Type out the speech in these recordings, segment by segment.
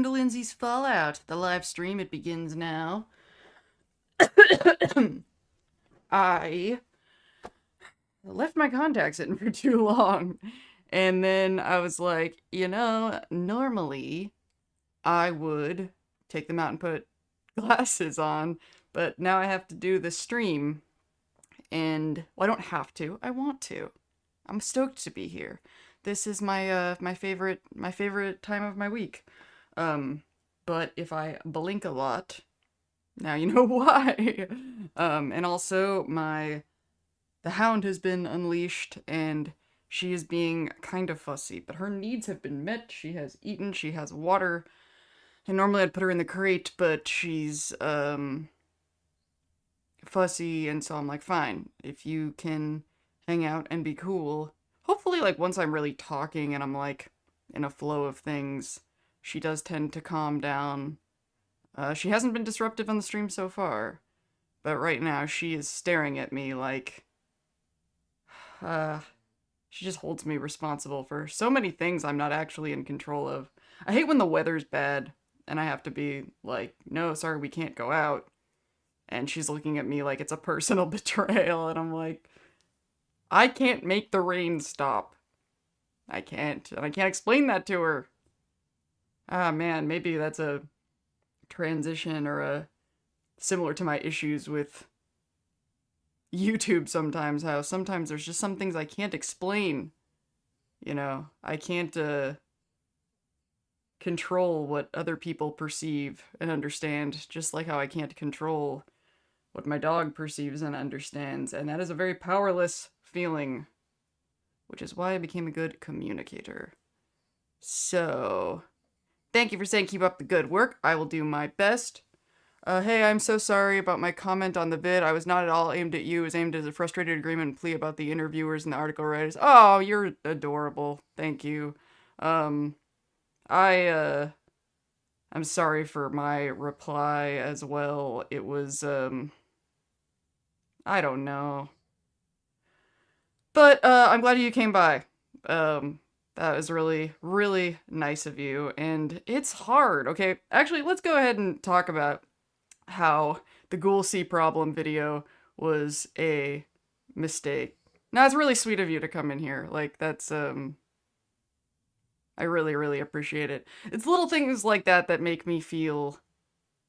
To Lindsay's Fallout, the live stream. It begins now. I left my contacts in for too long. And then I was like, normally I would take them out and put glasses on, but now I have to do the stream. And, well, I don't have to. I want to. I'm stoked to be here. This is my favorite time of my week. Um, but if I blink a lot, now you know why. And also the hound has been unleashed and she is being kind of fussy, but her needs have been met. She has eaten, she has water, and normally I'd put her in the crate, but she's fussy, and so I'm like, fine, if you can hang out and be cool. Hopefully, like, once I'm really talking and I'm like in a flow of things, she does tend to calm down. She hasn't been disruptive on the stream so far, but right now she is staring at me like, uh, she just holds me responsible for so many things I'm not actually in control of. I hate when the weather's bad and I have to be like, no, sorry, we can't go out. And she's looking at me like it's a personal betrayal, and I'm like, I can't make the rain stop. I can't, and I can't explain that to her. Ah, man, maybe that's a transition or a similar to my issues with YouTube sometimes, how sometimes there's just some things I can't explain. I can't control what other people perceive and understand, just like how I can't control what my dog perceives and understands, and that is a very powerless feeling, which is why I became a good communicator. So, thank you for saying keep up the good work. I will do my best. Hey, I'm so sorry about my comment on the vid. I was not at all aimed at you. It was aimed as a frustrated agreement and plea about the interviewers and the article writers. Oh, you're adorable. Thank you. I'm sorry for my reply as well. It was, I don't know. But, I'm glad you came by. That was really, really nice of you. And it's hard, okay? Actually, let's go ahead and talk about how the Ghoulcy problem video was a mistake. Now, it's really sweet of you to come in here. Like, that's, I really, really appreciate it. It's little things like that that make me feel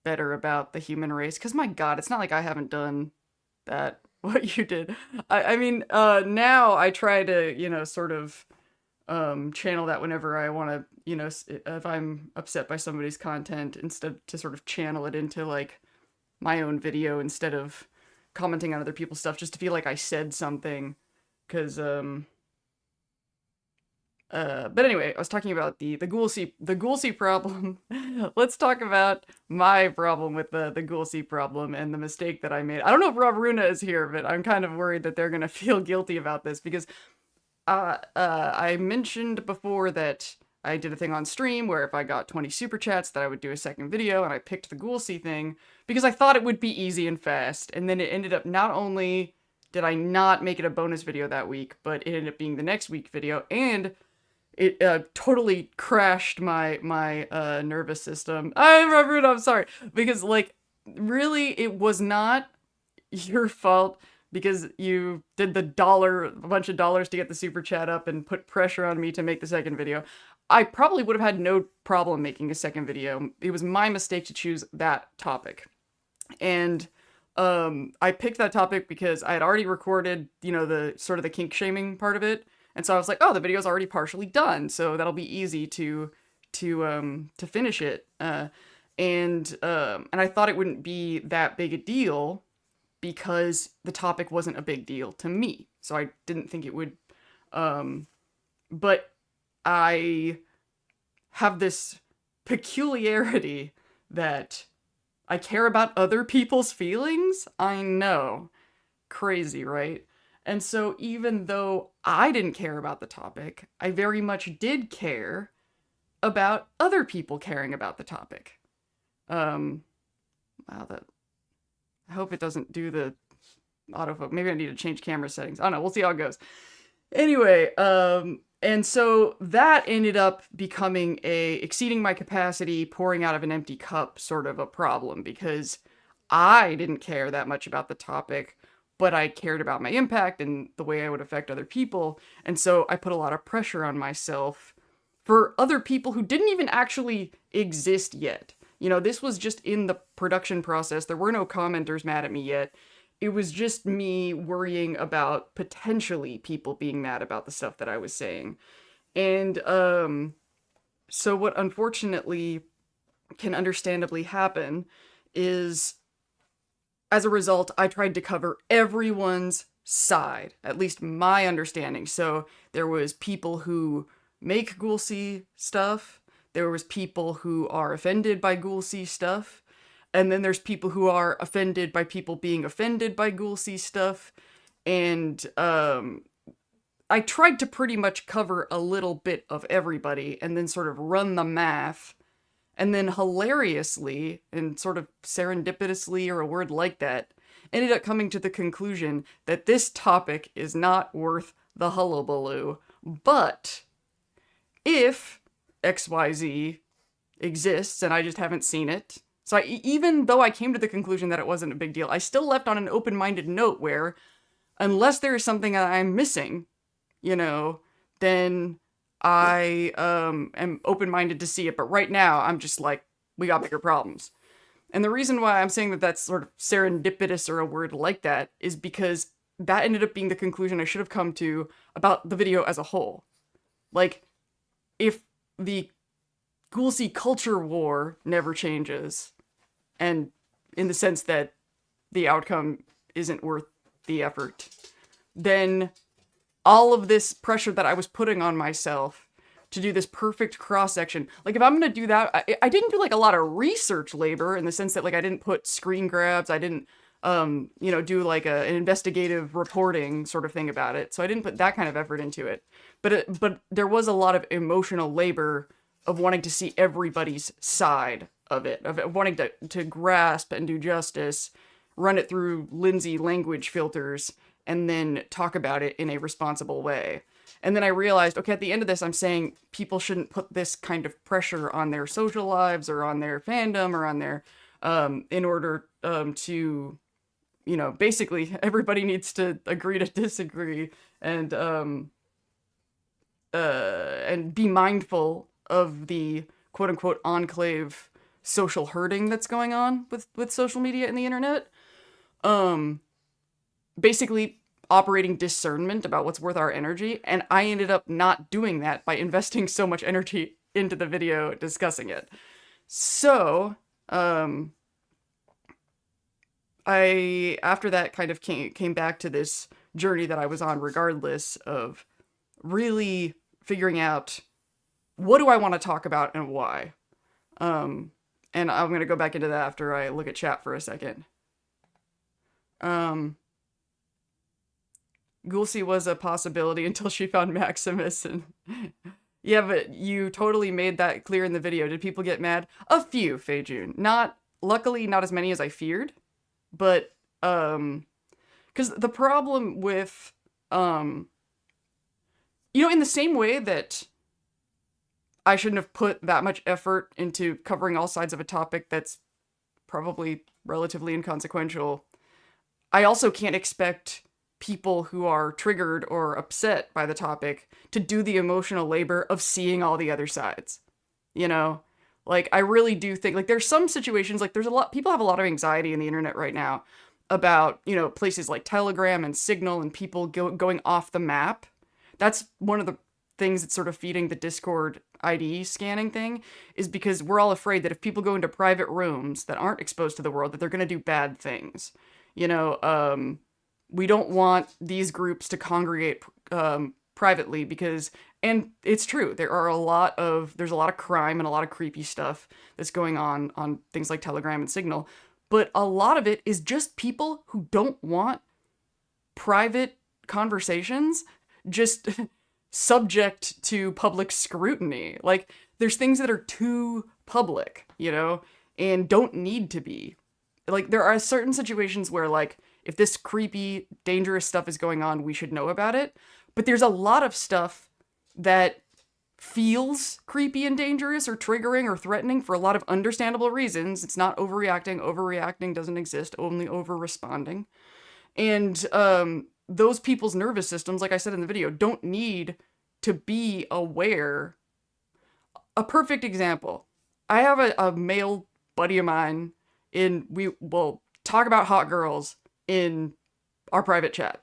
better about the human race. Because, my god, it's not like I haven't done that, what you did. I mean, now I try to, sort of, channel that whenever I want to, if I'm upset by somebody's content, instead to sort of channel it into, like, my own video instead of commenting on other people's stuff, just to feel like I said something. Because, but anyway, I was talking about the Ghoulcy problem. Let's talk about my problem with the Ghoulcy problem and the mistake that I made. I don't know if Rob Runa is here, but I'm kind of worried that they're gonna feel guilty about this because I mentioned before that I did a thing on stream where if I got 20 super chats that I would do a second video, and I picked the Ghoulcy thing because I thought it would be easy and fast, and then it ended up not only did I not make it a bonus video that week, but it ended up being the next week video, and it totally crashed my nervous system. I'm sorry, because like really it was not your fault because you did a bunch of dollars to get the super chat up and put pressure on me to make the second video. I probably would have had no problem making a second video. It was my mistake to choose that topic. And I picked that topic because I had already recorded, the sort of the kink shaming part of it. And so I was like, oh, the video's already partially done, so that'll be easy to finish it. And I thought it wouldn't be that big a deal because the topic wasn't a big deal to me. So I didn't think it would. But I have this peculiarity that I care about other people's feelings. I know. Crazy, right? And so even though I didn't care about the topic, I very much did care about other people caring about the topic. Wow, I hope it doesn't do the autofocus. Maybe I need to change camera settings. I don't know. We'll see how it goes. Anyway, And so that ended up becoming a exceeding my capacity, pouring out of an empty cup sort of a problem, because I didn't care that much about the topic, but I cared about my impact and the way I would affect other people. And so I put a lot of pressure on myself for other people who didn't even actually exist yet. This was just in the production process. There were no commenters mad at me yet. It was just me worrying about potentially people being mad about the stuff that I was saying. And so what unfortunately can understandably happen is, as a result, I tried to cover everyone's side, at least my understanding. So there was people who make Ghoulcy stuff, there was people who are offended by Ghoulcy stuff, and then there's people who are offended by people being offended by Ghoulcy stuff. And I tried to pretty much cover a little bit of everybody and then sort of run the math. And then hilariously, and sort of serendipitously, or a word like that, ended up coming to the conclusion that this topic is not worth the hullabaloo. But if XYZ exists and I just haven't seen it, so even though I came to the conclusion that it wasn't a big deal, I still left on an open-minded note where, unless there is something that I'm missing, then I am open-minded to see it. But right now, I'm just like, we got bigger problems. And the reason why I'm saying that that's sort of serendipitous, or a word like that, is because that ended up being the conclusion I should have come to about the video as a whole. Like, if the Ghoulcy culture war never changes, and in the sense that the outcome isn't worth the effort, then all of this pressure that I was putting on myself to do this perfect cross-section, like, if I'm gonna do that, I didn't do, like, a lot of research labor, in the sense that, like, I didn't put screen grabs, I didn't, do, like, an investigative reporting sort of thing about it, so I didn't put that kind of effort into it. But there was a lot of emotional labor of wanting to see everybody's side of it, of wanting to grasp and do justice, run it through Lindsay language filters, and then talk about it in a responsible way. And then I realized, okay, at the end of this, I'm saying people shouldn't put this kind of pressure on their social lives, or on their fandom, or on their, in order to, basically everybody needs to agree to disagree, and be mindful of the quote-unquote enclave social herding that's going on with social media and the internet. Basically operating discernment about what's worth our energy, and I ended up not doing that by investing so much energy into the video discussing it. So, I, after that, kind of came back to this journey that I was on, regardless, of really figuring out, what do I want to talk about and why? And I'm going to go back into that after I look at chat for a second. Ghoulcy was a possibility until she found Maximus, and yeah, but you totally made that clear in the video. Did people get mad? A few, Feijun. Luckily not as many as I feared, but, because the problem with, in the same way that I shouldn't have put that much effort into covering all sides of a topic that's probably relatively inconsequential, I also can't expect people who are triggered or upset by the topic to do the emotional labor of seeing all the other sides. Like, I really do think, like, there's some situations, like, people have a lot of anxiety in the internet right now about, places like Telegram and Signal, and people going off the map. That's one of the things that's sort of feeding the Discord ID scanning thing, is because we're all afraid that if people go into private rooms that aren't exposed to the world, that they're going to do bad things. We don't want these groups to congregate privately, because, and it's true, there's a lot of crime and a lot of creepy stuff that's going on things like Telegram and Signal, but a lot of it is just people who don't want private conversations just subject to public scrutiny. Like, there's things that are too public, and don't need to be. Like, there are certain situations where, like, if this creepy, dangerous stuff is going on, we should know about it. But there's a lot of stuff that feels creepy and dangerous or triggering or threatening for a lot of understandable reasons. It's not overreacting. Overreacting doesn't exist, only over-responding. And those people's nervous systems, like I said in the video, don't need to be aware. A perfect example. I have a male buddy of mine, we will talk about hot girls in our private chat.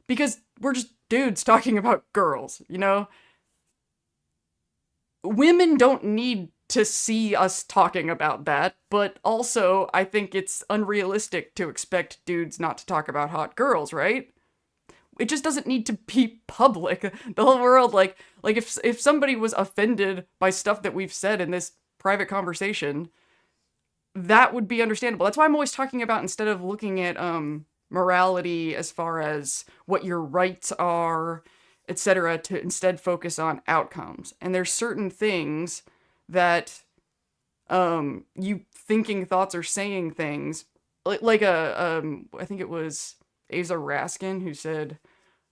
Because we're just dudes talking about girls, you know? Women don't need to see us talking about that, but also I think it's unrealistic to expect dudes not to talk about hot girls, right? It just doesn't need to be public. The whole world, like if somebody was offended by stuff that we've said in this private conversation, that would be understandable. That's why I'm always talking about, instead of looking at morality as far as what your rights are, etc., to instead focus on outcomes. And there's certain things that you thinking thoughts or saying things, like I think it was Asa Raskin who said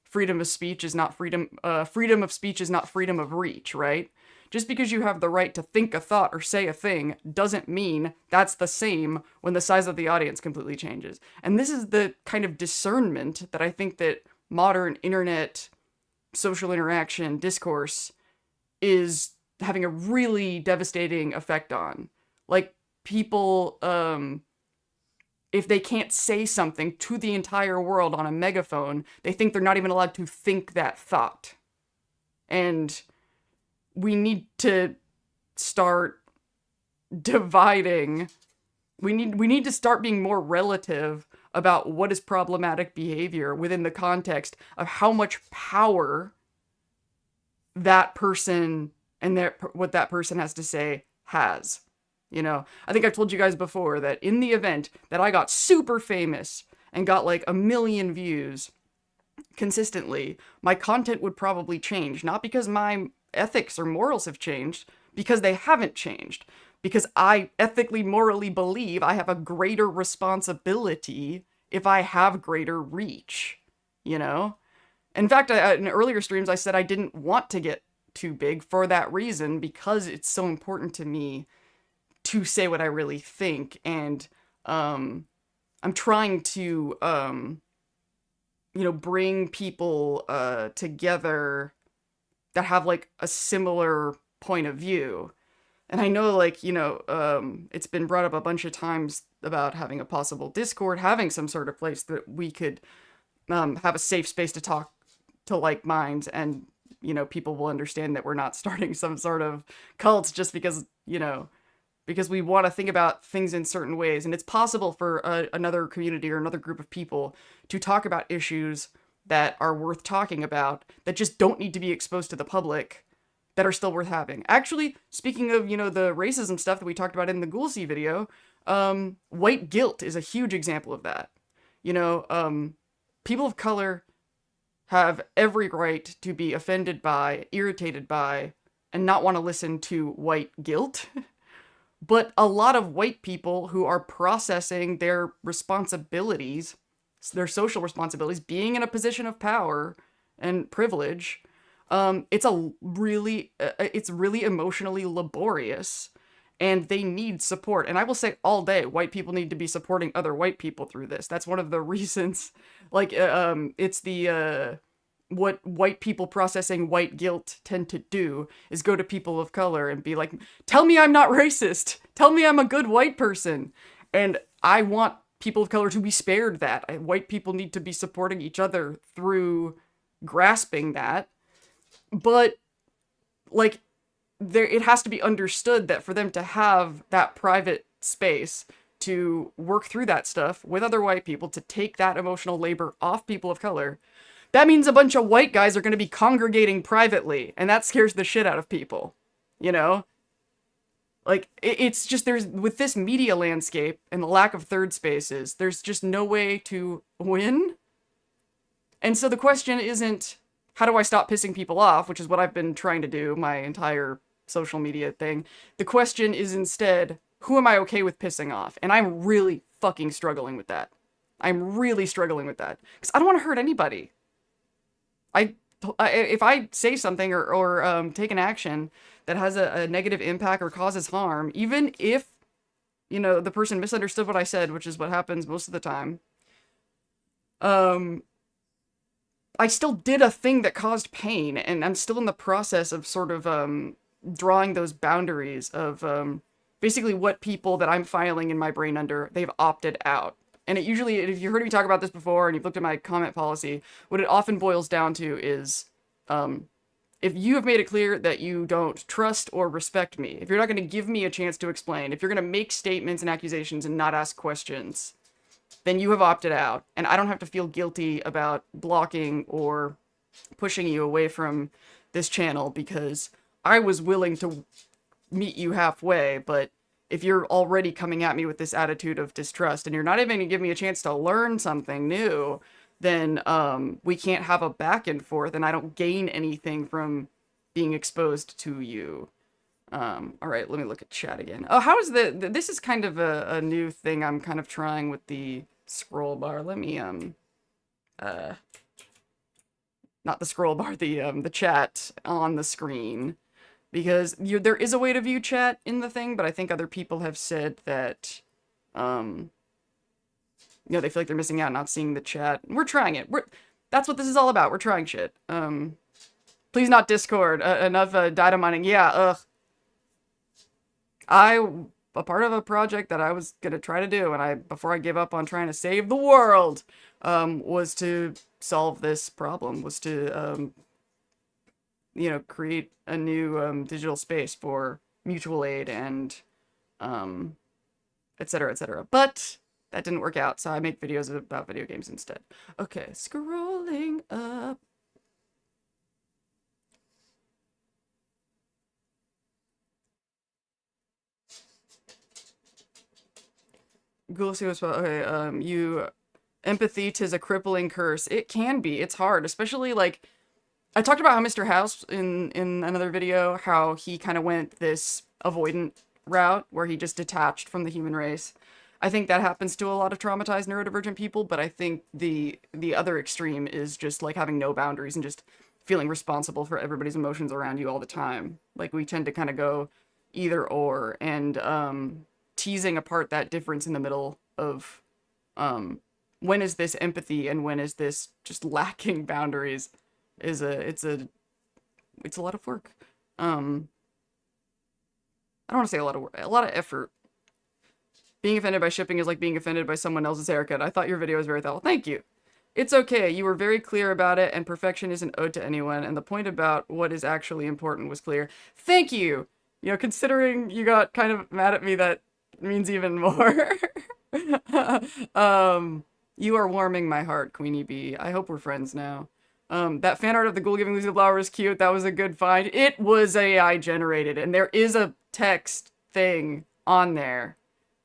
freedom of speech is not freedom of speech is not freedom of reach, right? Just because you have the right to think a thought or say a thing doesn't mean that's the same when the size of the audience completely changes. And this is the kind of discernment that I think that modern internet social interaction discourse is having a really devastating effect on. Like, people, if they can't say something to the entire world on a megaphone, they think they're not even allowed to think that thought. And we need to start dividing. We need to start being more relative about what is problematic behavior within the context of how much power that person and what that person has to say has. You know, I think I've told you guys before that in the event that I got super famous and got like 1 million views consistently, my content would probably change. Not because my ethics or morals have changed, because they haven't changed. Because I ethically, morally believe I have a greater responsibility if I have greater reach, you know? In fact, in earlier streams, I said I didn't want to get too big for that reason, because it's so important to me to say what I really think. And I'm trying to, bring people together that have like a similar point of view. And I know, like, it's been brought up a bunch of times about having a possible Discord, having some sort of place that we could have a safe space to talk to like minds, and, people will understand that we're not starting some sort of cult just because, because we want to think about things in certain ways. And it's possible for another community or another group of people to talk about issues that are worth talking about, that just don't need to be exposed to the public, that are still worth having. Actually, speaking of, the racism stuff that we talked about in the Ghoulcy video, white guilt is a huge example of that. People of color have every right to be offended by, irritated by, and not want to listen to white guilt. But a lot of white people who are processing their responsibilities, their social responsibilities, being in a position of power and privilege, it's really emotionally laborious, and they need support. And I will say all day, white people need to be supporting other white people through this. That's one of the reasons, like, it's what white people processing white guilt tend to do is go to people of color and be like, tell me I'm not racist. Tell me I'm a good white person. And I want people of color to be spared that. White people need to be supporting each other through grasping that. But, like, it has to be understood that for them to have that private space to work through that stuff with other white people, to take that emotional labor off people of color, that means a bunch of white guys are going to be congregating privately, and that scares the shit out of people, Like, it's just, with this media landscape and the lack of third spaces, there's just no way to win. And so the question isn't, how do I stop pissing people off, which is what I've been trying to do my entire social media thing. The question is instead, who am I okay with pissing off? And I'm really fucking struggling with that. I'm really struggling with that. Because I don't want to hurt anybody. if I say something or take an action that has a negative impact or causes harm, even if, the person misunderstood what I said, which is what happens most of the time, um, I still did a thing that caused pain, and I'm still in the process of sort of drawing those boundaries of basically what people that I'm filing in my brain under, they've opted out. And it usually, if you heard me talk about this before and you've looked at my comment policy, what it often boils down to is if you have made it clear that you don't trust or respect me, if you're not going to give me a chance to explain, if you're going to make statements and accusations and not ask questions, then you have opted out. And I don't have to feel guilty about blocking or pushing you away from this channel because I was willing to meet you halfway. But if you're already coming at me with this attitude of distrust and you're not even going to give me a chance to learn something new, then we can't have a back and forth and I don't gain anything from being exposed to you. All right, let me look at chat again. Oh, how is this is kind of a new thing I'm kind of trying with the scroll bar. Let me, not the scroll bar, the chat on the screen. Because there is a way to view chat in the thing, but I think other people have said that, they feel like they're missing out not seeing the chat. We're trying it. That's what this is all about. We're trying shit. Please not Discord. Enough data mining. Yeah, a part of a project that I was gonna try to do, and before I gave up on trying to save the world, was to solve this problem, was to, create a new digital space for mutual aid and, et cetera, et cetera. But that didn't work out, so I make videos about video games instead. Okay, scrolling up. Ghoulcy was okay. Empathy 'tis a crippling curse. It can be. It's hard, especially like I talked about how Mr. House in another video, how he kind of went this avoidant route where he just detached from the human race. I think that happens to a lot of traumatized neurodivergent people, but I think the other extreme is just like having no boundaries and just feeling responsible for everybody's emotions around you all the time. Like we tend to kind of go either or, and teasing apart that difference in the middle of when is this empathy and when is this just lacking boundaries is it's a lot of work. I don't want to say a lot of work, a lot of effort. Being offended by shipping is like being offended by someone else's haircut. I thought your video was very thoughtful. Thank you. It's okay. You were very clear about it, and perfection isn't owed to anyone, and the point about what is actually important was clear. Thank you! Considering you got kind of mad at me, that means even more. You are warming my heart, Queenie Bee. I hope we're friends now. That fan art of the ghoul giving Lucy the flower is cute. That was a good find. It was AI generated, and there is a text thing on there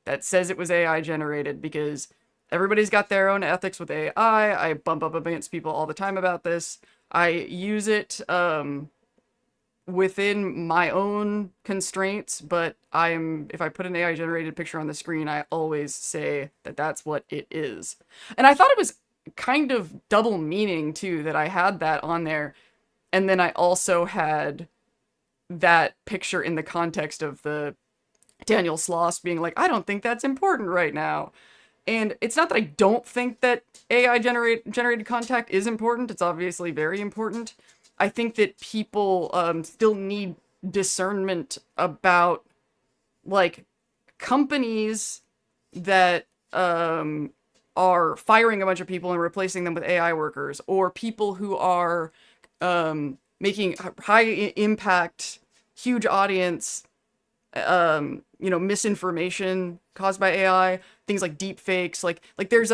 that says it was AI generated because everybody's got their own ethics with AI. I bump up against people all the time about this. I use it within my own constraints, but if I put an AI generated picture on the screen, I always say that that's what it is. And I thought it was kind of double meaning too, that I had that on there. And then I also had that picture in the context of the Daniel Sloss being like, I don't think that's important right now. And it's not that I don't think that AI generated contact is important. It's obviously very important. I think that people still need discernment about like companies that are firing a bunch of people and replacing them with AI workers, or people who are making high impact, huge audience misinformation caused by AI, things like deep fakes, like there's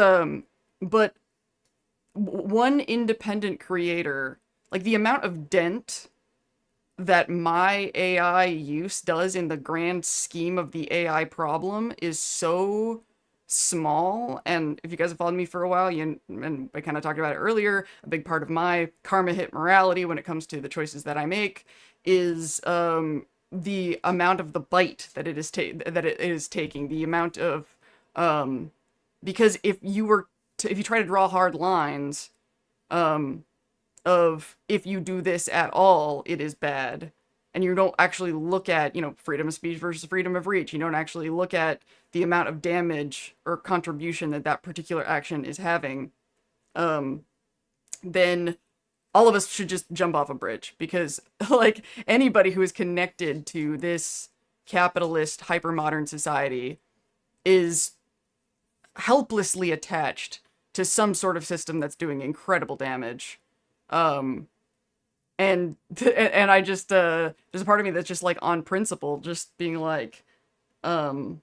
but one independent creator, like the amount of dent that my AI use does in the grand scheme of the AI problem is so small. And if you guys have followed me for a while, and I kind of talked about it earlier, a big part of my karma hit morality when it comes to the choices that I make is the amount of the bite that it is taking, the amount of because if you try to draw hard lines, of if you do this at all, it is bad. And you don't actually look at, freedom of speech versus freedom of reach. You don't actually look at the amount of damage or contribution that that particular action is having. Then all of us should just jump off a bridge, because like anybody who is connected to this capitalist hypermodern society is helplessly attached to some sort of system that's doing incredible damage. Um, and I just there's a part of me that's just like on principle, just being like, um,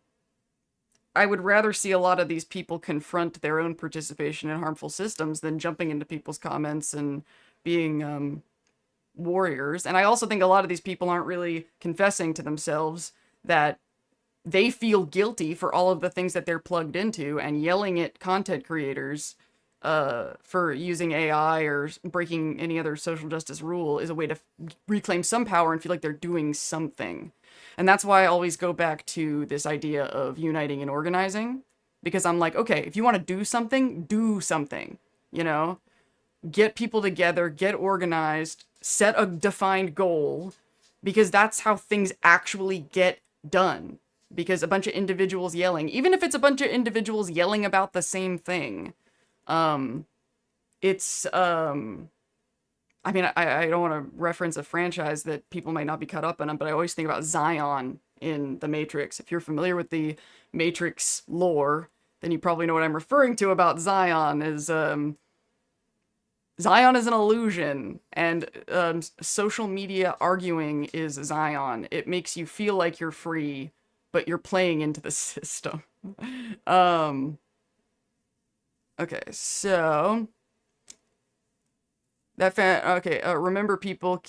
I would rather see a lot of these people confront their own participation in harmful systems than jumping into people's comments and being warriors. And I also think a lot of these people aren't really confessing to themselves that they feel guilty for all of the things that they're plugged into, and yelling at content creators for using AI or breaking any other social justice rule is a way to reclaim some power and feel like they're doing something. And that's why I always go back to this idea of uniting and organizing, because I'm like, okay, if you want to do something, you know? Get people together, get organized, set a defined goal, because that's how things actually get done. Because a bunch of individuals yelling, even if it's a bunch of individuals yelling about the same thing, it's, I mean, I don't want to reference a franchise that people might not be caught up in, but I always think about Zion in The Matrix. If you're familiar with the Matrix lore, then you probably know what I'm referring to about Zion is, Zion is an illusion, and social media arguing is Zion. It makes you feel like you're free, but you're playing into the system. Okay, so remember people,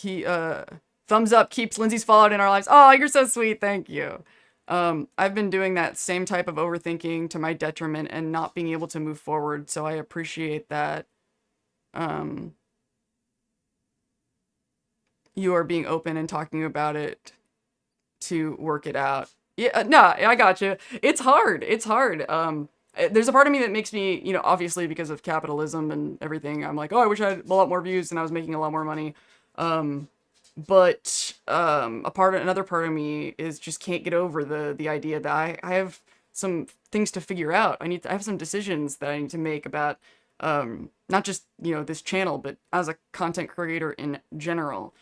thumbs up keeps Lindsay's Fallout in our lives. Oh, you're so sweet, thank you. I've been doing that same type of overthinking to my detriment and not being able to move forward, so I appreciate that. You are being open and talking about it to work it out. Yeah, no, I got you. It's hard. There's a part of me that makes me, obviously because of capitalism and everything, I'm like, oh, I wish I had a lot more views and I was making a lot more money. But another part of me is just can't get over the idea that I have some things to figure out. I have some decisions that I need to make about, not just, this channel, but as a content creator in general.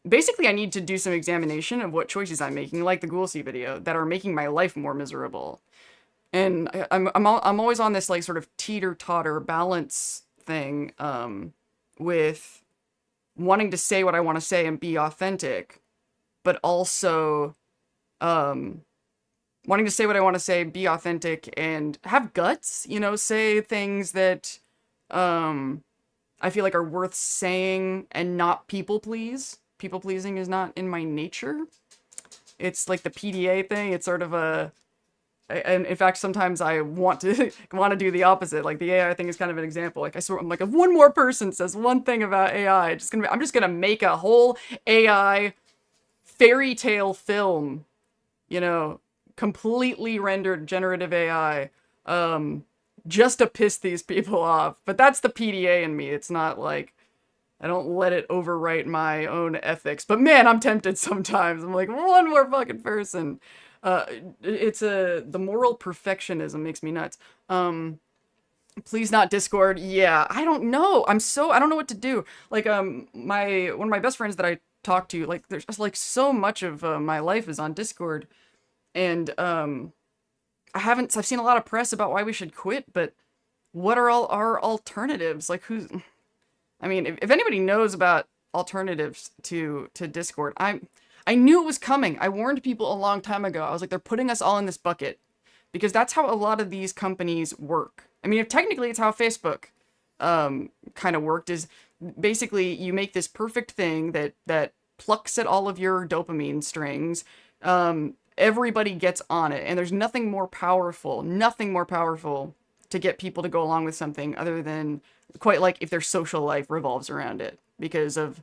Basically, I need to do some examination of what choices I'm making, like the Ghoulcy video, that are making my life more miserable. And I'm always on this like sort of teeter-totter balance thing, with wanting to say what I want to say and be authentic, but also wanting to say what I want to say, be authentic, and have guts, say things that I feel like are worth saying and not people please. People pleasing is not in my nature. It's like the PDA thing. It's sort of and in fact, sometimes I want to do the opposite. Like the AI thing is kind of an example. Like I'm like, if one more person says one thing about AI, I'm just gonna make a whole AI fairy tale film, completely rendered generative AI, just to piss these people off. But that's the PDA in me. It's not like, I don't let it overwrite my own ethics. But man, I'm tempted sometimes. I'm like, one more fucking person. The moral perfectionism makes me nuts. Please not Discord. Yeah, I don't know. I don't know what to do. Like, one of my best friends that I talk to, like, there's just like so much of my life is on Discord. And, I've seen a lot of press about why we should quit, but what are all our alternatives? Like, I mean, if anybody knows about alternatives to Discord, I knew it was coming. I warned people a long time ago. I was like, they're putting us all in this bucket, because that's how a lot of these companies work. I mean, if technically it's how Facebook kind of worked, is basically you make this perfect thing that plucks at all of your dopamine strings. Everybody gets on it, and there's nothing more powerful to get people to go along with something other than quite like if their social life revolves around it, because of,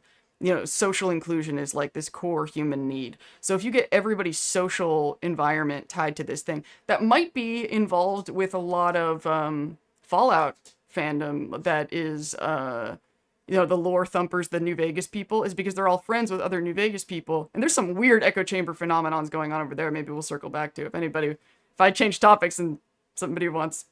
social inclusion is like this core human need. So if you get everybody's social environment tied to this thing, that might be involved with a lot of Fallout fandom that is you know, the lore thumpers, the New Vegas people, is because they're all friends with other New Vegas people. And there's some weird echo chamber phenomenons going on over there. Maybe we'll circle back to if I change topics and somebody wants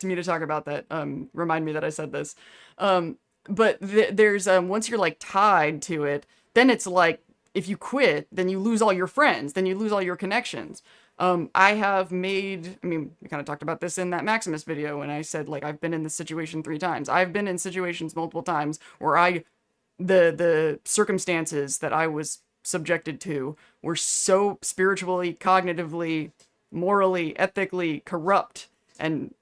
me to talk about that, remind me that I said this. But there's, once you're like tied to it, then it's like, if you quit, then you lose all your friends, then you lose all your connections. I mean, we kind of talked about this in that Maximus video when I said, like, I've been in this situation 3 times. I've been in situations multiple times where the circumstances that I was subjected to were so spiritually, cognitively, morally, ethically corrupt, and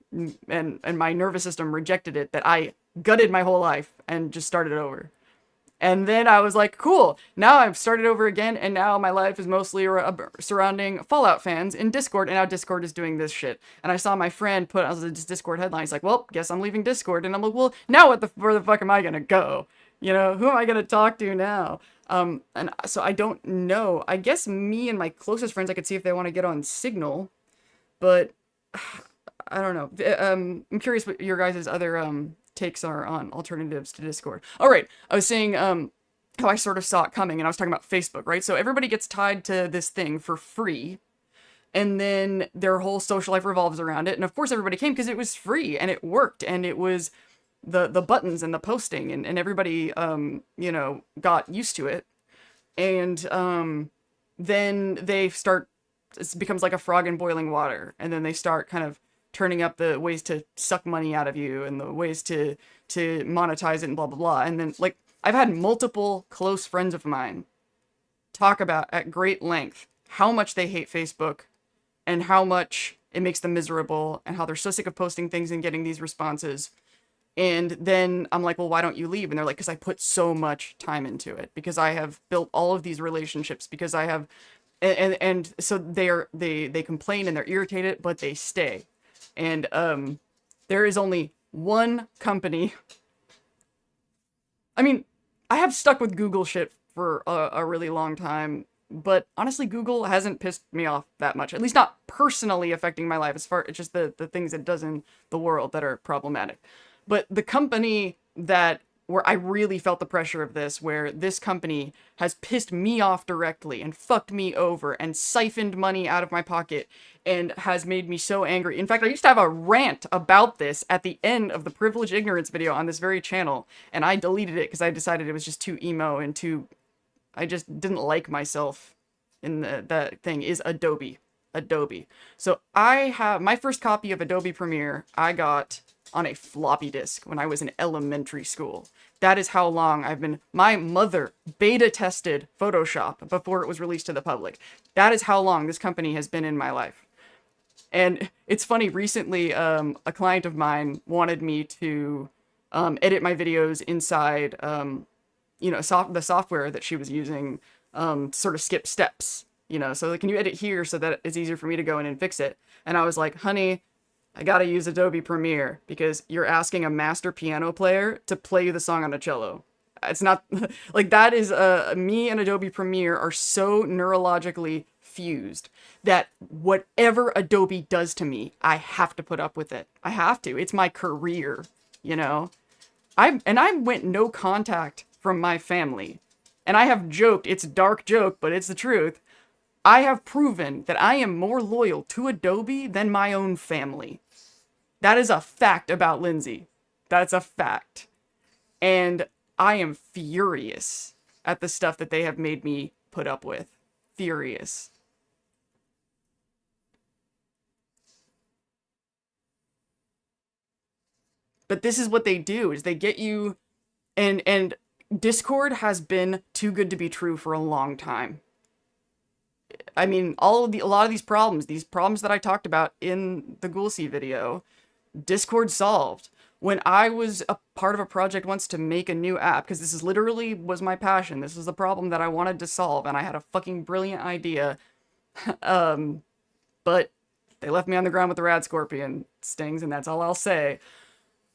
my nervous system rejected it, that I gutted my whole life and just started over. And then I was like, cool, now I've started over again, and now my life is mostly surrounding Fallout fans in Discord, and now Discord is doing this shit. And I saw my friend put out this Discord headline. He's like, well, guess I'm leaving Discord. And I'm like, well, now where the fuck am I gonna go? You know, who am I gonna talk to now? And so I don't know. I guess me and my closest friends, I could see if they want to get on Signal, but I don't know. I'm curious what your guys' other takes are on alternatives to Discord. All right, I was saying how I sort of saw it coming, and I was talking about Facebook, right? So everybody gets tied to this thing for free, and then their whole social life revolves around it. And of course, everybody came because it was free and it worked, and it was the buttons and the posting, and everybody you know, got used to it. And then it becomes like a frog in boiling water, and then they start kind of turning up the ways to suck money out of you and the ways to monetize it and blah, blah, blah. And then, like, I've had multiple close friends of mine talk about at great length how much they hate Facebook and how much it makes them miserable and how they're so sick of posting things and getting these responses. And then I'm like, well, why don't you leave? And they're like, because I put so much time into it, because I have built all of these relationships, because I have, and so they complain and they're irritated, but they stay. And there is only one company. I mean, I have stuck with Google shit for a really long time, but honestly, Google hasn't pissed me off that much. At least not personally affecting my life, as far as just the things it does in the world that are problematic. But the company where I really felt the pressure of this, where this company has pissed me off directly and fucked me over and siphoned money out of my pocket and has made me so angry. In fact, I used to have a rant about this at the end of the Privilege Ignorance video on this very channel, and I deleted it because I decided it was just too emo and I just didn't like myself in that thing, is Adobe. So I have my first copy of Adobe Premiere I got on a floppy disk when I was in elementary school. That is how long my mother beta tested Photoshop before it was released to the public. That is how long this company has been in my life. And it's funny, recently, a client of mine wanted me to edit my videos inside, you know, the software that she was using to sort of skip steps, you know, so can you edit here so that it's easier for me to go in and fix it? And I was like, honey, I gotta use Adobe Premiere because you're asking a master piano player to play you the song on a cello. It's not, like, that is, me and Adobe Premiere are so neurologically fused that whatever Adobe does to me, I have to put up with it. I have to. It's my career, you know? I went no contact from my family. And I have joked, it's a dark joke, but it's the truth. I have proven that I am more loyal to Adobe than my own family. That is a fact about Lindsay. That's a fact. And I am furious at the stuff that they have made me put up with. Furious. But this is what they do, is they get you, and Discord has been too good to be true for a long time. I mean, a lot of these problems that I talked about in the Ghoulcy video, Discord solved. When I was a part of a project once to make a new app, because this is literally was my passion, this is the problem that I wanted to solve, and I had a fucking brilliant idea, but they left me on the ground with the rad scorpion stings, and that's all I'll say.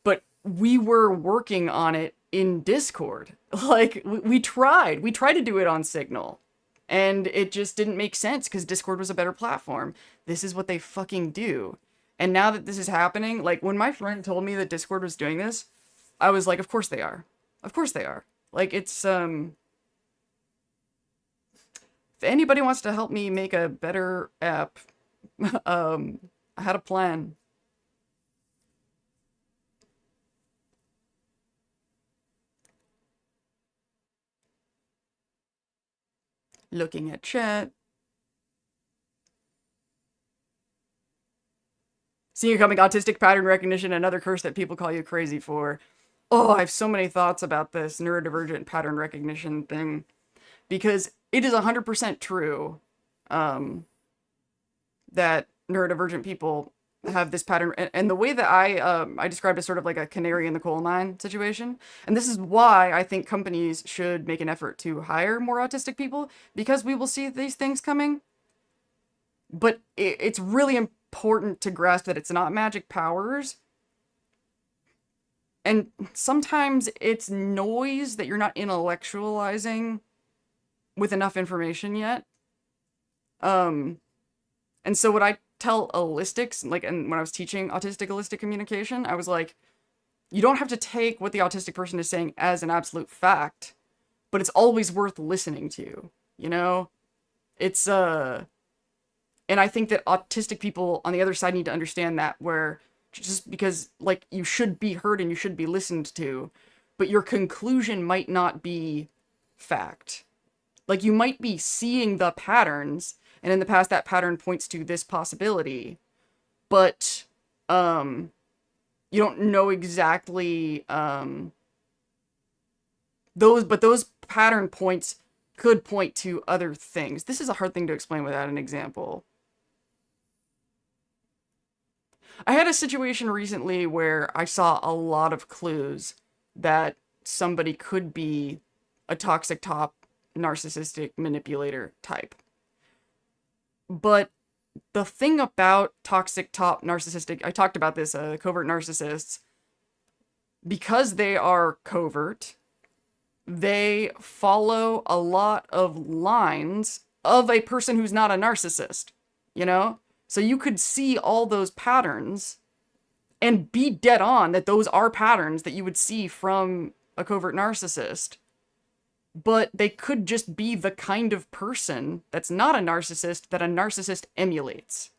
But we were working on it in Discord. Like, we tried to do it on Signal, and it just didn't make sense because Discord was a better platform. This is what they fucking do. And now that this is happening, like, when my friend told me that Discord was doing this, I was like, of course they are. Of course they are. Like, it's, if anybody wants to help me make a better app, I had a plan. Looking at chat. Seeing coming autistic pattern recognition, another curse that people call you crazy for. Oh, I have so many thoughts about this neurodivergent pattern recognition thing. Because it is 100% true that neurodivergent people have this pattern. And the way that I described it as sort of like a canary in the coal mine situation. And this is why I think companies should make an effort to hire more autistic people, because we will see these things coming. But it's really important to grasp that it's not magic powers. And sometimes it's noise that you're not intellectualizing with enough information yet. And so what I tell allistics, like, and when I was teaching autistic allistic communication, I was like, you don't have to take what the autistic person is saying as an absolute fact, but it's always worth listening to, you know? It's, and I think that autistic people on the other side need to understand that, where just because, like, you should be heard and you should be listened to, but your conclusion might not be fact. Like, you might be seeing the patterns, and in the past that pattern points to this possibility, but, you don't know exactly, those pattern points could point to other things. This is a hard thing to explain without an example. I had a situation recently where I saw a lot of clues that somebody could be a toxic top narcissistic manipulator type. But the thing about toxic top narcissistic, I talked about this, covert narcissists, because they are covert, they follow a lot of lines of a person who's not a narcissist, you know? So you could see all those patterns and be dead on that those are patterns that you would see from a covert narcissist. But they could just be the kind of person that's not a narcissist that a narcissist emulates.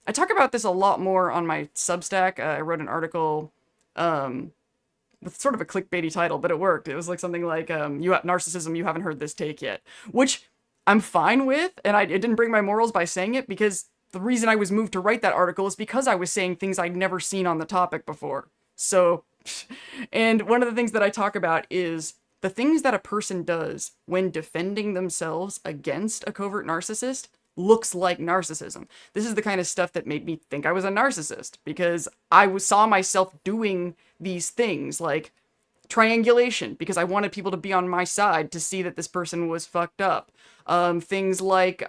I talk about this a lot more on my Substack. I wrote an article with sort of a clickbaity title, but it worked. It was like something like, you have narcissism, you haven't heard this take yet. Which I'm fine with, and it didn't bring my morals by saying it, because the reason I was moved to write that article is because I was saying things I'd never seen on the topic before. So, and one of the things that I talk about is the things that a person does when defending themselves against a covert narcissist looks like narcissism. This is the kind of stuff that made me think I was a narcissist, because I saw myself doing these things like triangulation, because I wanted people to be on my side to see that this person was fucked up. Things like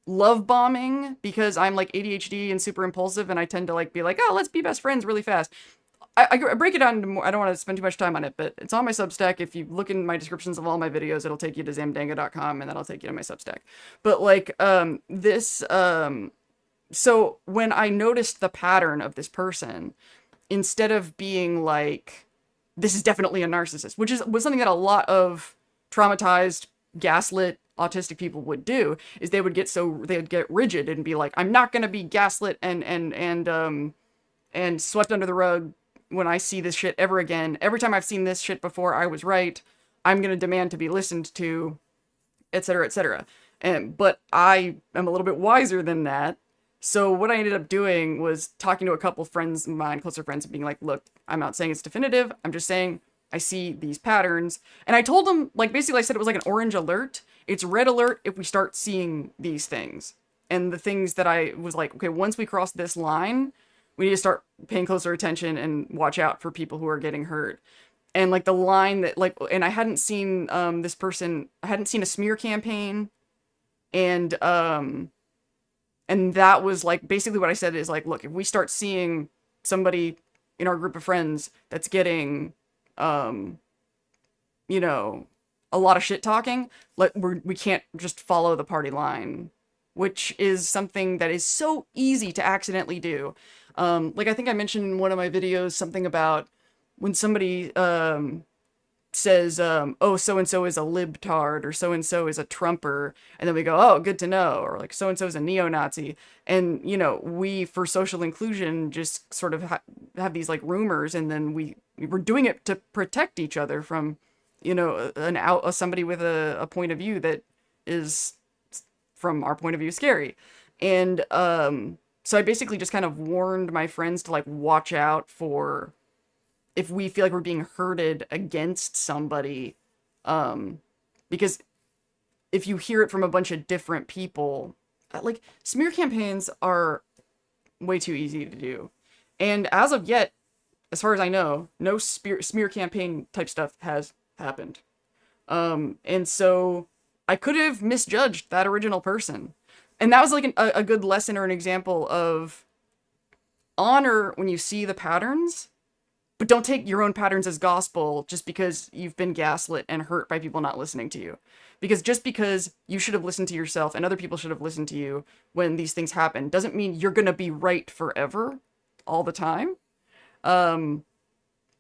love bombing, because I'm like ADHD and super impulsive, and I tend to like be like, oh, let's be best friends really fast. I break it down into more, I don't want to spend too much time on it, but it's on my Substack. If you look in my descriptions of all my videos, it'll take you to zamdanga.com, and that'll take you to my Substack. But like, so when I noticed the pattern of this person, instead of being like, this is definitely a narcissist, which was something that a lot of traumatized, gaslit, autistic people would do, is they would get rigid and be like, I'm not going to be gaslit and swept under the rug when I see this shit ever again. Every time I've seen this shit before, I was right. I'm going to demand to be listened to, etc., etc. But I am a little bit wiser than that. So what I ended up doing was talking to a couple friends of mine, closer friends, and being like, look, I'm not saying it's definitive. I'm just saying I see these patterns. And I told them, like, basically I said it was like an orange alert. It's red alert if we start seeing these things. And the things that I was like, okay, once we cross this line, we need to start paying closer attention and watch out for people who are getting hurt. And like the line that like, and I hadn't seen this person, I hadn't seen a smear campaign. And that was like, basically what I said is like, look, if we start seeing somebody in our group of friends that's getting, you know, a lot of shit talking, we can't just follow the party line, which is something that is so easy to accidentally do. Like I think I mentioned in one of my videos something about when somebody says, oh, so and so is a libtard or so and so is a Trumper, and then we go, oh, good to know, or like so and so is a neo-Nazi, and we for social inclusion just sort of have these like rumors, and then we're doing it to protect each other from somebody with a point of view that is from our point of view scary, and so I basically just kind of warned my friends to like watch out for if we feel like we're being herded against somebody, because if you hear it from a bunch of different people, like smear campaigns are way too easy to do. And as of yet, as far as I know, no smear campaign type stuff has happened. And so I could have misjudged that original person. And that was like a good lesson or an example of honor when you see the patterns, but don't take your own patterns as gospel just because you've been gaslit and hurt by people not listening to you. Because just because you should have listened to yourself and other people should have listened to you when these things happen doesn't mean you're going to be right forever all the time.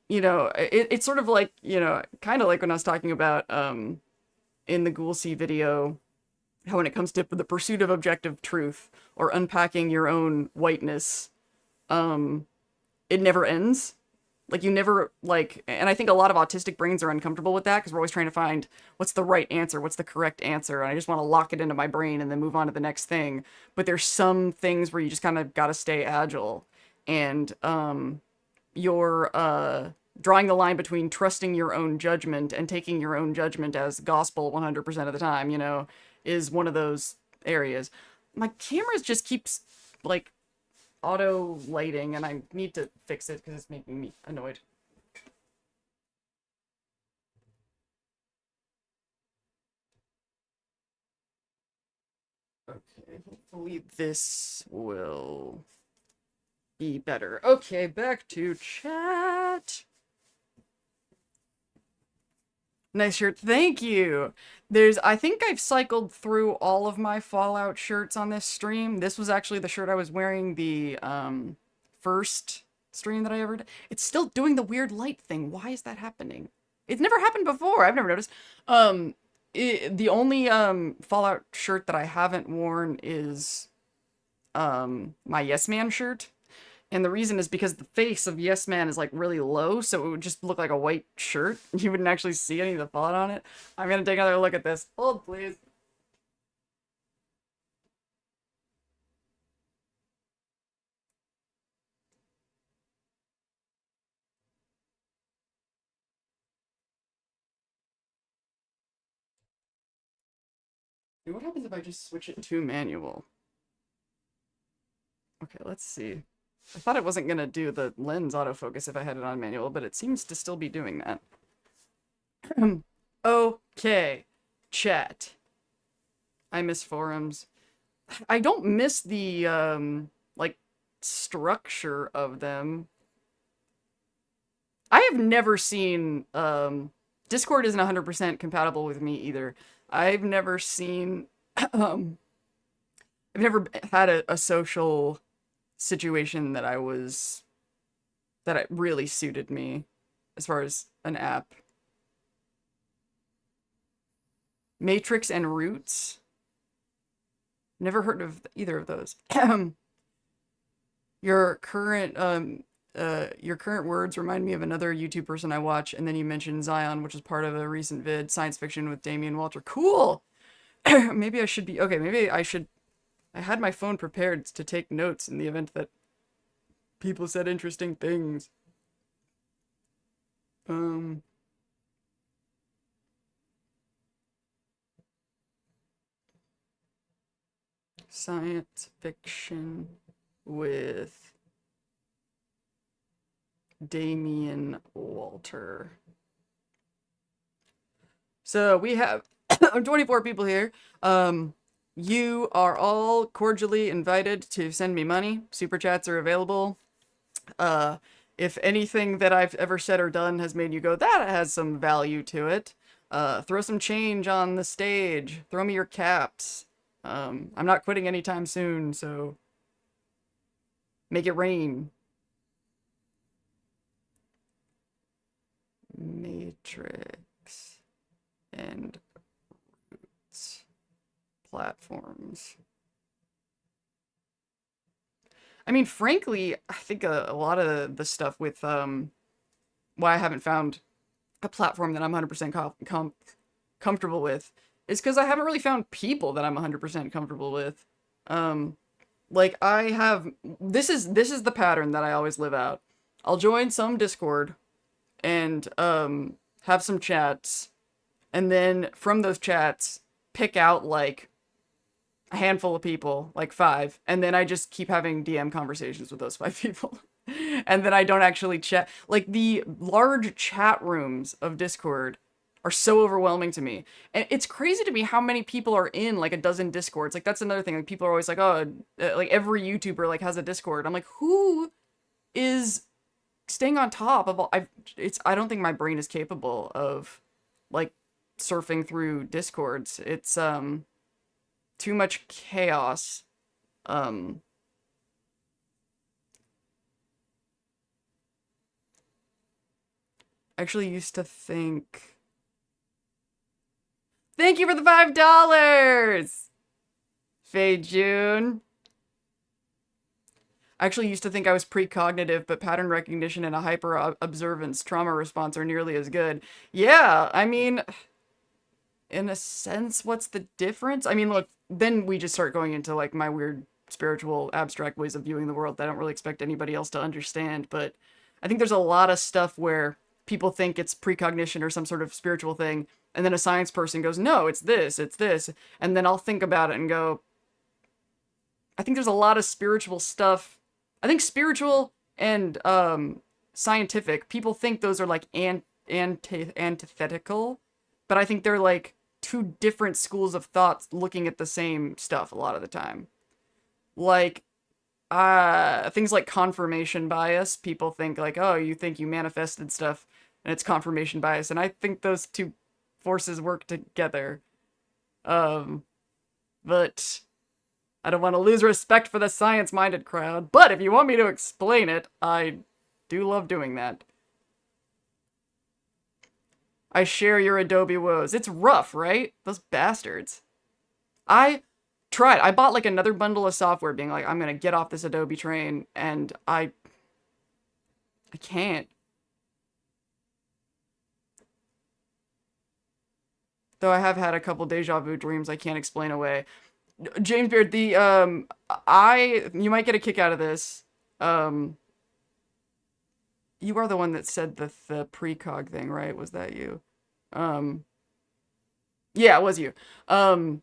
It's sort of like, kind of like when I was talking about in the Ghoulcy video, how when it comes to the pursuit of objective truth or unpacking your own whiteness, it never ends. Like you never and I think a lot of autistic brains are uncomfortable with that because we're always trying to find what's the right answer, what's the correct answer, and I just want to lock it into my brain and then move on to the next thing. But there's some things where you just kind of got to stay agile, and you're drawing the line between trusting your own judgment and taking your own judgment as gospel 100% of the time, is one of those areas. My camera just keeps like auto lighting, and I need to fix it because it's making me annoyed. Okay, hopefully this will be better. Okay, back to chat. Nice shirt. Thank you. I think I've cycled through all of my Fallout shirts on this stream. This was actually the shirt I was wearing the first stream that I ever did. It's still doing the weird light thing. Why is that happening? It's never happened before. I've never noticed. The only Fallout shirt that I haven't worn is my Yes Man shirt. And the reason is because the face of Yes Man is like really low, so it would just look like a white shirt. You wouldn't actually see any of the thought on it. I'm gonna take another look at this. Hold, please. What happens if I just switch it to manual? Okay, let's see. I thought it wasn't gonna do the lens autofocus if I had it on manual, but it seems to still be doing that. Okay, chat. I miss forums. I don't miss the structure of them. I have never seen Discord isn't 100% compatible with me either. I've never seen I've never had a social situation that it really suited me as far as an app. Matrix and Roots. Never heard of either of those. Your current words remind me of another YouTube person I watch, and then you mentioned Zion, which is part of a recent vid, science fiction with Damian Walter. Cool! Maybe I should be... Okay, maybe I should... I had my phone prepared to take notes in the event that people said interesting things. Science fiction with Damian Walter. So we have 24 people here. You are all cordially invited to send me money. Super chats are available. If anything that I've ever said or done has made you go, that has some value to it, throw some change on the stage. Throw me your caps. I'm not quitting anytime soon, so make it rain. Matrix and Roots platforms. I mean, frankly, I think a lot of the stuff with why I haven't found a platform that I'm 100% comfortable with is because I haven't really found people that I'm 100% comfortable with. Um, like I have this is the pattern that I always live out. I'll join some Discord and have some chats, and then from those chats pick out like a handful of people, like five, and then I just keep having DM conversations with those five people. And then I don't actually chat. Like the large chat rooms of Discord are so overwhelming to me. And it's crazy to me how many people are in like a dozen Discords. Like that's another thing. Like people are always like, "Oh, like every YouTuber like has a Discord." I'm like, "Who is staying on top of all I don't think my brain is capable of like surfing through Discords. It's too much chaos. Um I actually used to think. Thank you for the $5! Faye June. I actually used to think I was precognitive, but pattern recognition and a hyper observance trauma response are nearly as good. Yeah, I mean, in a sense, what's the difference? I mean, look, then we just start going into like my weird spiritual abstract ways of viewing the world that I don't really expect anybody else to understand, but I think there's a lot of stuff where people think it's precognition or some sort of spiritual thing, and then a science person goes, no, it's this, and then I'll think about it and go, I think there's a lot of spiritual stuff. I think spiritual and scientific, people think those are like antithetical, but I think they're like two different schools of thought looking at the same stuff a lot of the time. Like things like confirmation bias, people think like, oh, you think you manifested stuff and it's confirmation bias, and I think those two forces work together. But I don't want to lose respect for the science-minded crowd, but if you want me to explain it, I do love doing that. I share your Adobe woes. It's rough, right? Those bastards. I tried. I bought like another bundle of software being like, I'm gonna get off this Adobe train, and I can't. Though I have had a couple deja vu dreams I can't explain away. James Beard, you might get a kick out of this. You are the one that said the precog thing, right? Was that you? Yeah, it was you. I've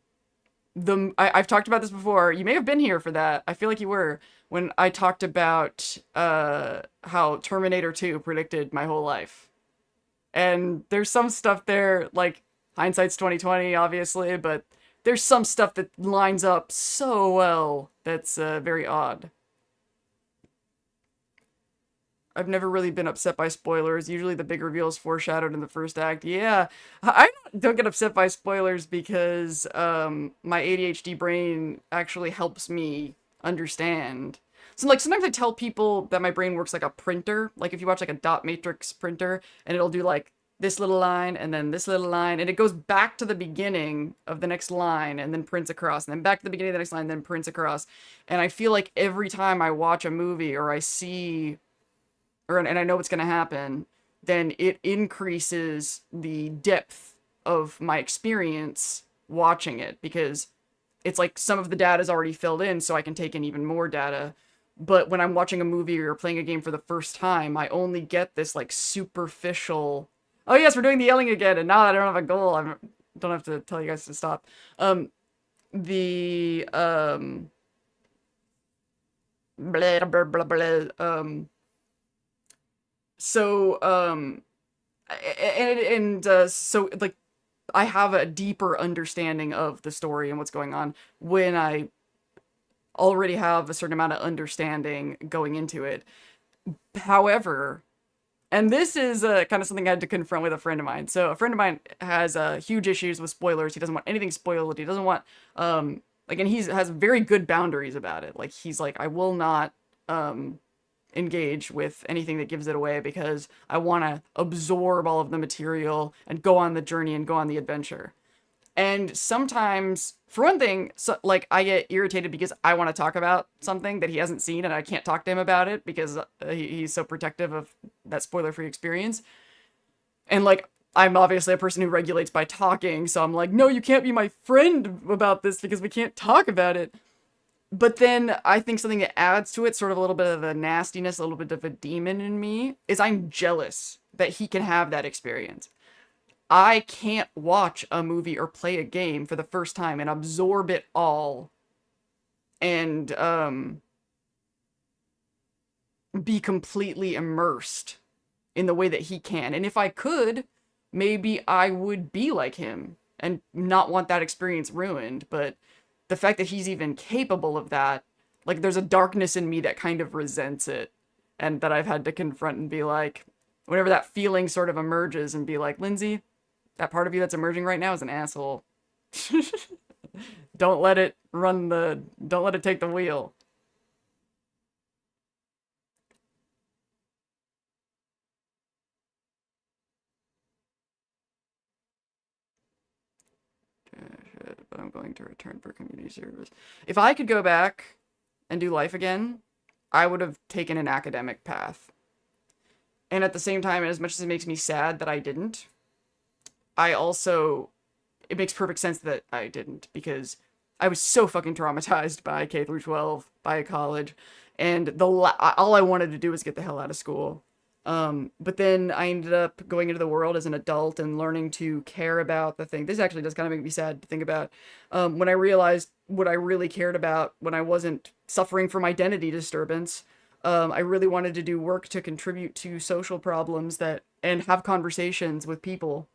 talked about this before. You may have been here for that. I feel like you were when I talked about how Terminator 2 predicted my whole life. And there's some stuff there, like hindsight's 2020, obviously, but there's some stuff that lines up so well that's very odd. I've never really been upset by spoilers. Usually the big reveal is foreshadowed in the first act. Yeah, I don't get upset by spoilers because my ADHD brain actually helps me understand. So like sometimes I tell people that my brain works like a printer. Like if you watch like a dot matrix printer and it'll do like this little line and then this little line and it goes back to the beginning of the next line and then prints across and then back to the beginning of the next line and then prints across. And I feel like every time I watch a movie or I see and I know what's going to happen, then it increases the depth of my experience watching it because it's like some of the data is already filled in so I can take in even more data. But when I'm watching a movie or playing a game for the first time, I only get this like superficial, oh yes, we're doing the yelling again, and now that I don't have a goal, I don't have to tell you guys to stop. The blah, blah, blah, blah, so so like I have a deeper understanding of the story and what's going on when I already have a certain amount of understanding going into it. However, and this is kind of something I had to confront with a friend of mine. So a friend of mine has huge issues with spoilers. He doesn't want anything spoiled. He doesn't want like, and he has very good boundaries about it. Like he's like, I will not engage with anything that gives it away because I want to absorb all of the material and go on the journey and go on the adventure. And sometimes, for one thing, so, like, I get irritated because I want to talk about something that he hasn't seen and I can't talk to him about it because he's so protective of that spoiler-free experience. And, like, I'm obviously a person who regulates by talking, so I'm like, no, you can't be my friend about this because we can't talk about it. But then I think something that adds to it, sort of a little bit of a nastiness, a little bit of a demon in me, is I'm jealous that he can have that experience. I can't watch a movie or play a game for the first time and absorb it all and be completely immersed in the way that he can. And if I could, maybe I would be like him and not want that experience ruined. But the fact that he's even capable of that, like, there's a darkness in me that kind of resents it, and that I've had to confront and be like, whenever that feeling sort of emerges, and be like, Lindsay, that part of you that's emerging right now is an asshole. Don't let it take the wheel. But I'm going to return for community service. If I could go back and do life again, I would have taken an academic path. And at the same time, as much as it makes me sad that I didn't, it makes perfect sense that I didn't, because I was so fucking traumatized by K through 12, by college, and all I wanted to do was get the hell out of school. But then I ended up going into the world as an adult and learning to care about the thing. This actually does kind of make me sad to think about. When I realized what I really cared about when I wasn't suffering from identity disturbance, I really wanted to do work to contribute to social problems and have conversations with people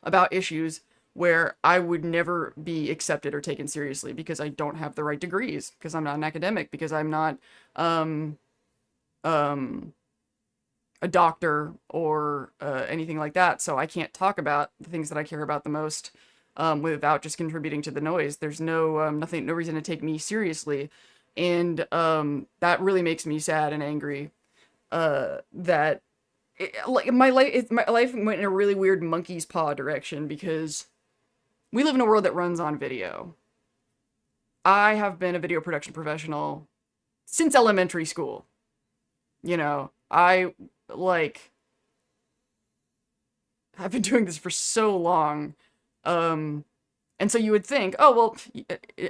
about issues where I would never be accepted or taken seriously because I don't have the right degrees, because I'm not an academic, because I'm not, a doctor or anything like that, so I can't talk about the things that I care about the most without just contributing to the noise. There's no reason to take me seriously, and that really makes me sad and angry. That my life went in a really weird monkey's paw direction, because we live in a world that runs on video. I have been a video production professional since elementary school. You know, I've been doing this for so long. And so you would think, oh, well,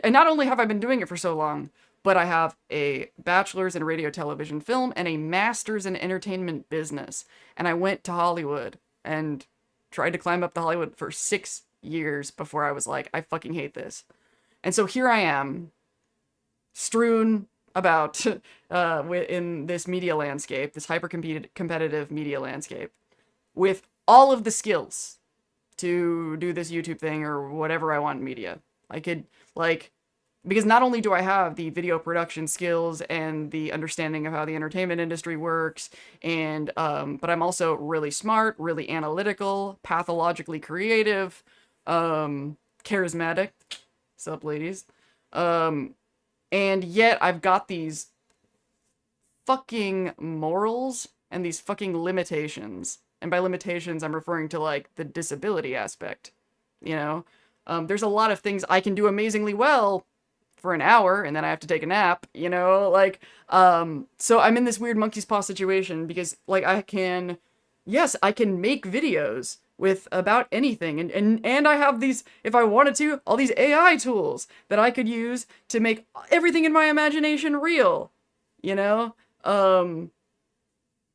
and not only have I been doing it for so long, but I have a bachelor's in radio, television, film, and a master's in entertainment business. And I went to Hollywood and tried to climb up to Hollywood for 6 years before I was like, I fucking hate this. And so here I am, strewn about in this media landscape, this hyper-competitive media landscape, with all of the skills to do this YouTube thing or whatever I want in media. I could, because not only do I have the video production skills and the understanding of how the entertainment industry works, and but I'm also really smart, really analytical, pathologically creative, charismatic. Sup, ladies? And yet I've got these fucking morals and these fucking limitations. And by limitations, I'm referring to, the disability aspect. You know? There's a lot of things I can do amazingly well for an hour, and then I have to take a nap, you know? So I'm in this weird monkey's paw situation, because, I can make videos with about anything, and I have these, if I wanted to, all these AI tools that I could use to make everything in my imagination real, you know?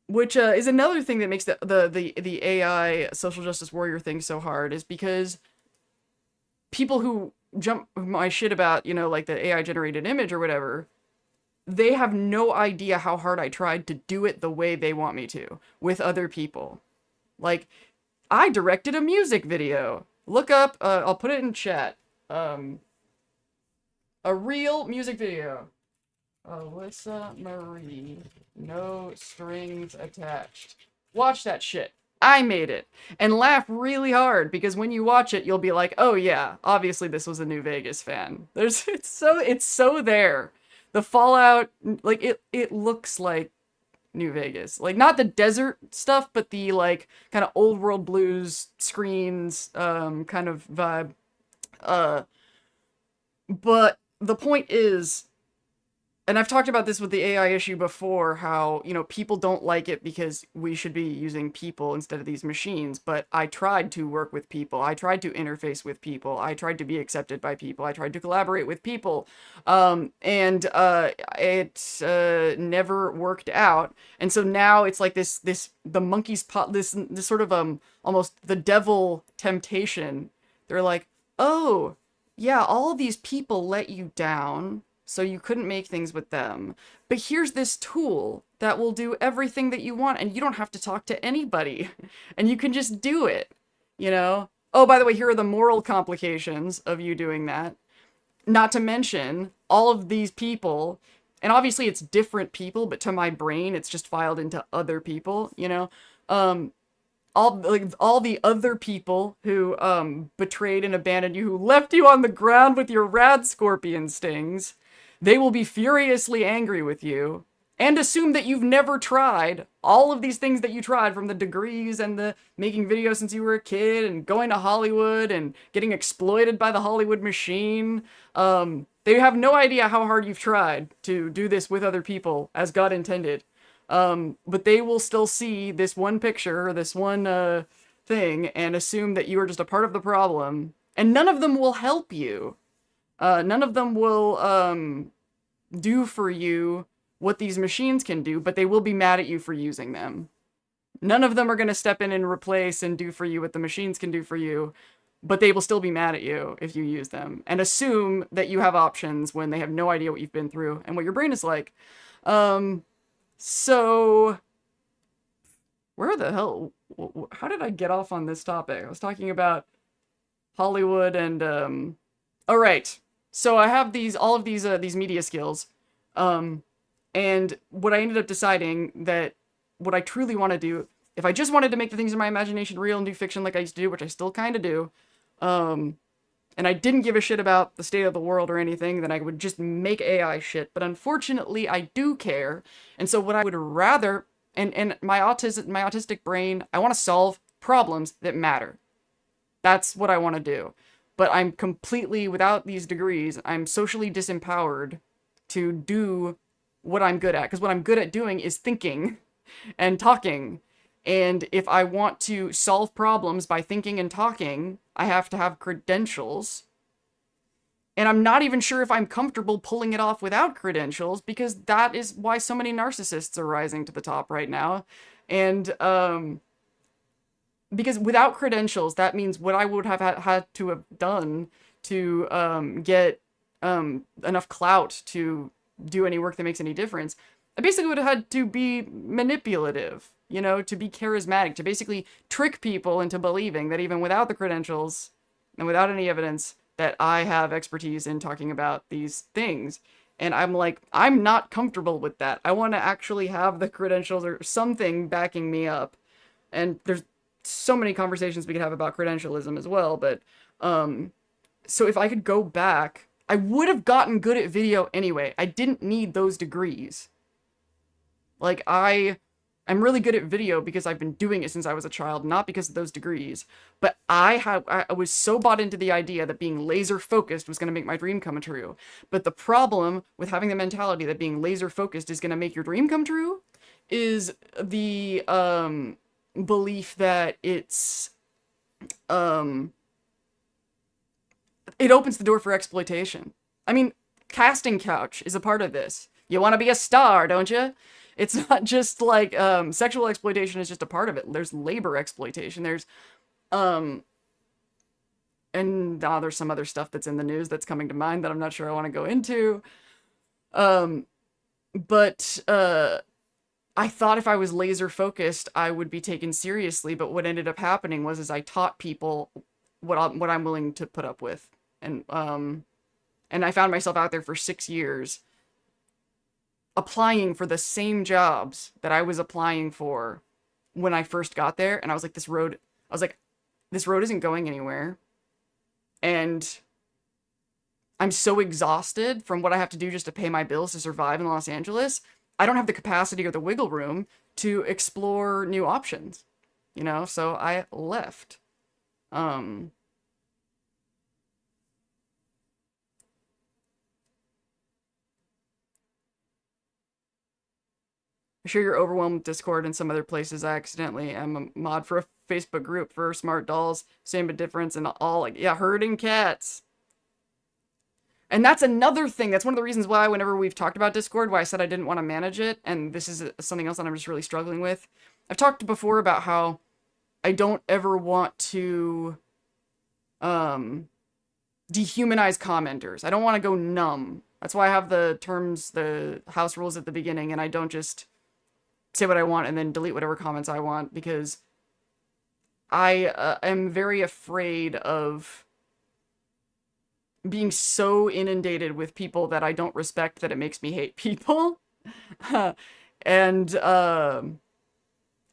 Which is another thing that makes the AI social justice warrior thing so hard, is because people who jump my shit about, the AI generated image or whatever, they have no idea how hard I tried to do it the way they want me to, with other people. I directed a music video. Look up, I'll put it in chat. A real music video. Alyssa Marie, no strings attached. Watch that shit. I made it. And laugh really hard, because when you watch it, you'll be like, oh yeah, obviously this was a New Vegas fan. It's so there. The fallout, it looks like New Vegas. Like, not the desert stuff, but the, like, kind of old world blues screens, kind of vibe. Uh, but the point is, and I've talked about this with the AI issue before, how, you know, people don't like it because we should be using people instead of these machines. But I tried to work with people. I tried to interface with people. I tried to be accepted by people. I tried to collaborate with people. And it never worked out. And so now it's like the monkey's paw, this sort of, almost the devil temptation. They're like, oh, yeah, all these people let you down, so you couldn't make things with them. But here's this tool that will do everything that you want, and you don't have to talk to anybody. And you can just do it, you know? Oh, by the way, here are the moral complications of you doing that. Not to mention, all of these people, and obviously it's different people, but to my brain, it's just filed into other people, you know? All the other people who betrayed and abandoned you, who left you on the ground with your rad scorpion stings, they will be furiously angry with you and assume that you've never tried all of these things that you tried, from the degrees and the making videos since you were a kid and going to Hollywood and getting exploited by the Hollywood machine. They have no idea how hard you've tried to do this with other people as God intended. But they will still see this one picture or this one thing and assume that you are just a part of the problem. And none of them will help you. None of them will do for you what these machines can do, but they will be mad at you for using them. None of them are going to step in and replace and do for you what the machines can do for you, but they will still be mad at you if you use them and assume that you have options when they have no idea what you've been through and what your brain is like. So where the hell, how did I get off on this topic? I was talking about Hollywood and, all right. So I have all of these media skills. And what I ended up deciding that what I truly want to do, if I just wanted to make the things in my imagination real and do fiction like I used to do, which I still kind of do, and I didn't give a shit about the state of the world or anything, then I would just make AI shit. But unfortunately, I do care. And so what I would rather, and my autistic brain, I want to solve problems that matter. That's what I want to do. But I'm completely, without these degrees, I'm socially disempowered to do what I'm good at. Because what I'm good at doing is thinking and talking. And if I want to solve problems by thinking and talking, I have to have credentials. And I'm not even sure if I'm comfortable pulling it off without credentials, because that is why so many narcissists are rising to the top right now. And because without credentials, that means what I would have had to have done to get enough clout to do any work that makes any difference, I basically would have had to be manipulative, you know, to be charismatic, to basically trick people into believing that even without the credentials and without any evidence that I have expertise in talking about these things. And I'm like, I'm not comfortable with that. I want to actually have the credentials or something backing me up. And there's so many conversations we could have about credentialism as well. But so if I could go back, I would have gotten good at video anyway. I didn't need those degrees. Like, I'm really good at video because I've been doing it since I was a child, not because of those degrees. But I was so bought into the idea that being laser focused was going to make my dream come true. But the problem with having the mentality that being laser focused is going to make your dream come true is the belief that it opens the door for exploitation. I mean, casting couch is a part of this. You want to be a star, don't you? It's not just like, sexual exploitation is just a part of it. There's labor exploitation. There's some other stuff that's in the news that's coming to mind that I'm not sure I want to go into. But I thought if I was laser focused, I would be taken seriously. But what ended up happening was I taught people what I'm willing to put up with. And I found myself out there for 6 years applying for the same jobs that I was applying for when I first got there. And I was like, this road isn't going anywhere. And I'm so exhausted from what I have to do just to pay my bills to survive in Los Angeles I don't have the capacity or the wiggle room to explore new options, you know? So I left. Um, I'm sure you're overwhelmed with Discord and some other places. I accidentally am a mod for a Facebook group for smart dolls. Same but difference and all, like, yeah, herding cats. And that's another thing. That's one of the reasons why whenever we've talked about Discord, why I said I didn't want to manage it, and this is something else that I'm just really struggling with. I've talked before about how I don't ever want to dehumanize commenters. I don't want to go numb. That's why I have the terms, the house rules at the beginning, and I don't just say what I want and then delete whatever comments I want, because I am very afraid of being so inundated with people that I don't respect that it makes me hate people. And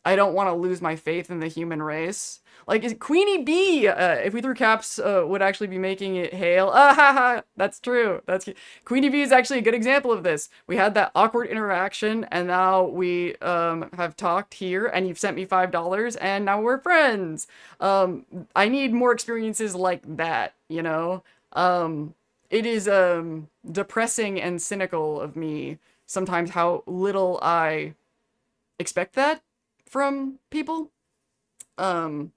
I don't want to lose my faith in the human race. Like, Queenie Bee, if we threw caps, would actually be making it hail. Ah, ha, ha. That's true. Queenie Bee is actually a good example of this. We had that awkward interaction, and now we have talked here, and you've sent me $5, and now we're friends. I need more experiences like that, you know? It is depressing and cynical of me sometimes how little I expect that from people. And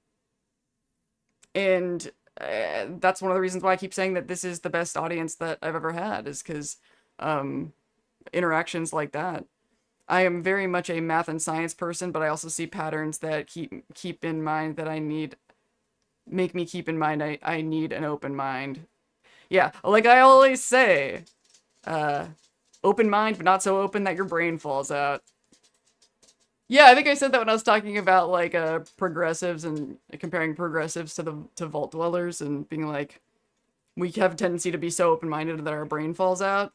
that's one of the reasons why I keep saying that this is the best audience that I've ever had, is because interactions like that. I am very much a math and science person, but I also see patterns that keep in mind that make me keep in mind I need an open mind. Yeah, like I always say, open mind, but not so open that your brain falls out. Yeah, I think I said that when I was talking about, like, progressives and comparing progressives to vault dwellers and being like, we have a tendency to be so open-minded that our brain falls out.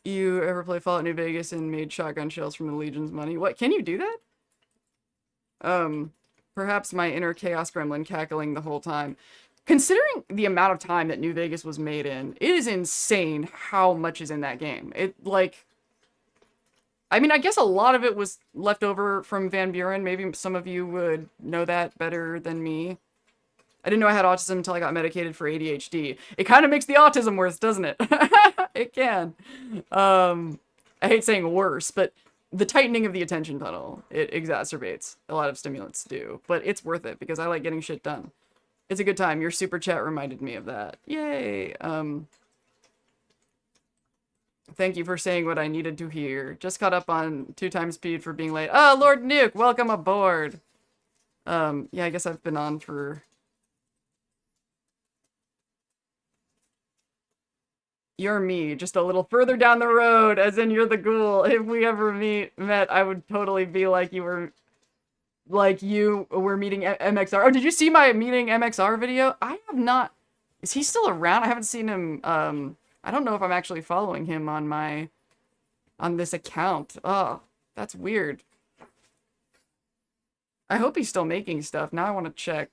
You ever play Fallout New Vegas and made shotgun shells from the Legion's money? What, can you do that? Perhaps my inner chaos gremlin cackling the whole time. Considering the amount of time that New Vegas was made in, it is insane how much is in that game. I mean, I guess a lot of it was left over from Van Buren. Maybe some of you would know that better than me. I didn't know I had autism until I got medicated for ADHD. It kind of makes the autism worse, doesn't it? It can. I hate saying worse, but the tightening of the attention tunnel, it exacerbates. A lot of stimulants do, but it's worth it because I like getting shit done. It's a good time. Your super chat reminded me of that. Yay. Thank you for saying what I needed to hear. Just caught up on 2 times speed for being late. Oh, Lord Nuke, welcome aboard. Yeah, I guess I've been on for... You're me, just a little further down the road, as in you're the ghoul. If we ever met, I would totally be like you were meeting MXR. Oh, did you see my meeting MXR video? I have not. Is he still around? I haven't seen him. I don't know if I'm actually following him on this account. Oh, that's weird. I hope he's still making stuff. Now I want to check.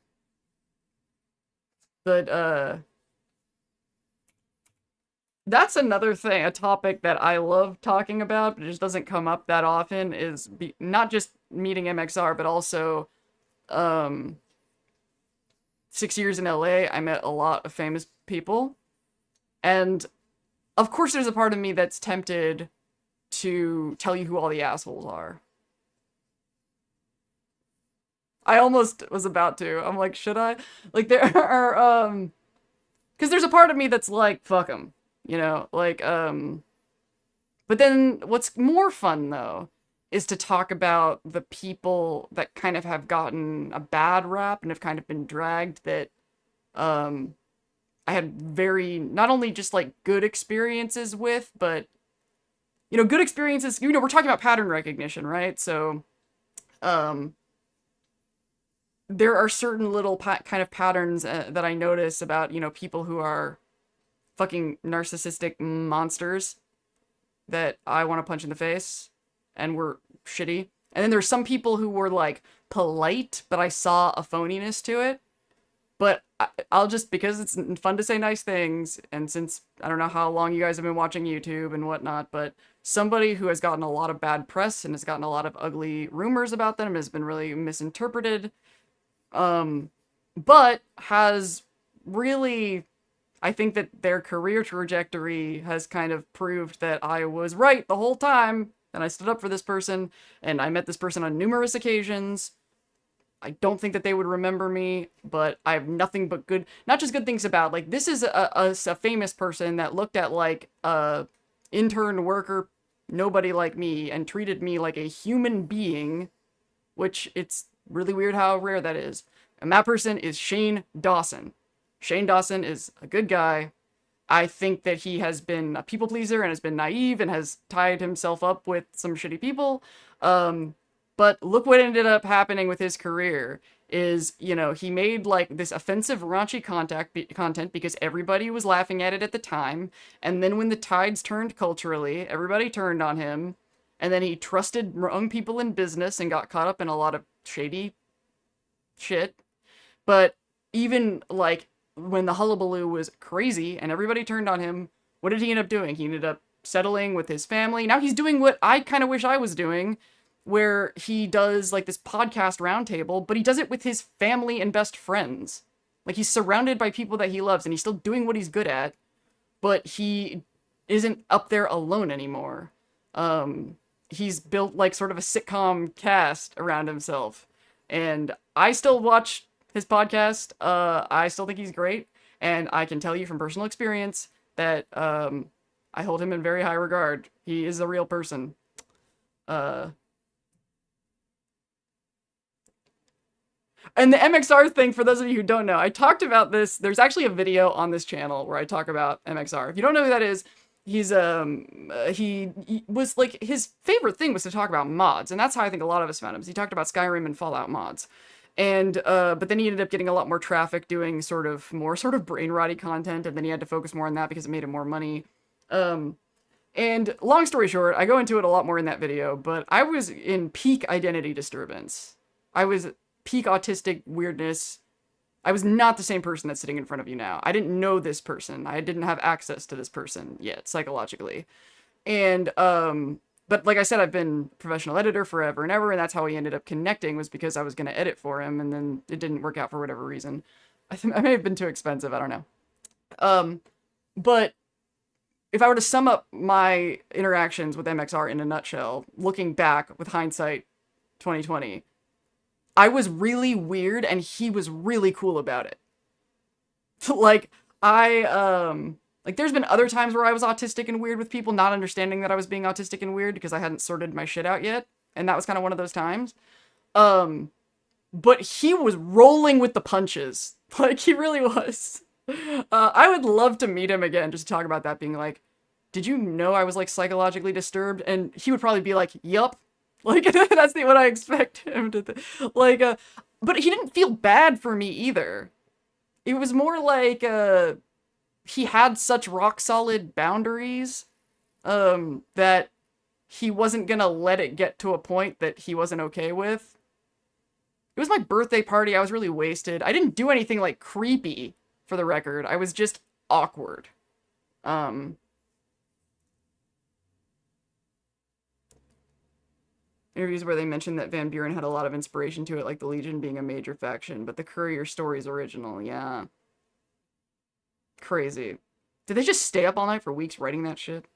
But, that's another thing, a topic that I love talking about, but it just doesn't come up that often, is not just meeting MXR, but also, 6 years in LA, I met a lot of famous people. And, of course, there's a part of me that's tempted to tell you who all the assholes are. I almost was about to. I'm like, should I? Like, there are, because there's a part of me that's like, fuck them. You know, like, but then what's more fun, though, is to talk about the people that kind of have gotten a bad rap and have kind of been dragged that, I had not only just, like, good experiences with, but, you know, good experiences, you know, we're talking about pattern recognition, right? So, there are certain little kind of patterns that I notice about, you know, people who are fucking narcissistic monsters that I want to punch in the face and were shitty. And then there's some people who were, like, polite, but I saw a phoniness to it. But I'll just, because it's fun to say nice things, and since I don't know how long you guys have been watching YouTube and whatnot, but somebody who has gotten a lot of bad press and has gotten a lot of ugly rumors about them, has been really misinterpreted, but has really, I think that their career trajectory has kind of proved that I was right the whole time, and I stood up for this person, and I met this person on numerous occasions. I don't think that they would remember me, but I have nothing but good, not just good things about, like, this is a famous person that looked at, like, a intern worker, nobody like me, and treated me like a human being, which it's really weird how rare that is. And that person is Shane Dawson. Shane Dawson is a good guy. I think that he has been a people pleaser and has been naive and has tied himself up with some shitty people. But look what ended up happening with his career is, you know, he made like this offensive raunchy content because everybody was laughing at it at the time. And then when the tides turned culturally, everybody turned on him. And then he trusted wrong people in business and got caught up in a lot of shady shit. But even like when the hullabaloo was crazy and everybody turned on him, what did he end up doing? He ended up settling with his family. Now he's doing what I kind of wish I was doing, where he does like this podcast roundtable, but he does it with his family and best friends. Like, he's surrounded by people that he loves and he's still doing what he's good at, but he isn't up there alone anymore. He's built like sort of a sitcom cast around himself, and I still watch his podcast. I still think he's great, and I can tell you from personal experience that I hold him in very high regard. He is a real person. And the MXR thing, for those of you who don't know, I talked about this. There's actually a video on this channel where I talk about MXR. If you don't know who that is, he's he was like, his favorite thing was to talk about mods, and that's how I think a lot of us found him. He talked about Skyrim and Fallout mods. And but then he ended up getting a lot more traffic doing sort of brain rotty content, and then he had to focus more on that because it made him more money. And long story short, I go into it a lot more in that video, but I was in peak identity disturbance. I was peak autistic weirdness. I was not the same person that's sitting in front of you now. I didn't know this person. I didn't have access to this person yet, psychologically. And, but like I said, I've been professional editor forever and ever, and that's how we ended up connecting, was because I was going to edit for him, and then it didn't work out for whatever reason. I think I may have been too expensive, I don't know. But if I were to sum up my interactions with MXR in a nutshell, looking back with hindsight 2020, I was really weird and he was really cool about it. Like, like, there's been other times where I was autistic and weird with people, not understanding that I was being autistic and weird because I hadn't sorted my shit out yet. And that was kind of one of those times. But he was rolling with the punches. Like, he really was. I would love to meet him again just to talk about that, being like, did you know I was, like, psychologically disturbed? And he would probably be like, yup. Like, that's what I expect him to like, but he didn't feel bad for me either. It was more like, he had such rock solid boundaries, that he wasn't gonna let it get to a point that he wasn't okay with. It was my birthday party. I was really wasted. I didn't do anything, like, creepy, for the record. I was just awkward. Interviews where they mentioned that Van Buren had a lot of inspiration to it, like the Legion being a major faction, but the Courier story's original, yeah. Crazy. Did they just stay up all night for weeks writing that shit?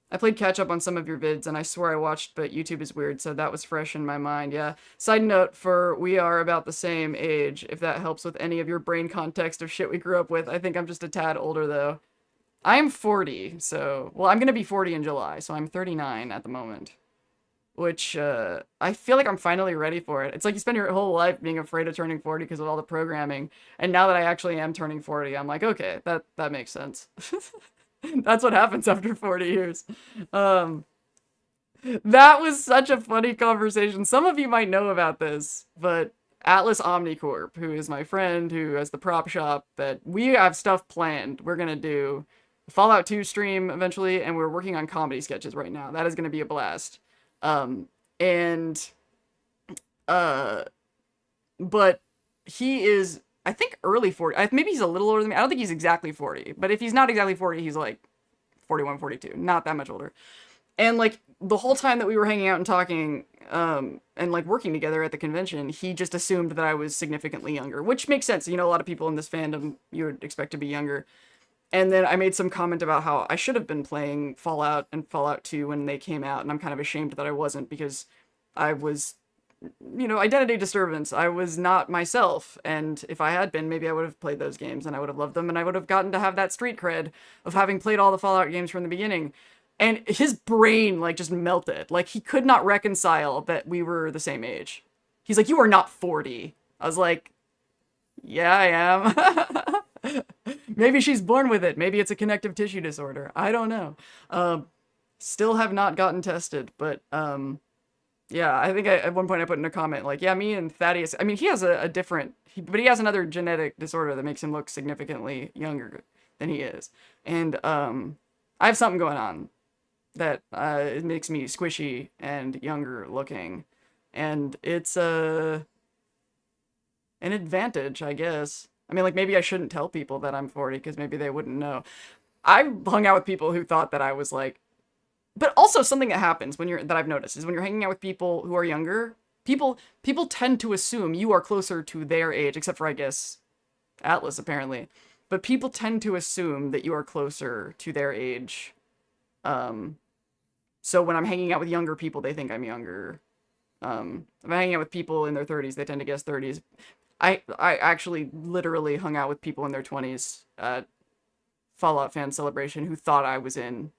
I played catch up on some of your vids, and I swear I watched, but YouTube is weird, so that was fresh in my mind, yeah. Side note, we are about the same age, if that helps with any of your brain context of shit we grew up with. I think I'm just a tad older, though. I'm 40, so... Well, I'm gonna be 40 in July, so I'm 39 at the moment. Which, I feel like I'm finally ready for it. It's like you spend your whole life being afraid of turning 40 because of all the programming, and now that I actually am turning 40, I'm like, okay, that makes sense. That's what happens after 40 years. That was such a funny conversation. Some of you might know about this, but Atlas Omnicorp, who is my friend, who has the prop shop, that we have stuff planned. We're gonna do a Fallout 2 stream eventually, and we're working on comedy sketches right now. That is gonna be a blast. But he is, I think early 40. Maybe he's a little older than me. I don't think he's exactly 40, but if he's not exactly 40, he's like 41, 42, not that much older. And like the whole time that we were hanging out and talking, and like working together at the convention, he just assumed that I was significantly younger, which makes sense. You know, a lot of people in this fandom you would expect to be younger. And then I made some comment about how I should have been playing Fallout and Fallout 2 when they came out, and I'm kind of ashamed that I wasn't because I was, you know, identity disturbance. I was not myself, and if I had been, maybe I would have played those games and I would have loved them, and I would have gotten to have that street cred of having played all the Fallout games from the beginning. And his brain, like, just melted. Like, he could not reconcile that we were the same age. He's like, you are not 40. I was like, yeah, I am. Maybe she's born with it. Maybe it's a connective tissue disorder. I don't know. Still have not gotten tested, but, yeah, I think at one point I put in a comment, like, yeah, me and Thaddeus, I mean, he has a different, but he has another genetic disorder that makes him look significantly younger than he is. And, I have something going on that it makes me squishy and younger looking, and it's an advantage, I guess. I mean, like, maybe I shouldn't tell people that I'm 40 because maybe they wouldn't know. I hung out with people who thought that I was like, but also something that happens that I've noticed is when you're hanging out with people who are younger, people tend to assume you are closer to their age, except for, I guess, Atlas apparently, but people tend to assume that you are closer to their age. So when I'm hanging out with younger people, they think I'm younger. If I'm hanging out with people in their 30s, they tend to guess 30s. I actually literally hung out with people in their 20s at Fallout Fan Celebration who thought I was in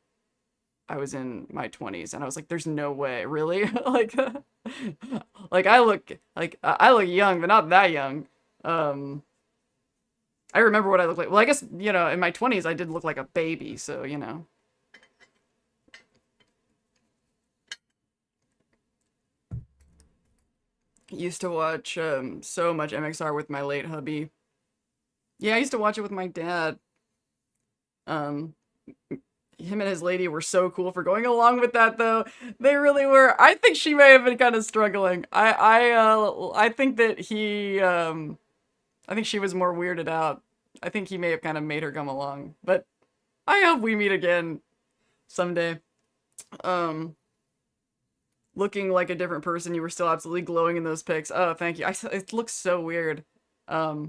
my 20s, and I was like, there's no way, really? like like I look young, but not that young. I remember what I looked like. Well, I guess, you know, in my 20s I did look like a baby, so, you know. Used to watch so much MXR with my late hubby. Yeah, I used to watch it with my dad. Him and his lady were so cool for going along with that, though. They really were. I think she may have been kind of struggling. I think that I think she was more weirded out. I think he may have kind of made her come along. But I hope we meet again someday. Looking like a different person, you were still absolutely glowing in those pics. Oh, thank you. It looks so weird. I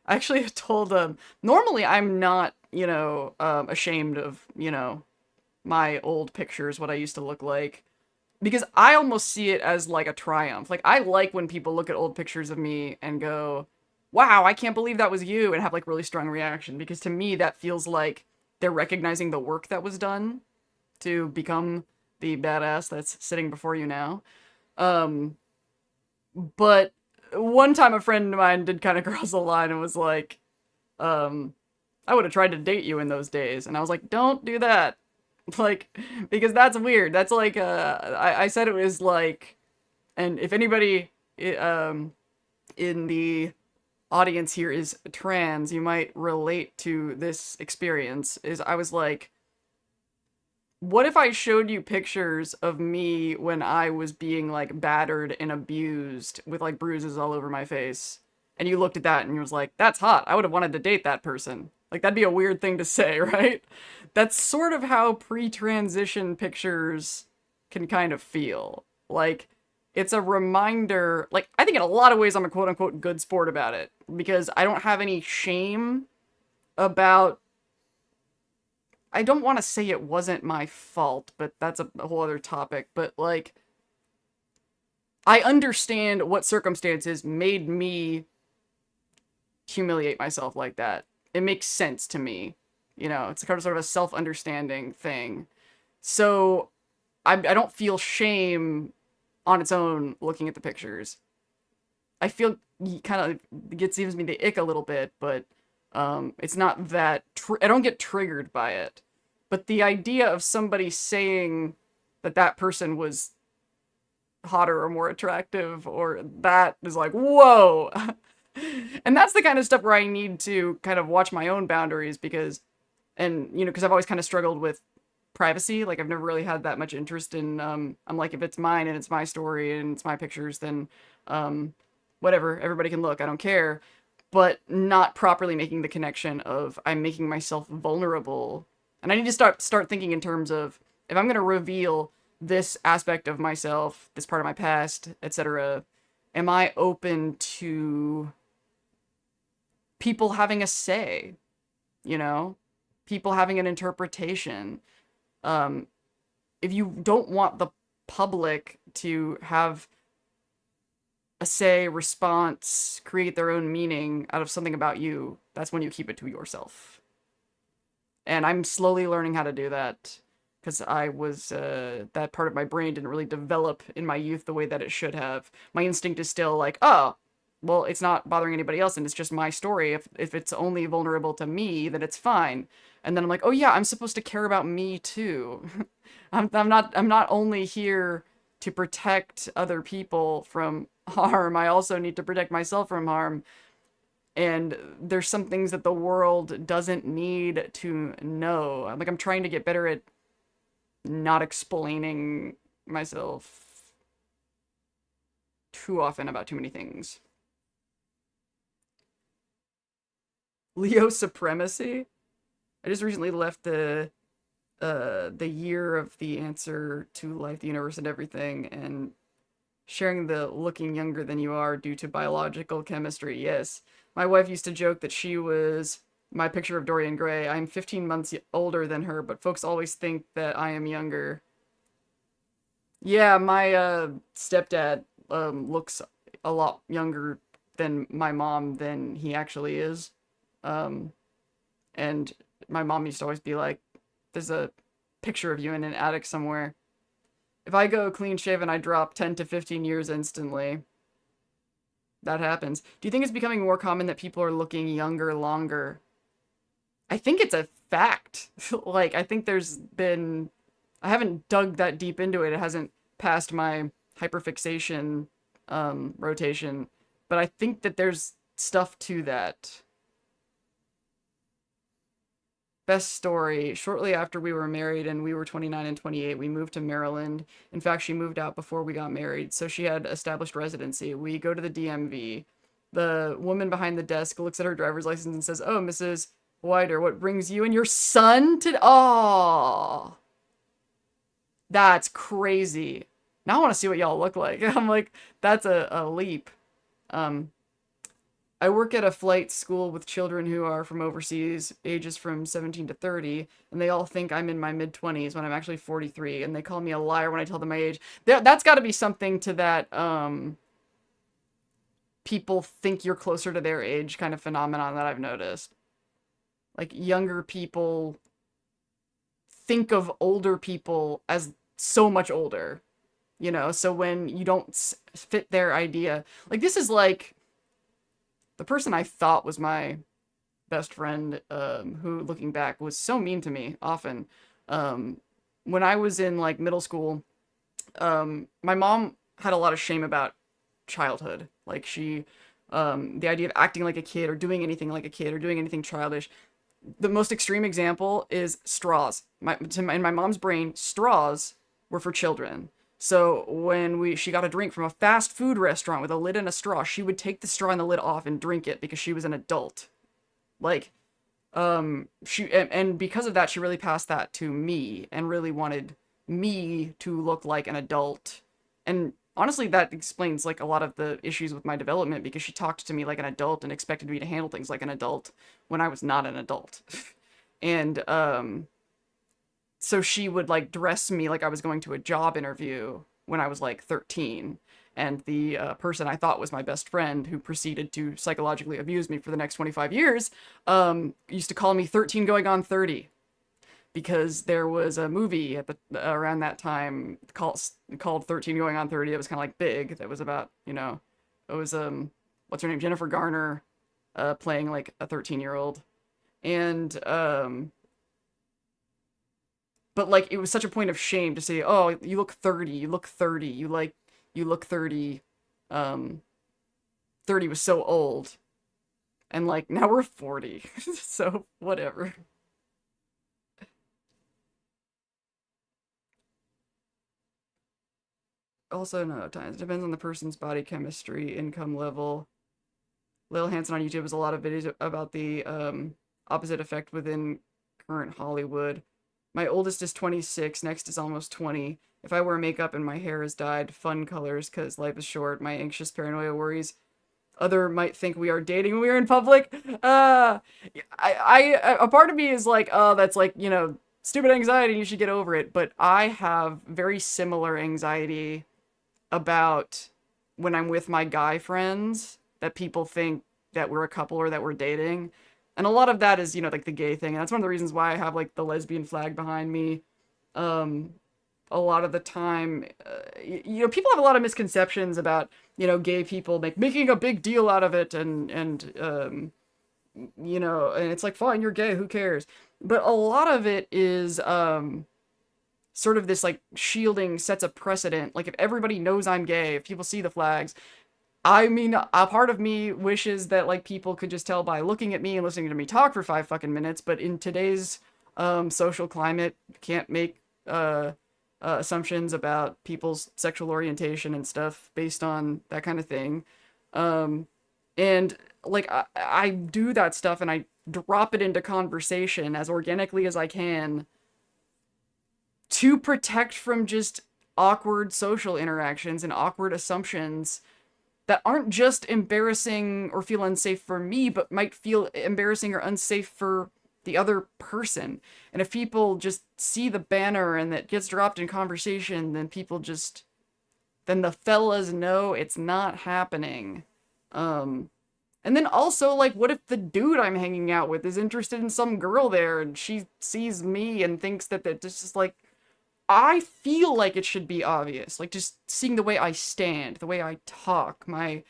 actually told normally I'm not, you know, ashamed of, you know, my old pictures, what I used to look like, because I almost see it as like a triumph. Like, I like when people look at old pictures of me and go, wow, I can't believe that was you, and have like really strong reaction, because to me that feels like they're recognizing the work that was done to become the badass that's sitting before you now. But one time a friend of mine did kind of cross the line and was like, I would have tried to date you in those days. And I was like, don't do that. Like, because that's weird. That's like, I said it was like, and if anybody in the audience here is trans, you might relate to this experience, is I was like, what if I showed you pictures of me when I was being, like, battered and abused with, like, bruises all over my face? And you looked at that and you was like, that's hot. I would have wanted to date that person. Like, that'd be a weird thing to say, right? That's sort of how pre-transition pictures can kind of feel. Like, it's a reminder. Like, I think in a lot of ways I'm a quote-unquote good sport about it, because I don't have any shame about... I don't want to say it wasn't my fault, but that's a whole other topic. But, like, I understand what circumstances made me humiliate myself like that. It makes sense to me. You know, it's kind of sort of a self-understanding thing. So, I don't feel shame on its own looking at the pictures. I feel kind of, it gives me the ick a little bit, but... it's not that, I don't get triggered by it, but the idea of somebody saying that that person was hotter or more attractive, or that is like, whoa. And that's the kind of stuff where I need to kind of watch my own boundaries, because, and, you know, because I've always kind of struggled with privacy. Like, I've never really had that much interest in, I'm like, if it's mine and it's my story and it's my pictures, then, whatever, everybody can look, I don't care. but not properly making the connection of I'm making myself vulnerable. And I need to start thinking in terms of if I'm going to reveal this aspect of myself, this part of my past, etc., am I open to people having a say, you know? People having an interpretation. Um, if you don't want the public to have a say, response, create their own meaning out of something about you, that's when you keep it to yourself. And I'm slowly learning how to do that because I was, that part of my brain didn't really develop in my youth the way that it should have. My instinct is still like, oh, well, it's not bothering anybody else and it's just my story. If it's only vulnerable to me, then it's fine. And then I'm like, oh yeah, I'm supposed to care about me too. I'm not only here to protect other people from harm, I also need to protect myself from harm. And there's some things that the world doesn't need to know. Like, I'm trying to get better at not explaining myself too often about too many things. Leo supremacy? I just recently left the year of the answer to life, the universe, and everything, and sharing the looking younger than you are due to biological chemistry. Yes. My wife used to joke that she was my picture of Dorian Gray. I'm 15 months older than her, but folks always think that I am younger. Yeah, my stepdad looks a lot younger than my mom than he actually is. Um, and my mom used to always be like, there's a picture of you in an attic somewhere. If I go clean shaven, I drop 10 to 15 years instantly. That happens. Do you think it's becoming more common that people are looking younger longer? I think it's a fact. Like, I think there's been... I haven't dug that deep into it. It hasn't passed my hyperfixation rotation. But I think that there's stuff to that. Best story. Shortly after we were married and we were 29 and 28, we moved to Maryland. In fact, she moved out before we got married, so she had established residency. We go to the DMV. The woman behind the desk looks at her driver's license and says, "Oh, Mrs. Whiter, what brings you and your son to..." Oh, that's crazy. Now I want to see what y'all look like. I'm like, that's a leap. Um, I work at a flight school with children who are from overseas, ages from 17 to 30, and they all think I'm in my mid-20s when I'm actually 43, and they call me a liar when I tell them my age. That's got to be something to that, people think you're closer to their age kind of phenomenon that I've noticed. Like, younger people think of older people as so much older, you know? So when you don't fit their idea... Like, this is like... The person I thought was my best friend, who, looking back, was so mean to me, often. When I was in, like, middle school, my mom had a lot of shame about childhood. Like, she, the idea of acting like a kid or doing anything like a kid or doing anything childish. The most extreme example is straws. In my mom's brain, straws were for children. So when she got a drink from a fast food restaurant with a lid and a straw, she would take the straw and the lid off and drink it because she was an adult. Like, and because of that, she really passed that to me and really wanted me to look like an adult. And honestly, that explains, like, a lot of the issues with my development, because she talked to me like an adult and expected me to handle things like an adult when I was not an adult. And, so she would, like, dress me like I was going to a job interview when I was, like, 13. And the person I thought was my best friend, who proceeded to psychologically abuse me for the next 25 years, used to call me 13 going on 30. Because there was a movie at around that time called 13 going on 30. It was kind of, like, big. That was about, you know, it was, what's her name? Jennifer Garner, playing, like, a 13-year-old. And, but, like, it was such a point of shame to say, "Oh, you look 30, you look 30, you look 30. 30 was so old." And, like, now we're 40. So, whatever. Also, no, times. It depends on the person's body chemistry, income level. Lil Hansen on YouTube has a lot of videos about the opposite effect within current Hollywood. My oldest is 26, next is almost 20. If I wear makeup and my hair is dyed fun colors because life is short, my anxious paranoia worries other might think we are dating when we are in public. A part of me is like, oh, that's like, you know, stupid anxiety, you should get over it. But I have very similar anxiety about when I'm with my guy friends, that people think that we're a couple or that we're dating. And a lot of that is, you know, like the gay thing. And that's one of the reasons why I have like the lesbian flag behind me. A lot of the time, you know, people have a lot of misconceptions about, you know, gay people making a big deal out of it, and you know, and it's like, fine, you're gay, who cares? But a lot of it is sort of this like shielding sets a precedent. Like if everybody knows I'm gay, if people see the flags, I mean, a part of me wishes that like people could just tell by looking at me and listening to me talk for 5 fucking minutes. But in today's social climate, you can't make assumptions about people's sexual orientation and stuff based on that kind of thing. And like I do that stuff and I drop it into conversation as organically as I can to protect from just awkward social interactions and awkward assumptions that aren't just embarrassing or feel unsafe for me, but might feel embarrassing or unsafe for the other person. And if people just see the banner and that gets dropped in conversation, then then the fellas know it's not happening. And then also, like, what if the dude I'm hanging out with is interested in some girl there and she sees me and thinks that this is like, I feel like it should be obvious. Like, just seeing the way I stand, the way I talk, my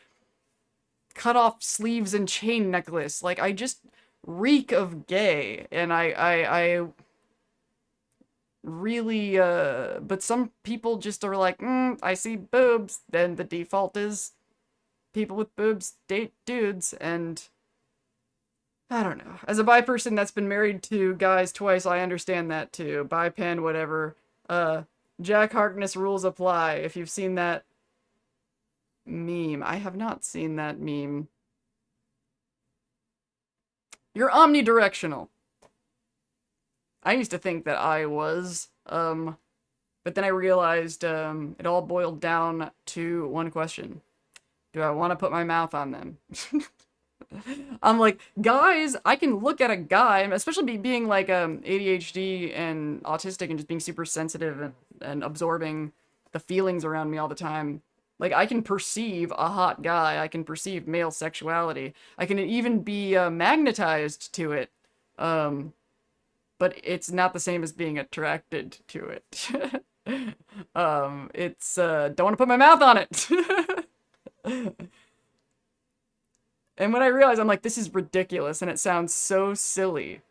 cut off sleeves and chain necklace. Like, I just reek of gay, and I really, but some people just are like, I see boobs, then the default is people with boobs date dudes, and I don't know. As a bi person that's been married to guys twice, I understand that too. Bi pan, whatever. Jack Harkness rules apply, if you've seen that meme. I have not seen that meme. You're omnidirectional. I used to think that I was, but then I realized it all boiled down to one question. Do I want to put my mouth on them? I'm like, guys, I can look at a guy, especially being like ADHD and autistic and just being super sensitive and absorbing the feelings around me all the time. Like, I can perceive a hot guy. I can perceive male sexuality. I can even be magnetized to it. But it's not the same as being attracted to it. It's, don't want to put my mouth on it. And when I realized, I'm like, this is ridiculous, and it sounds so silly.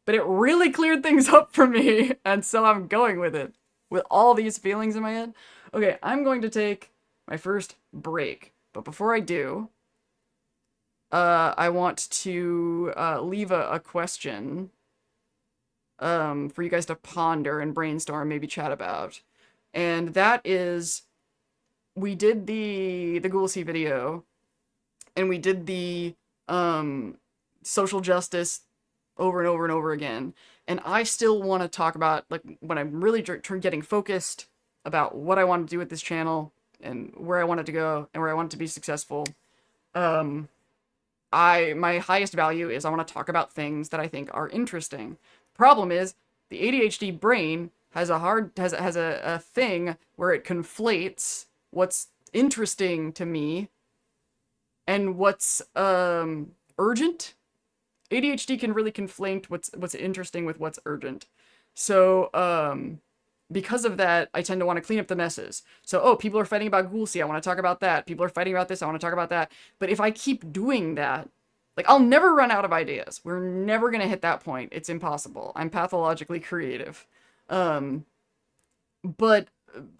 But it really cleared things up for me, and so I'm going with it. With all these feelings in my head. Okay, I'm going to take my first break. But before I do, I want to leave a question for you guys to ponder and brainstorm, maybe chat about. And that is, we did the Ghoulcy video, and we did the social justice over and over and over again. And I still want to talk about, like, when I'm really getting focused about what I want to do with this channel and where I want it to go and where I want it to be successful. My highest value is I want to talk about things that I think are interesting. Problem is, the ADHD brain has a thing where it conflates what's interesting to me and what's urgent. ADHD can really conflate what's interesting with what's urgent. So because of that, I tend to want to clean up the messes. So, oh, people are fighting about Ghoulcy, I want to talk about that. People are fighting about this, I want to talk about that. But if I keep doing that, like, I'll never run out of ideas. We're never going to hit that point. It's impossible. I'm pathologically creative. But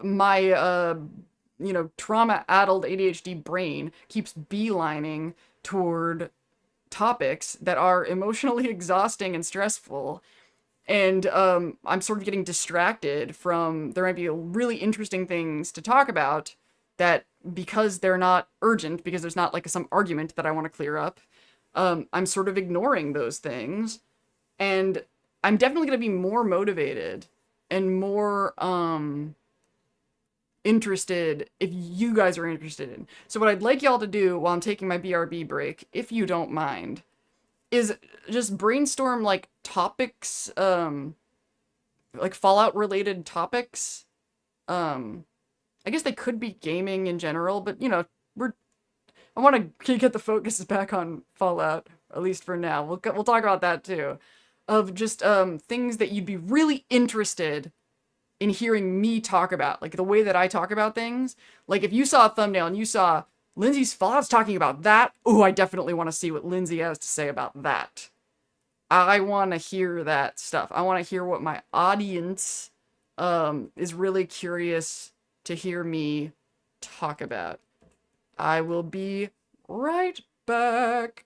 my, trauma-addled ADHD brain keeps beelining toward topics that are emotionally exhausting and stressful. And I'm sort of getting distracted from, there might be really interesting things to talk about, that because they're not urgent, because there's not like some argument that I want to clear up, I'm sort of ignoring those things. And I'm definitely going to be more motivated and more interested if you guys are interested in. So what I'd like y'all to do while I'm taking my BRB break, if you don't mind, is just brainstorm like topics, like Fallout related topics. I guess they could be gaming in general, but you know, I want to get the focus back on Fallout, at least for now. We'll talk about that too. Of just things that you'd be really interested in hearing me talk about, like the way that I talk about things. Like if you saw a thumbnail and you saw Lindsay's Fallout's talking about that, oh, I definitely want to see what Lindsay has to say about that. I want to hear that stuff. I want to hear what my audience is really curious to hear me talk about. I will be right back.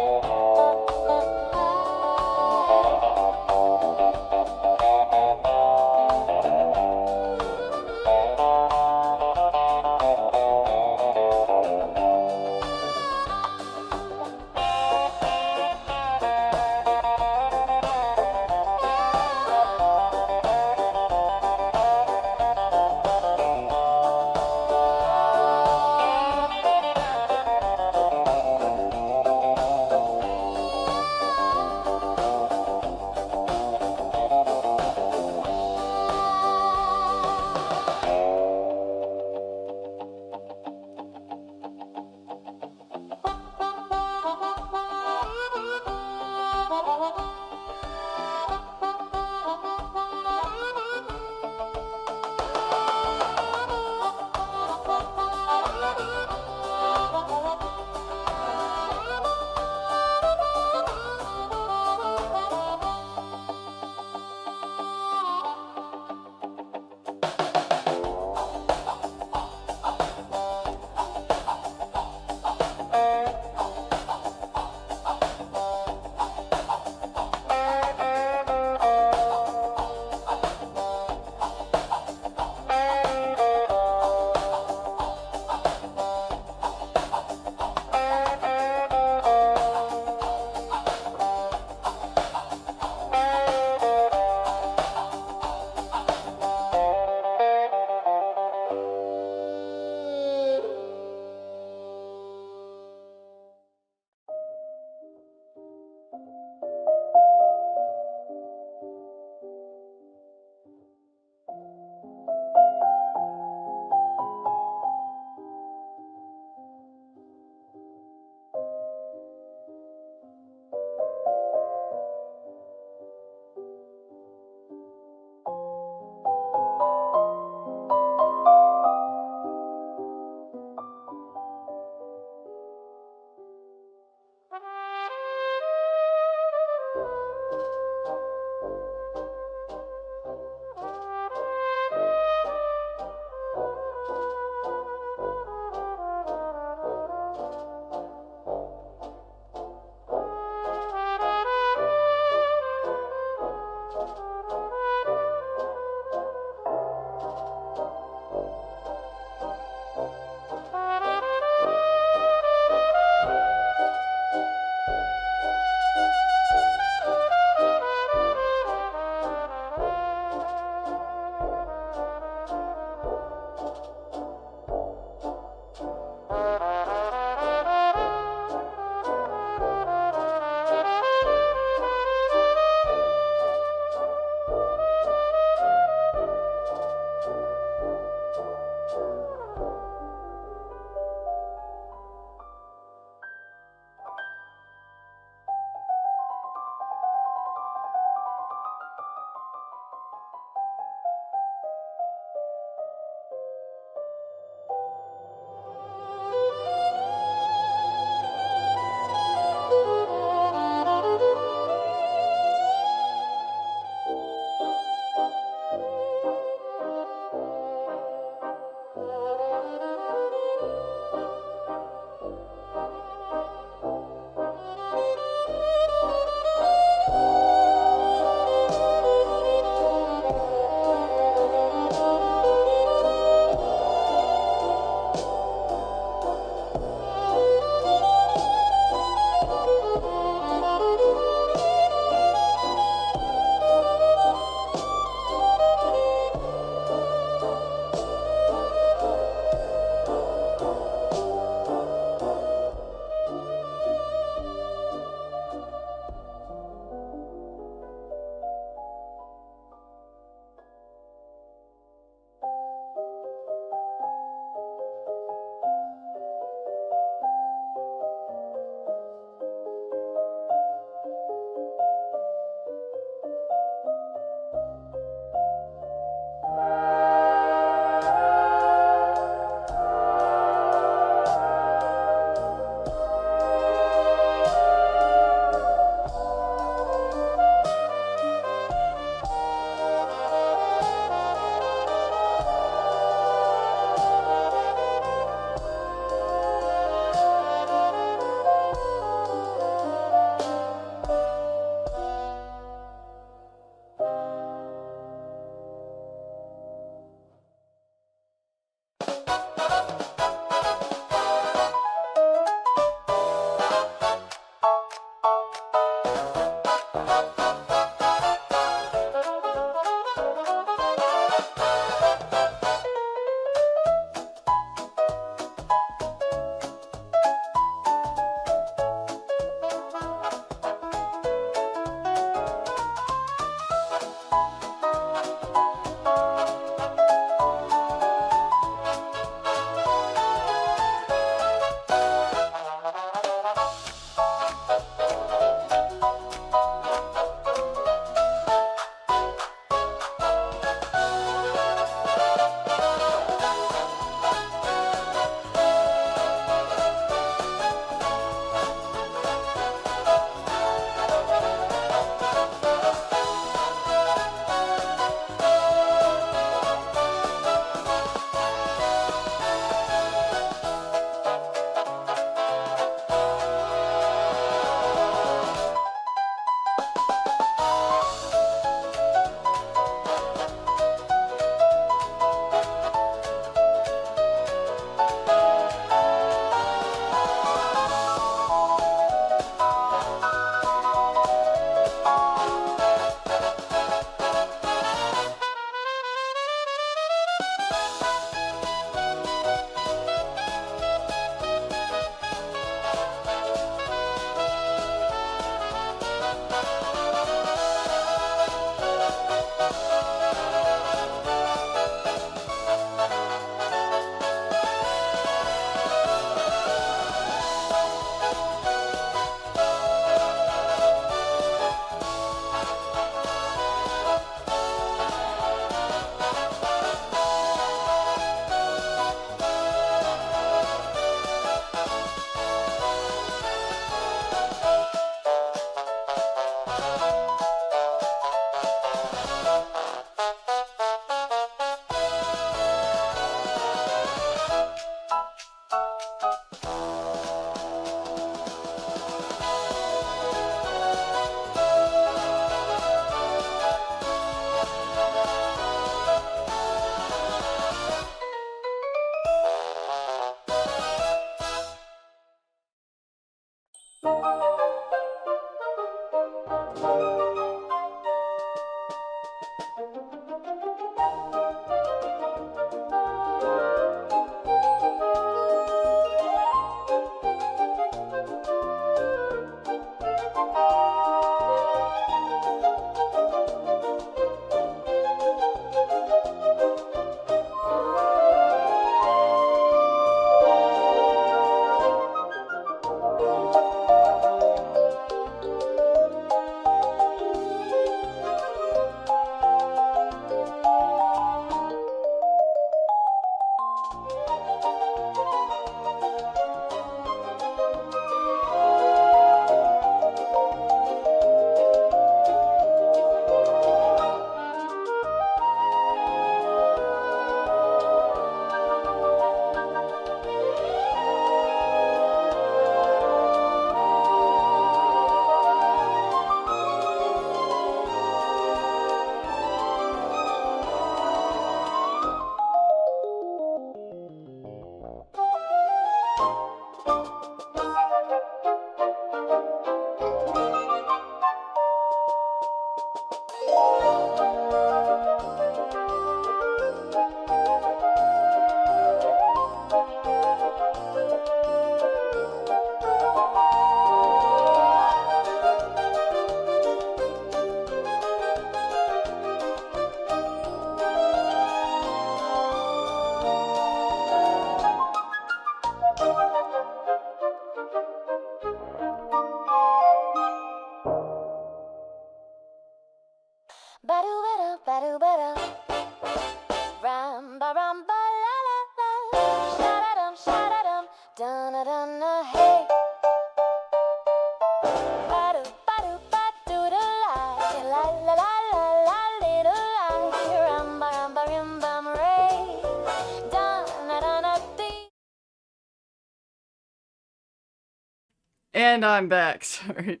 And I'm back. Sorry.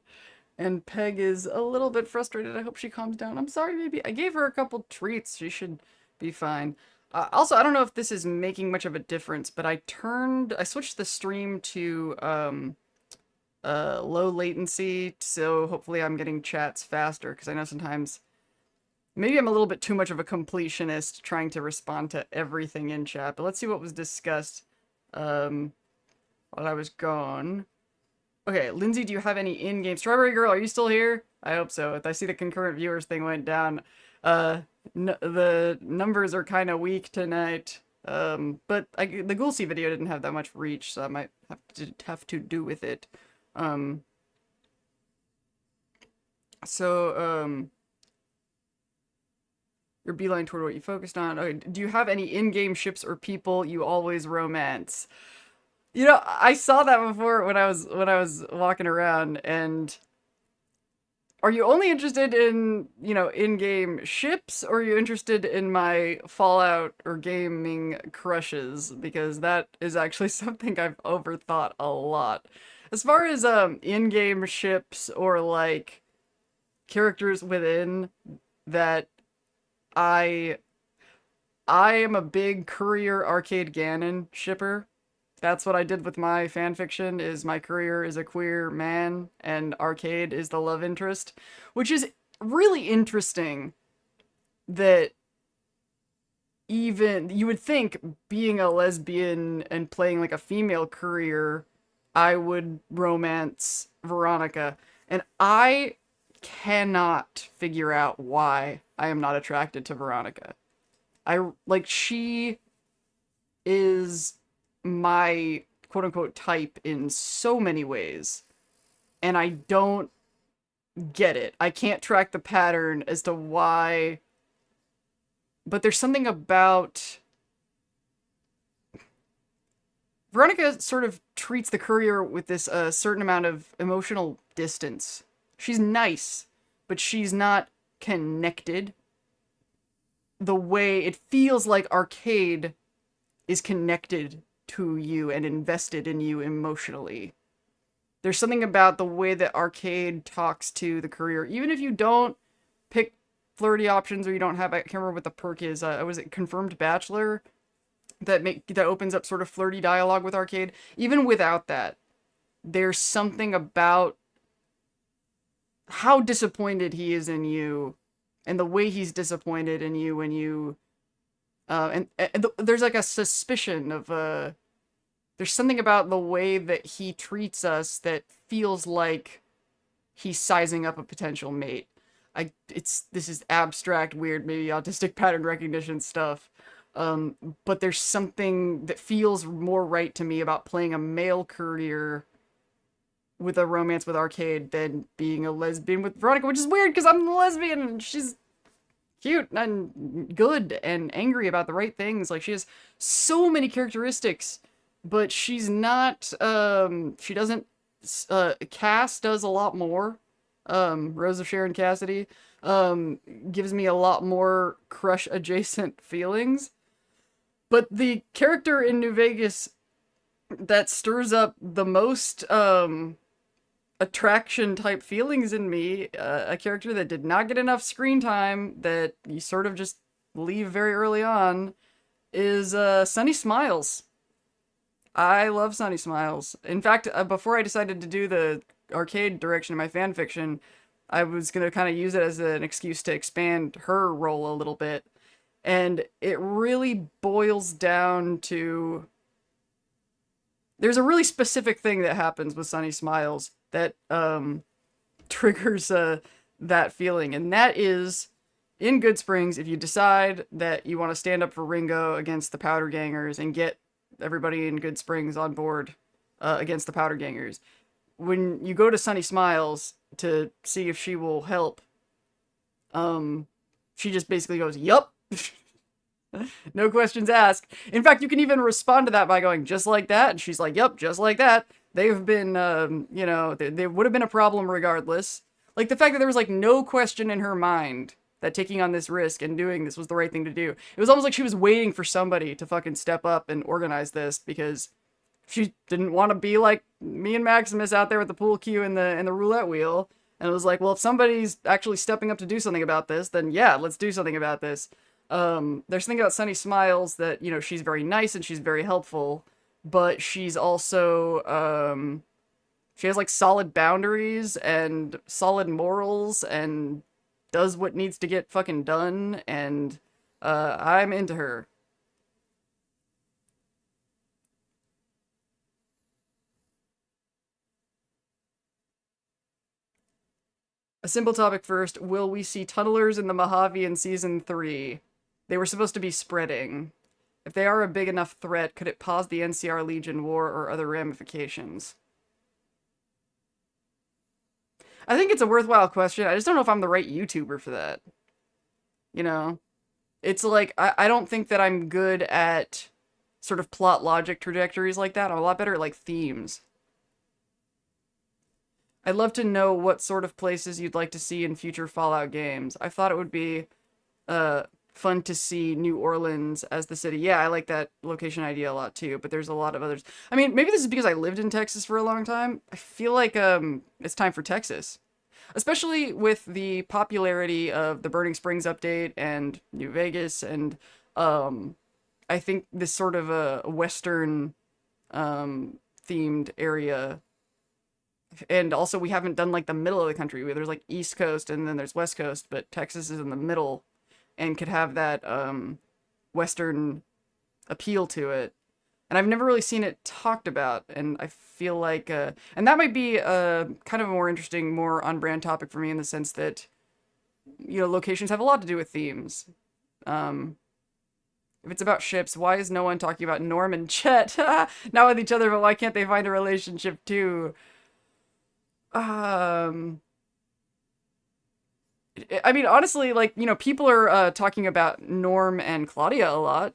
And Peg is a little bit frustrated. I hope she calms down. I'm sorry, baby. I gave her a couple treats. She should be fine. Also, I don't know if this is making much of a difference, but I switched the stream to low latency, so hopefully I'm getting chats faster, because I know sometimes maybe I'm a little bit too much of a completionist trying to respond to everything in chat. But let's see what was discussed while I was gone. Okay, Lindsay, do you have any in-game... Strawberry Girl, are you still here? I hope so. I see the concurrent viewers thing went down. The numbers are kind of weak tonight. But the Ghoulcy video didn't have that much reach, so I might have to do with it. Your beeline toward what you focused on. Okay, do you have any in-game ships or people you always romance? You know, I saw that before when I was walking around, and are you only interested in, you know, in-game ships, or are you interested in my Fallout or gaming crushes? Because that is actually something I've overthought a lot. As far as in-game ships or like characters within that, I am a big Courier Arcade Ganon shipper. That's what I did with my fanfiction, is my Courier is a queer man and Arcade is the love interest, which is really interesting that even, you would think being a lesbian and playing like a female Courier, I would romance Veronica, and I cannot figure out why I am not attracted to Veronica. She is my quote-unquote type in so many ways, and I don't get it. I can't track the pattern as to why, but there's something about Veronica sort of treats the Courier with this certain amount of emotional distance. She's nice, but she's not connected the way it feels like Arcade is connected to you and invested in you emotionally. There's something about the way that Arcade talks to the Courier, even if you don't pick flirty options or you don't have, I can't remember what the perk is, was it Confirmed Bachelor? That opens up sort of flirty dialogue with Arcade. Even without that, there's something about how disappointed he is in you and the way he's disappointed in you when you there's like a suspicion of there's something about the way that he treats us that feels like he's sizing up a potential mate. This is abstract, weird, maybe autistic pattern recognition stuff. But there's something that feels more right to me about playing a male Courier with a romance with Arcade than being a lesbian with Veronica, which is weird because I'm a lesbian and she's cute and good and angry about the right things. Like, she has so many characteristics, but she's not, she doesn't, Cass does a lot more. Rose of Sharon Cassidy, gives me a lot more crush adjacent feelings. But the character in New Vegas that stirs up the most, attraction type feelings in me, a character that did not get enough screen time, that you sort of just leave very early on, is Sunny Smiles. I love Sunny Smiles. In fact, before I decided to do the Arcade direction in my fanfiction, I was going to kind of use it as an excuse to expand her role a little bit. And it really boils down to, there's a really specific thing that happens with Sunny Smiles that triggers that feeling, and that is, in Goodsprings, if you decide that you want to stand up for Ringo against the Powder Gangers and get everybody in Goodsprings on board against the Powder Gangers, when you go to Sunny Smiles to see if she will help, she just basically goes, "Yup." No questions asked. In fact, you can even respond to that by going, "Just like that?" And she's like, "Yup, just like that." They've been, they would have been a problem regardless. Like, the fact that there was, like, no question in her mind that taking on this risk and doing this was the right thing to do. It was almost like she was waiting for somebody to fucking step up and organize this, because she didn't want to be like me and Maximus out there with the pool cue and the roulette wheel, and it was like, well, if somebody's actually stepping up to do something about this, then yeah, let's do something about this. There's something about Sunny Smiles that, you know, she's very nice and she's very helpful, but she's also, she has like solid boundaries and solid morals and does what needs to get fucking done, and I'm into her. A simple topic first. Will we see tunnelers in the Mojave in season 3? They were supposed to be spreading. If they are a big enough threat, could it pause the NCR Legion war or other ramifications? I think it's a worthwhile question. I just don't know if I'm the right YouTuber for that. You know? It's like, I don't think that I'm good at sort of plot logic trajectories like that. I'm a lot better at like themes. I'd love to know what sort of places you'd like to see in future Fallout games. I thought it would be fun to see New Orleans as the city. Yeah, I like that location idea a lot too, but there's a lot of others. I mean, maybe this is because I lived in Texas for a long time. I feel like it's time for Texas. Especially with the popularity of the Burning Springs update and New Vegas, and I think this sort of a Western themed area. And also we haven't done like the middle of the country where there's like East Coast and then there's West Coast, but Texas is in the middle and could have that Western appeal to it. And I've never really seen it talked about, and I feel like, and that might be a kind of a more interesting, more on-brand topic for me in the sense that, you know, locations have a lot to do with themes. If it's about ships, why is no one talking about Norm and Chet? Not with each other, but why can't they find a relationship too? Um, I mean, honestly, like, you know, people are talking about Norm and Claudia a lot.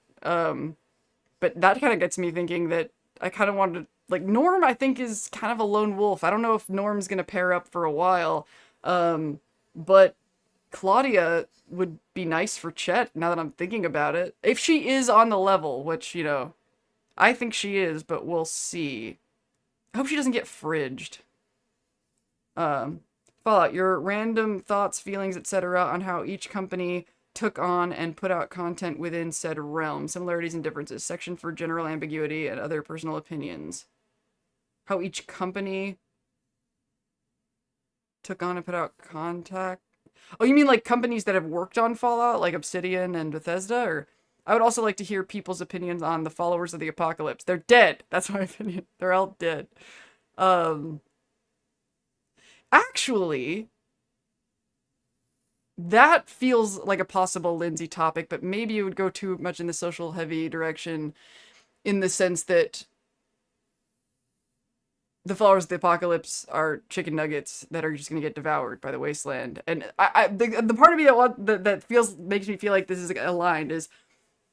But that kind of gets me thinking that I kind of wanted to, like, Norm, I think, is kind of a lone wolf. I don't know if Norm's going to pair up for a while. But Claudia would be nice for Chet, now that I'm thinking about it. If she is on the level, which, you know, I think she is, but we'll see. I hope she doesn't get fridged. Fallout, your random thoughts, feelings, etc. on how each company took on and put out content within said realm. Similarities and differences. Section for general ambiguity and other personal opinions. How each company took on and put out contact. Oh, you mean like companies that have worked on Fallout, like Obsidian and Bethesda? Or I would also like to hear people's opinions on the followers of the apocalypse. They're dead. That's my opinion. They're all dead. Actually, that feels like a possible Lindsay topic, but maybe it would go too much in the social heavy direction in the sense that the followers of the apocalypse are chicken nuggets that are just going to get devoured by the wasteland. And the part of me that feels makes me feel like this is aligned is,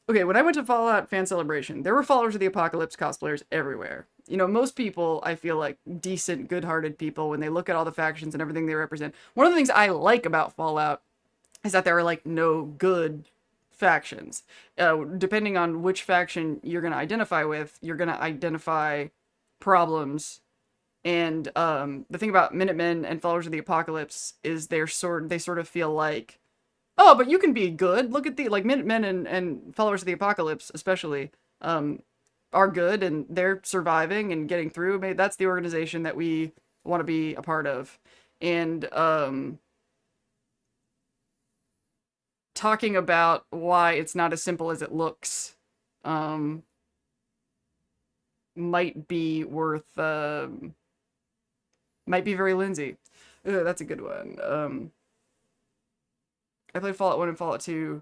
okay, when I went to Fallout Fan Celebration, there were followers of the apocalypse cosplayers everywhere. You know, most people, I feel like, decent, good-hearted people, when they look at all the factions and everything they represent. One of the things I like about Fallout is that there are, like, no good factions. Depending on which faction you're going to identify with, you're going to identify problems. And the thing about Minutemen and Followers of the Apocalypse is they sort of feel like, oh, but you can be good. Look at the, like, Minutemen and Followers of the Apocalypse, especially, are good, and they're surviving and getting through. Maybe that's the organization that we want to be a part of. And, talking about why it's not as simple as it looks, might be worth, might be very Lindsay. Ugh, that's a good one. I played Fallout 1 and Fallout 2.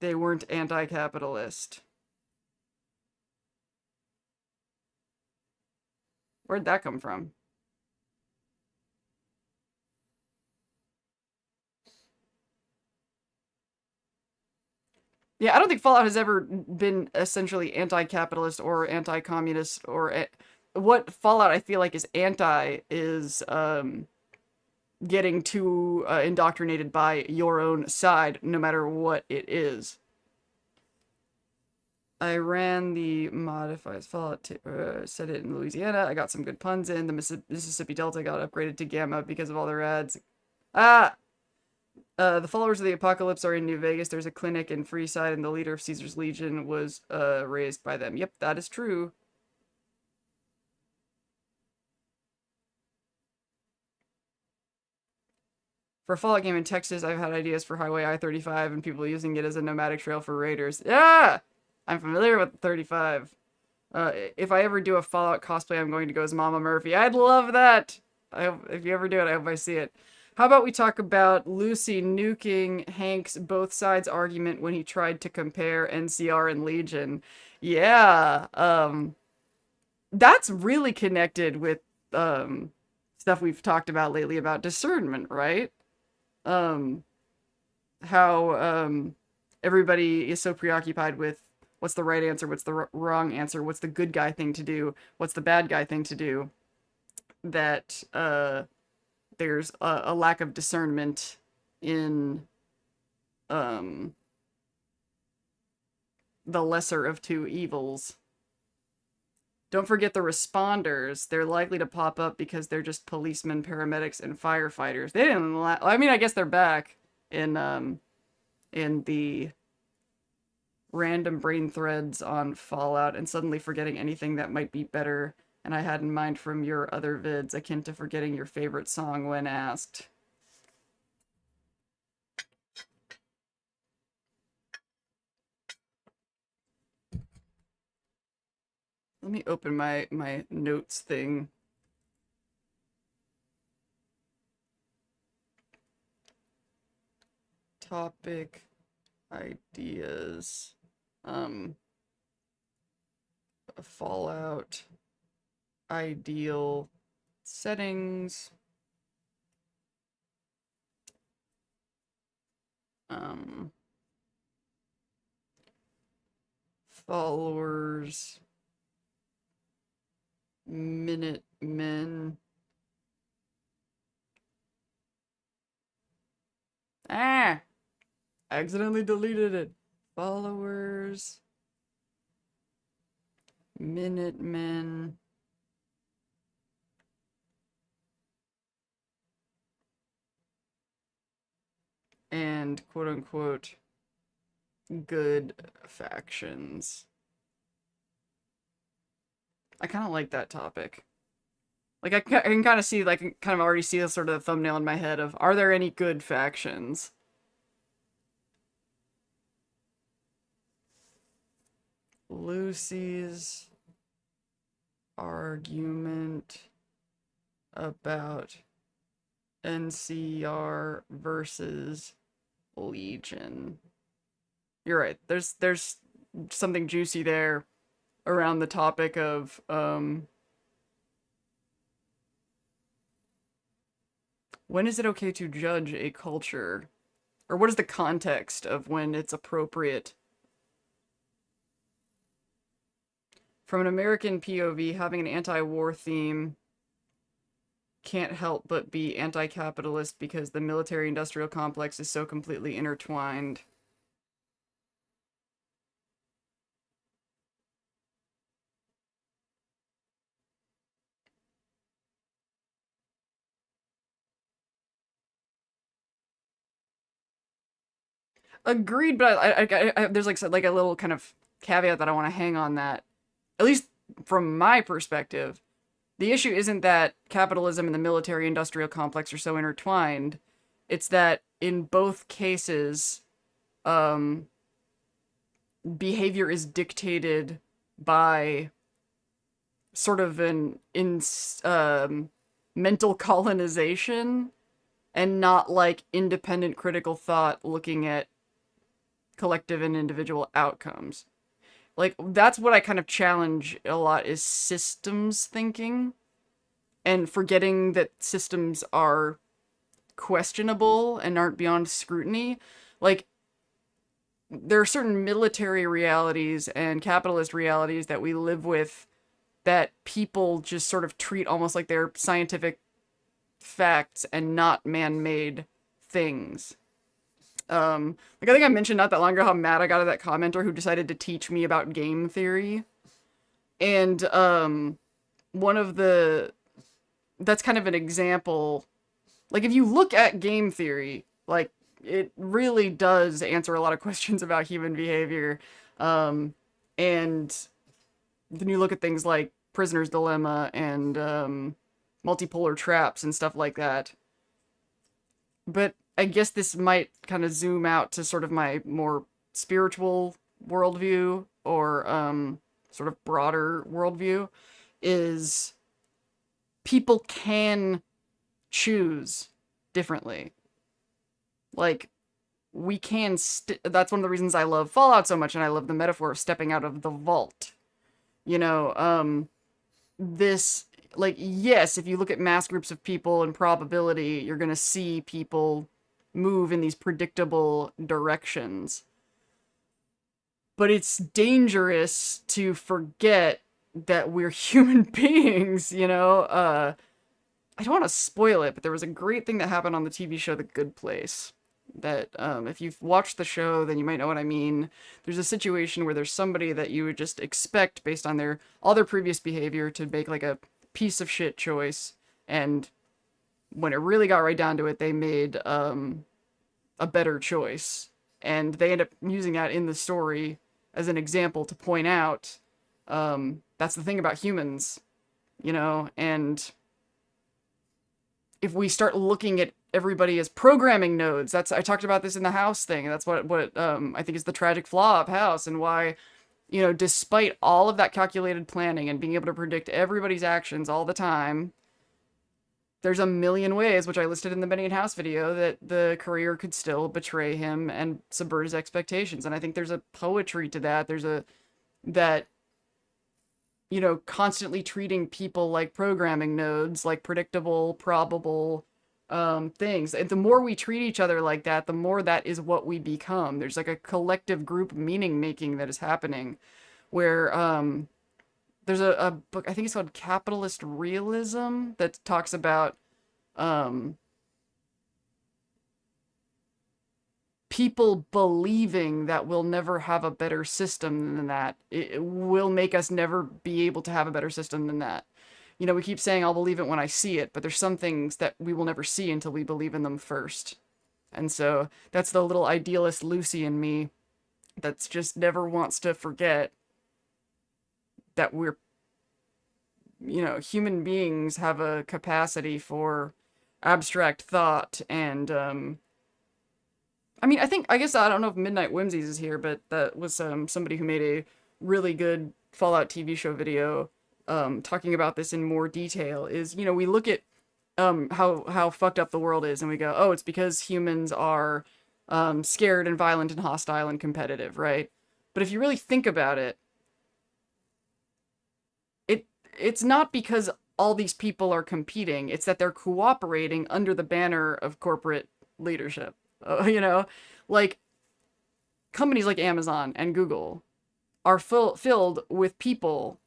They weren't anti-capitalist. Where'd that come from? Yeah, I don't think Fallout has ever been essentially anti-capitalist or anti-communist or what Fallout I feel like is anti is getting too indoctrinated by your own side, no matter what it is. I ran the modifies Fallout set it in Louisiana. I got some good puns in. The Mississippi Delta got upgraded to Gamma because of all their ads. Ah! The followers of the apocalypse are in New Vegas. There's a clinic in Freeside, and the leader of Caesar's Legion was raised by them. Yep, that is true. For a Fallout game in Texas, I've had ideas for Highway I-35 and people using it as a nomadic trail for raiders. Yeah! I'm familiar with the 35. If I ever do a Fallout cosplay, I'm going to go as Mama Murphy. I'd love that! I hope, if you ever do it, I hope I see it. How about we talk about Lucy nuking Hank's both sides argument when he tried to compare NCR and Legion? Yeah, that's really connected with, stuff we've talked about lately about discernment, right? Um, how, everybody is so preoccupied with what's the right answer, what's the wrong answer, what's the good guy thing to do, what's the bad guy thing to do, that, there's a lack of discernment in the lesser of two evils. Don't forget the responders. They're likely to pop up because they're just policemen, paramedics, and firefighters. They didn't. I mean, I guess they're back in the random brain threads on Fallout and suddenly forgetting anything that might be better and I had in mind from your other vids, akin to forgetting your favorite song when asked. Let me open my notes thing. Topic ideas. Fallout ideal settings. Followers. Minutemen. Ah! I accidentally deleted it. Followers. Minutemen. And quote unquote good factions. I kind of like that topic. Like, I can kind of see, like, kind of already see the sort of the thumbnail in my head of, are there any good factions? Lucy's argument about NCR versus Legion. You're right. There's something juicy there around the topic of when is it okay to judge a culture? Or what is the context of when it's appropriate? From an American POV, having an anti-war theme can't help but be anti-capitalist because the military-industrial complex is so completely intertwined. Agreed, but there's like a little kind of caveat that I want to hang on that. At least from my perspective, the issue isn't that capitalism and the military-industrial complex are so intertwined. It's that in both cases, behavior is dictated by sort of an mental colonization and not like independent critical thought looking at collective and individual outcomes. Like, that's what I kind of challenge a lot is systems thinking and forgetting that systems are questionable and aren't beyond scrutiny. Like, there are certain military realities and capitalist realities that we live with that people just sort of treat almost like they're scientific facts and not man-made things. Like I think I mentioned not that long ago how mad I got at that commenter who decided to teach me about game theory. And one of the that's kind of an example. Like if you look at game theory, like it really does answer a lot of questions about human behavior. And then you look at things like Prisoner's Dilemma and multipolar traps and stuff like that. But I guess this might kind of zoom out to sort of my more spiritual worldview or sort of broader worldview is people can choose differently. Like, we can, that's one of the reasons I love Fallout so much, and I love the metaphor of stepping out of the vault. You know, this, like, yes, if you look at mass groups of people and probability, you're gonna see people move in these predictable directions. But it's dangerous to forget that we're human beings, you know? I don't want to spoil it, but there was a great thing that happened on the TV show The Good Place. That if you've watched the show, then you might know what I mean. There's a situation where there's somebody that you would just expect based on all their previous behavior to make like a piece of shit choice, and when it really got right down to it, they made a better choice, and they end up using that in the story as an example to point out that's the thing about humans, you know, and if we start looking at everybody as programming nodes, I talked about this in the House thing, and that's what I think is the tragic flaw of House, and why, you know, despite all of that calculated planning and being able to predict everybody's actions all the time, there's a million ways, which I listed in the Benny and House video, that the courier could still betray him and subvert his expectations. And I think there's a poetry to that. That, you know, constantly treating people like programming nodes, like predictable, probable things. And the more we treat each other like that, the more that is what we become. There's like a collective group meaning making that is happening, where there's a book, I think it's called Capitalist Realism, that talks about people believing that we'll never have a better system than that. It will make us never be able to have a better system than that. You know, we keep saying, I'll believe it when I see it, but there's some things that we will never see until we believe in them first. And so that's the little idealist Lucy in me that's just never wants to forget that we're, you know, human beings have a capacity for abstract thought. And I mean, I guess I don't know if Midnight Whimsies is here, but that was somebody who made a really good Fallout TV show video talking about this in more detail. Is, you know, we look at how fucked up the world is, and we go, oh, it's because humans are scared and violent and hostile and competitive, right? But if you really think about it, it's not because all these people are competing. It's that they're cooperating under the banner of corporate leadership. You know, like companies like Amazon and Google are filled with people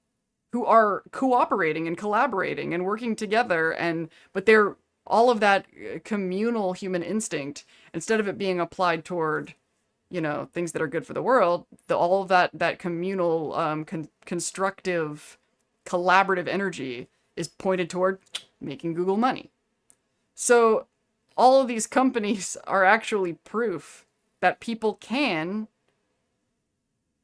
who are cooperating and collaborating and working together, but they're all of that communal human instinct, instead of it being applied toward, you know, things that are good for the world, all of that communal constructive collaborative energy is pointed toward making Google money. So all of these companies are actually proof that people can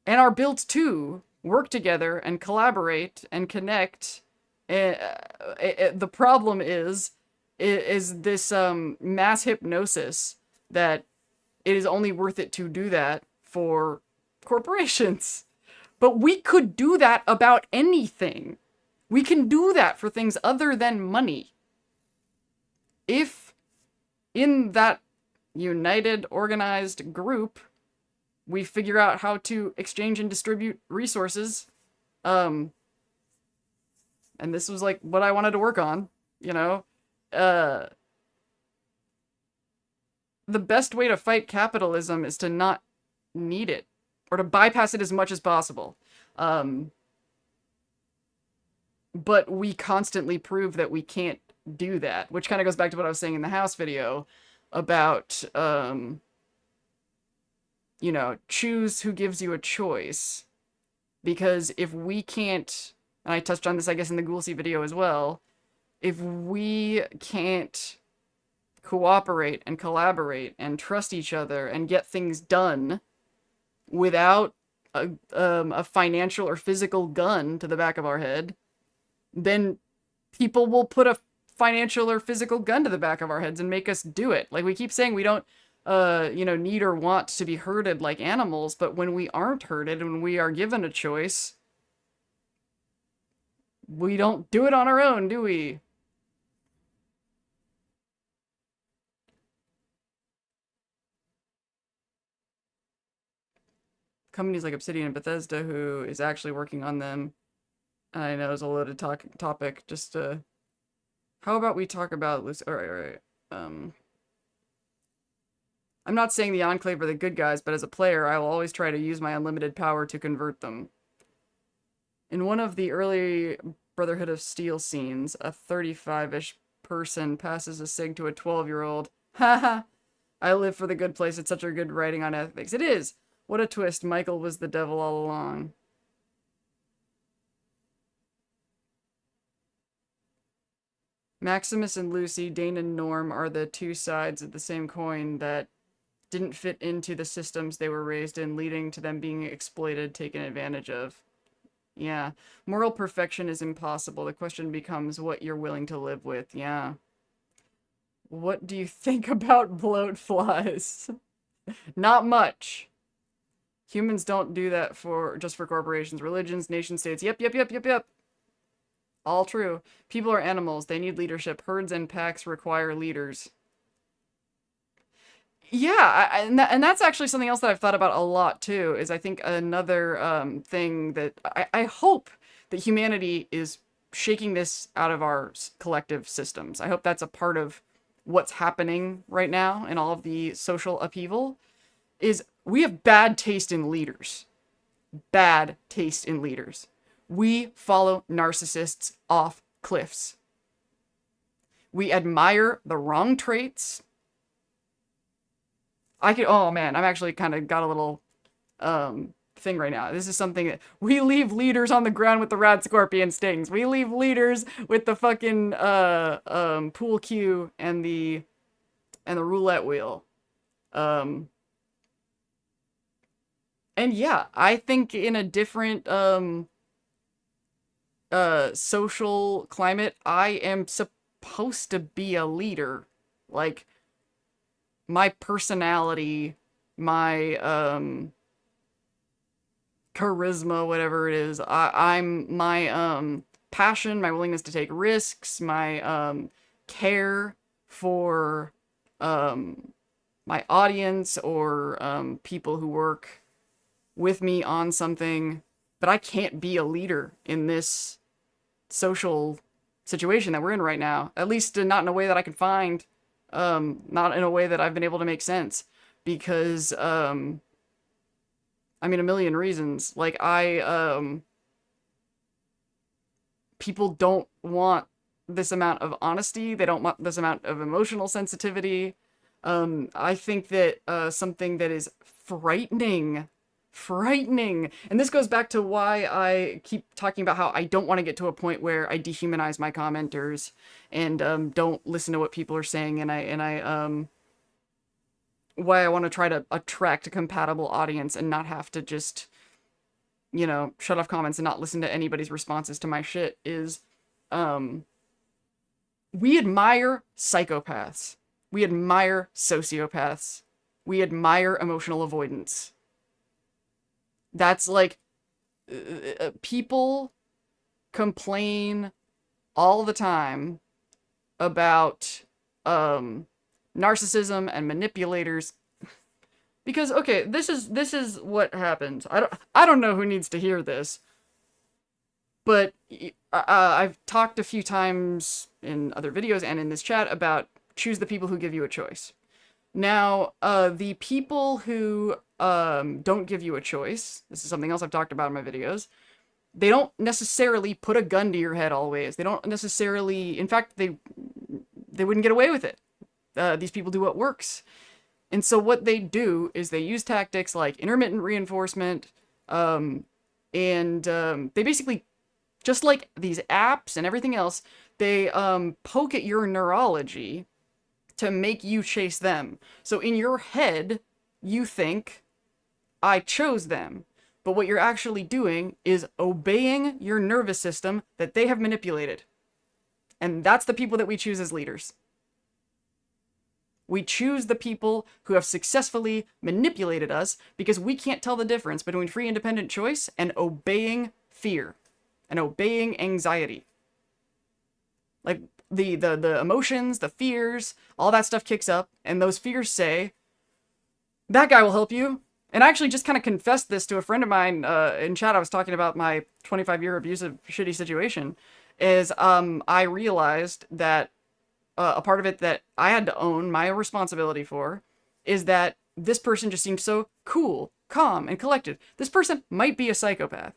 and are built to work together and collaborate and connect. The problem is this mass hypnosis that it is only worth it to do that for corporations. But we could do that about anything. We can do that for things other than money. If in that united, organized group, we figure out how to exchange and distribute resources, and this was like what I wanted to work on, you know, the best way to fight capitalism is to not need it, or to bypass it as much as possible. But we constantly prove that we can't do that, which kind of goes back to what I was saying in the House video about you know, choose who gives you a choice. Because if we can't, and I touched on this, I guess, in the Ghoulcy video as well, if we can't cooperate and collaborate and trust each other and get things done without a financial or physical gun to the back of our head, then people will put a financial or physical gun to the back of our heads and make us do it. Like, we keep saying we don't, you know, need or want to be herded like animals, but when we aren't herded and when we are given a choice, we don't do it on our own, do we? Companies like Obsidian and Bethesda, who is actually working on them. I know it's a loaded topic. Just how about we talk about all right. I'm not saying the Enclave are the good guys, but as a player, I will always try to use my unlimited power to convert them. In one of the early Brotherhood of Steel scenes, a 35-ish person passes a cig to a 12-year-old. Haha, I live for the good place. It's such a good writing on ethics. It is. What a twist. Michael was the devil all along. Maximus and Lucy, Dane and Norm, are the two sides of the same coin that didn't fit into the systems they were raised in, leading to them being exploited, taken advantage of. Yeah. Moral perfection is impossible. The question becomes what you're willing to live with. Yeah. What do you think about bloat flies? Not much. Humans don't do that just for corporations, religions, nation states. Yep. All true. People are animals. They need leadership. Herds and packs require leaders. Yeah, and that's actually something else that I've thought about a lot too, is I think another thing that I hope that humanity is shaking this out of our collective systems. I hope that's a part of what's happening right now in all of the social upheaval, is we have bad taste in leaders. Bad taste in leaders. We follow narcissists off cliffs. We admire the wrong traits. Oh man, I'm actually kind of got a little thing right now. This is something that we leave leaders on the ground with the rat scorpion stings. We leave leaders with the fucking pool cue and the roulette wheel. And yeah, I think in a different social climate, I am supposed to be a leader. Like, my personality, my charisma, whatever it is, I'm my passion, my willingness to take risks, my care for my audience or people who work with me on something. But I can't be a leader in this social situation that we're in right now, at least not in a way that I can find. Not in a way that I've been able to make sense, because, I mean, a million reasons. Like, people don't want this amount of honesty. They don't want this amount of emotional sensitivity. I think that, something that is frightening, and this goes back to why I keep talking about how I don't want to get to a point where I dehumanize my commenters and don't listen to what people are saying, and I why I want to try to attract a compatible audience and not have to just, you know, shut off comments and not listen to anybody's responses to my shit, is we admire psychopaths, we admire sociopaths, we admire emotional avoidance. That's like, people complain all the time about narcissism and manipulators, because, okay, this is what happens. I don't know who needs to hear this, but I've talked a few times in other videos and in this chat about choose the people who give you a choice. Now, the people who don't give you a choice, this is something else I've talked about in my videos, they don't necessarily put a gun to your head always. They don't necessarily, in fact, they wouldn't get away with it. These people do what works. And so what they do is they use tactics like intermittent reinforcement, they basically, just like these apps and everything else, they poke at your neurology to make you chase them. So in your head, you think, I chose them. But what you're actually doing is obeying your nervous system that they have manipulated. And that's the people that we choose as leaders. We choose the people who have successfully manipulated us because we can't tell the difference between free independent choice and obeying fear and obeying anxiety. Like the emotions, the fears, all that stuff kicks up, and those fears say, that guy will help you. And I actually just kind of confessed this to a friend of mine in chat. I was talking about my 25-year abusive, shitty situation. Is I realized that a part of it that I had to own my responsibility for is that this person just seemed so cool, calm, and collected. This person might be a psychopath.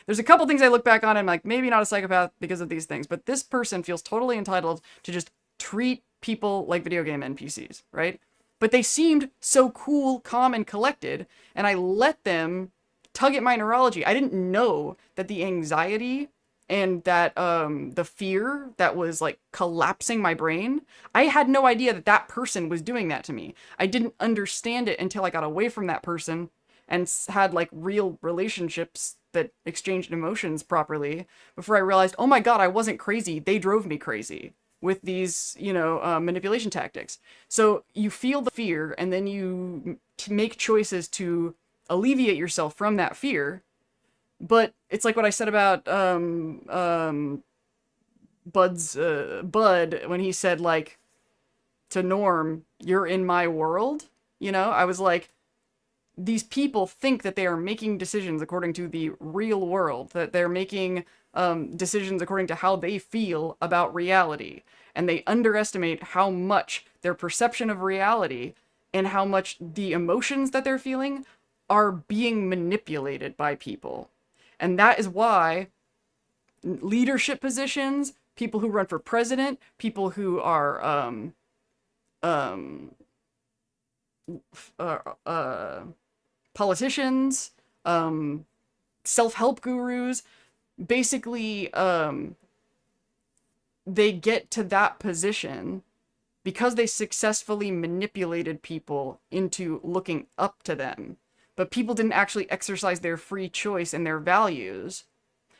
There's a couple things I look back on and I'm like, maybe not a psychopath because of these things, but this person feels totally entitled to just treat people like video game NPCs, right? But they seemed so cool, calm, and collected, and I let them tug at my neurology. I didn't know that the anxiety and that the fear that was like collapsing my brain, I had no idea that that person was doing that to me. I didn't understand it until I got away from that person and had like real relationships that exchanged emotions properly before I realized, oh my god, I wasn't crazy. They drove me crazy with these, manipulation tactics. So you feel the fear and then you make choices to alleviate yourself from that fear. But it's like what I said about Bud when he said, like, to Norm, you're in my world. I was like, these people think that they are making decisions according to the real world, that they're making decisions according to how they feel about reality. And they underestimate how much their perception of reality and how much the emotions that they're feeling are being manipulated by people. And that is why leadership positions, people who run for president, people who are politicians, self-help gurus, basically they get to that position because they successfully manipulated people into looking up to them. But people didn't actually exercise their free choice and their values.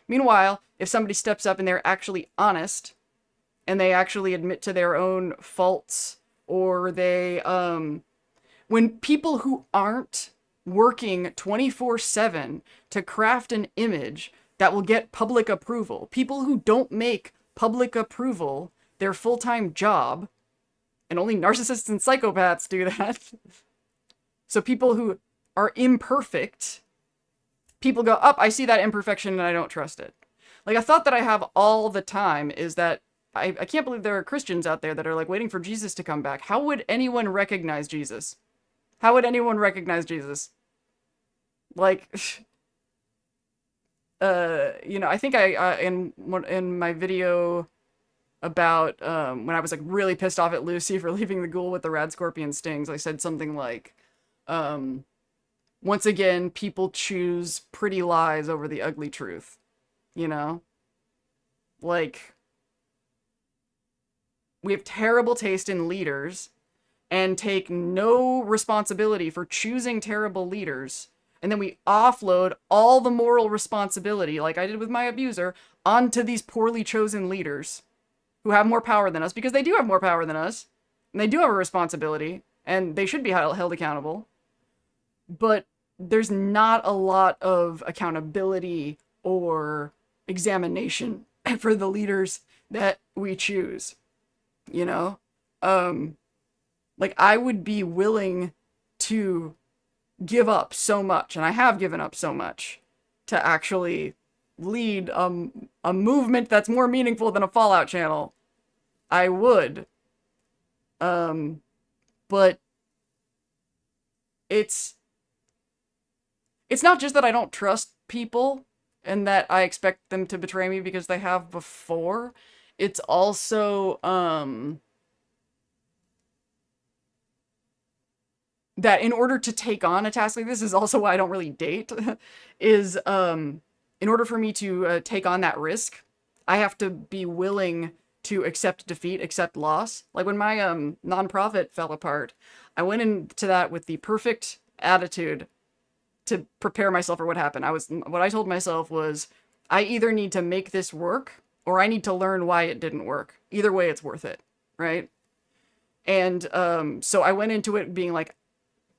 Meanwhile, if somebody steps up and they're actually honest, and they actually admit to their own faults, or they, when people who aren't working 24/7 to craft an image that will get public approval, people who don't make public approval their full-time job, and only narcissists and psychopaths do that. So people who are imperfect, people go, up, I see that imperfection and I don't trust it. Like, a thought that I have all the time is that I can't believe there are Christians out there that are like waiting for Jesus to come back. How would anyone recognize Jesus? How would anyone recognize Jesus? Like, I think in my video about when I was like really pissed off at Lucy for leaving the ghoul with the rad scorpion stings, I said something like, once again, people choose pretty lies over the ugly truth, Like, we have terrible taste in leaders and take no responsibility for choosing terrible leaders. And then we offload all the moral responsibility, like I did with my abuser, onto these poorly chosen leaders who have more power than us, because they do have more power than us. And they do have a responsibility, and they should be held accountable. But there's not a lot of accountability or examination for the leaders that we choose. Like, I would be willing to give up so much, and I have given up so much, to actually lead a movement that's more meaningful than a Fallout channel. I would. But it's not just that I don't trust people and that I expect them to betray me because they have before. It's also, that in order to take on a task like this is also why I don't really date, is in order for me to take on that risk, I have to be willing to accept defeat, accept loss. Like when my nonprofit fell apart, I went into that with the perfect attitude to prepare myself for what happened. What I told myself was, I either need to make this work or I need to learn why it didn't work. Either way, it's worth it, right? And so I went into it being like,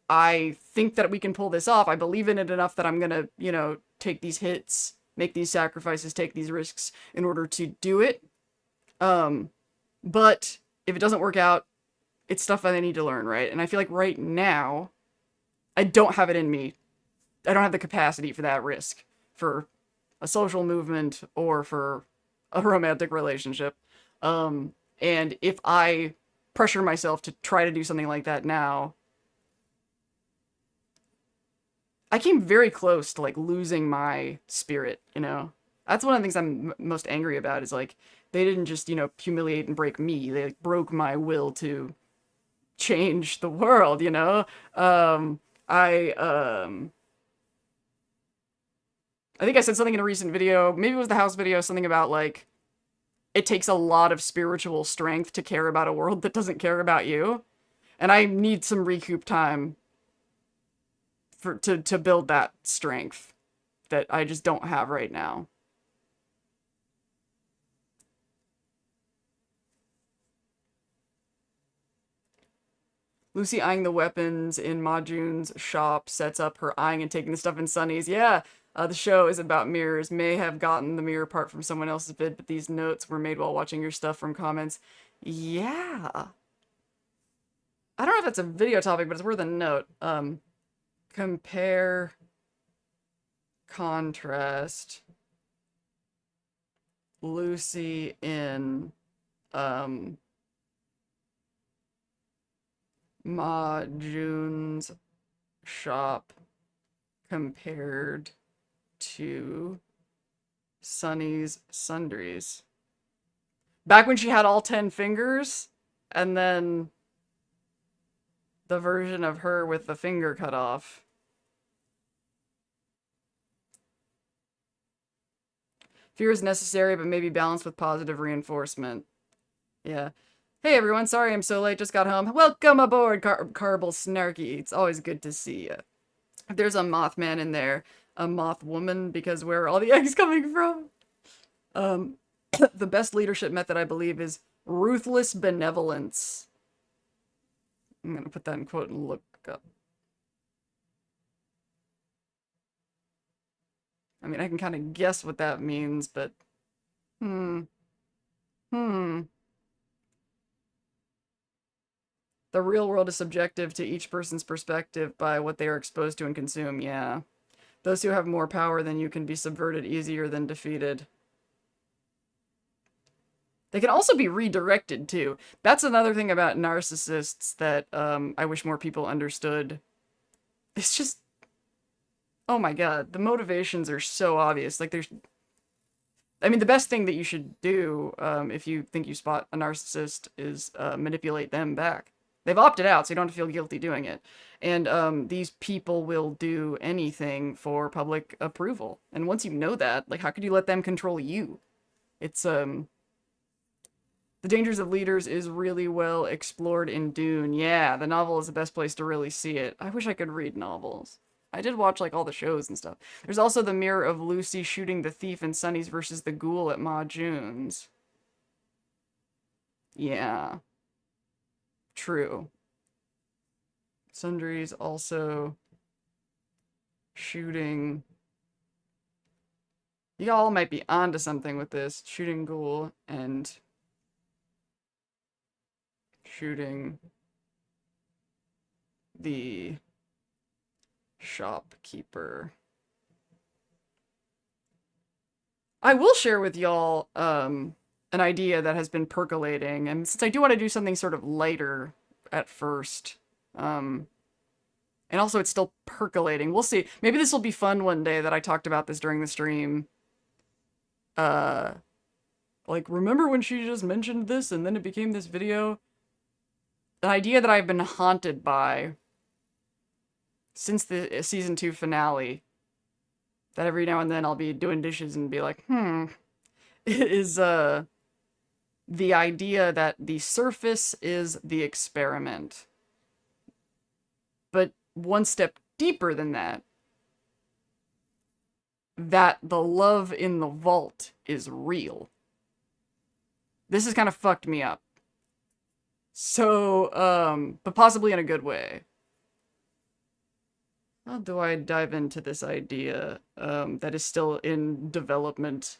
I think that we can pull this off. I believe in it enough that I'm gonna, take these hits, make these sacrifices, take these risks in order to do it. But if it doesn't work out, it's stuff that I need to learn, right? And I feel like right now, I don't have it in me. I don't have the capacity for that risk, for a social movement or for a romantic relationship. And if I pressure myself to try to do something like that now, I came very close to like losing my spirit, That's one of the things I'm most angry about is like, they didn't just, humiliate and break me. They like, broke my will to change the world, I think I said something in a recent video, maybe it was the house video, something about like, it takes a lot of spiritual strength to care about a world that doesn't care about you. And I need some recoup time to build that strength that I just don't have right now. Lucy eyeing the weapons in Ma Jun's shop sets up her eyeing and taking the stuff in Sunny's. Yeah, the show is about mirrors. May have gotten the mirror part from someone else's vid, but these notes were made while watching your stuff from comments. Yeah. I don't know if that's a video topic, but it's worth a note. Compare, contrast, Lucy in, Ma Jun's shop compared to Sunny's sundries. Back when she had all 10 fingers, and then the version of her with the finger cut off. Fear is necessary, but maybe balanced with positive reinforcement. Yeah. Hey everyone, sorry I'm so late, just got home. Welcome aboard, Carble Snarky. It's always good to see you. If there's a Mothman in there, a Mothwoman, because where are all the eggs coming from? The best leadership method, I believe, is ruthless benevolence. I'm gonna put that in quote and look up. I mean, I can kind of guess what that means, but... The real world is subjective to each person's perspective by what they are exposed to and consume, yeah. Those who have more power than you can be subverted easier than defeated. They can also be redirected, too. That's another thing about narcissists that I wish more people understood. It's just... Oh my god, the motivations are so obvious. Like, there's... I mean, the best thing that you should do if you think you spot a narcissist is manipulate them back. They've opted out, so you don't have to feel guilty doing it. And these people will do anything for public approval. And once you know that, like, how could you let them control you? It's, The Dangers of Leaders is really well explored in Dune. Yeah, the novel is the best place to really see it. I wish I could read novels. I did watch, like, all the shows and stuff. There's also the mirror of Lucy shooting the thief in Sunny's versus the ghoul at Ma Jun's. Yeah. True. Sundry's also shooting... Y'all might be onto something with this. Shooting ghoul and... shooting... the... shopkeeper. I will share with y'all, an idea that has been percolating, and since I do want to do something sort of lighter at first, and also it's still percolating, we'll see. Maybe this will be fun one day that I talked about this during the stream. Like, remember when she just mentioned this and then it became this video? An idea that I've been haunted by since the season 2 finale, that every now and then I'll be doing dishes and be like, is the idea that the surface is the experiment. But one step deeper than that, that the love in the vault is real. This has kind of fucked me up. So, but possibly in a good way. How do I dive into this idea that is still in development?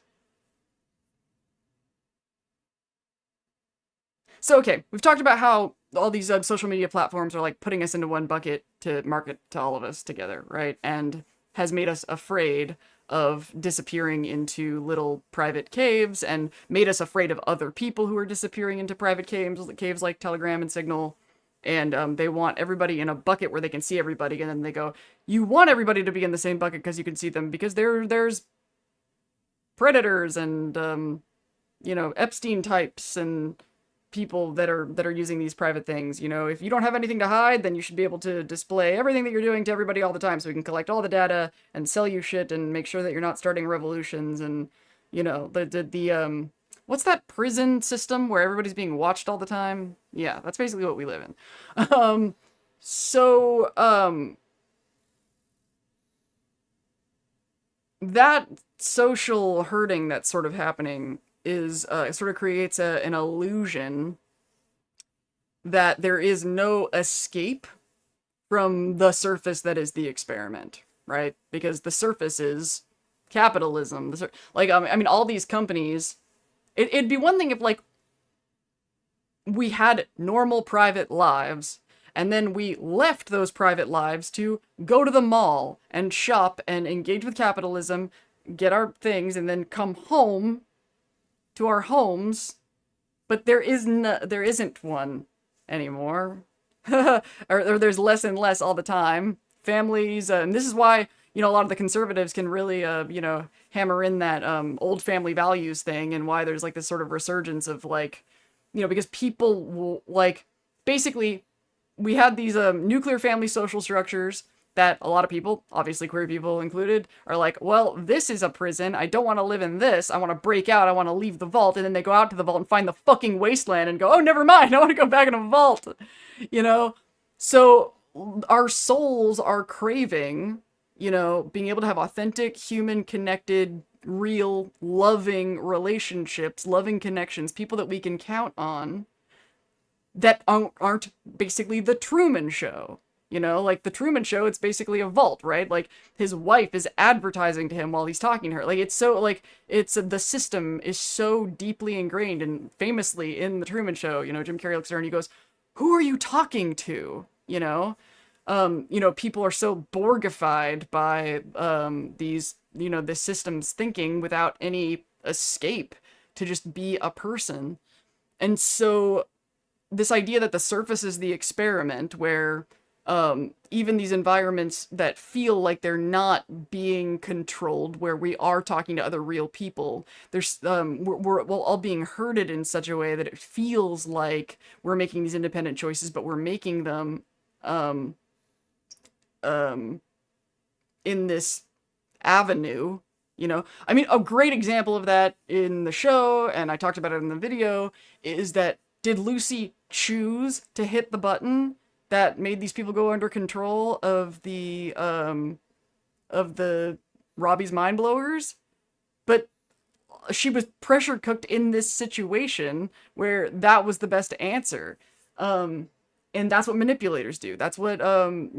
So, okay, we've talked about how all these social media platforms are like putting us into one bucket to market to all of us together, right? And has made us afraid of disappearing into little private caves and made us afraid of other people who are disappearing into private caves like Telegram and Signal. And they want everybody in a bucket where they can see everybody. And then they go, you want everybody to be in the same bucket because you can see them because there's predators and, Epstein types and people that are using these private things. If you don't have anything to hide, then you should be able to display everything that you're doing to everybody all the time so we can collect all the data and sell you shit and make sure that you're not starting revolutions and, the what's that prison system where everybody's being watched all the time? Yeah, that's basically what we live in. So, that social herding that's sort of happening is, it sort of creates an illusion that there is no escape from the surface that is the experiment, right? Because the surface is capitalism. All these companies, it'd be one thing if, like, we had normal private lives, and then we left those private lives to go to the mall and shop and engage with capitalism, get our things, and then come home to our homes. But there isn't one anymore. or there's less and less all the time. Families, and this is why, a lot of the conservatives can really, hammer in that old family values thing, and why there's like this sort of resurgence of like, because people will, like, basically, we had these nuclear family social structures that a lot of people, obviously queer people included, are like, well, this is a prison. I don't want to live in this. I want to break out. I want to leave the vault. And then they go out to the vault and find the fucking wasteland and go, oh, never mind. I want to go back in a vault. So our souls are craving, being able to have authentic, human, connected, real, loving relationships, loving connections, people that we can count on that aren't basically the Truman Show. Like the Truman Show, it's basically a vault, right? Like his wife is advertising to him while he's talking to her. Like it's so, like, the system is so deeply ingrained, and famously in the Truman Show, Jim Carrey looks at her and he goes, who are you talking to? People are so Borgified by these, this system's thinking without any escape to just be a person. And so this idea that the surface is the experiment, where even these environments that feel like they're not being controlled, where we are talking to other real people, there's we're all being herded in such a way that it feels like we're making these independent choices, but we're making them in this avenue. A great example of that in the show, and I talked about it in the video, is that, did Lucy choose to hit the button that made these people go under control of the Robbie's mind blowers? But she was pressure cooked in this situation where that was the best answer. And that's what manipulators do. That's what, and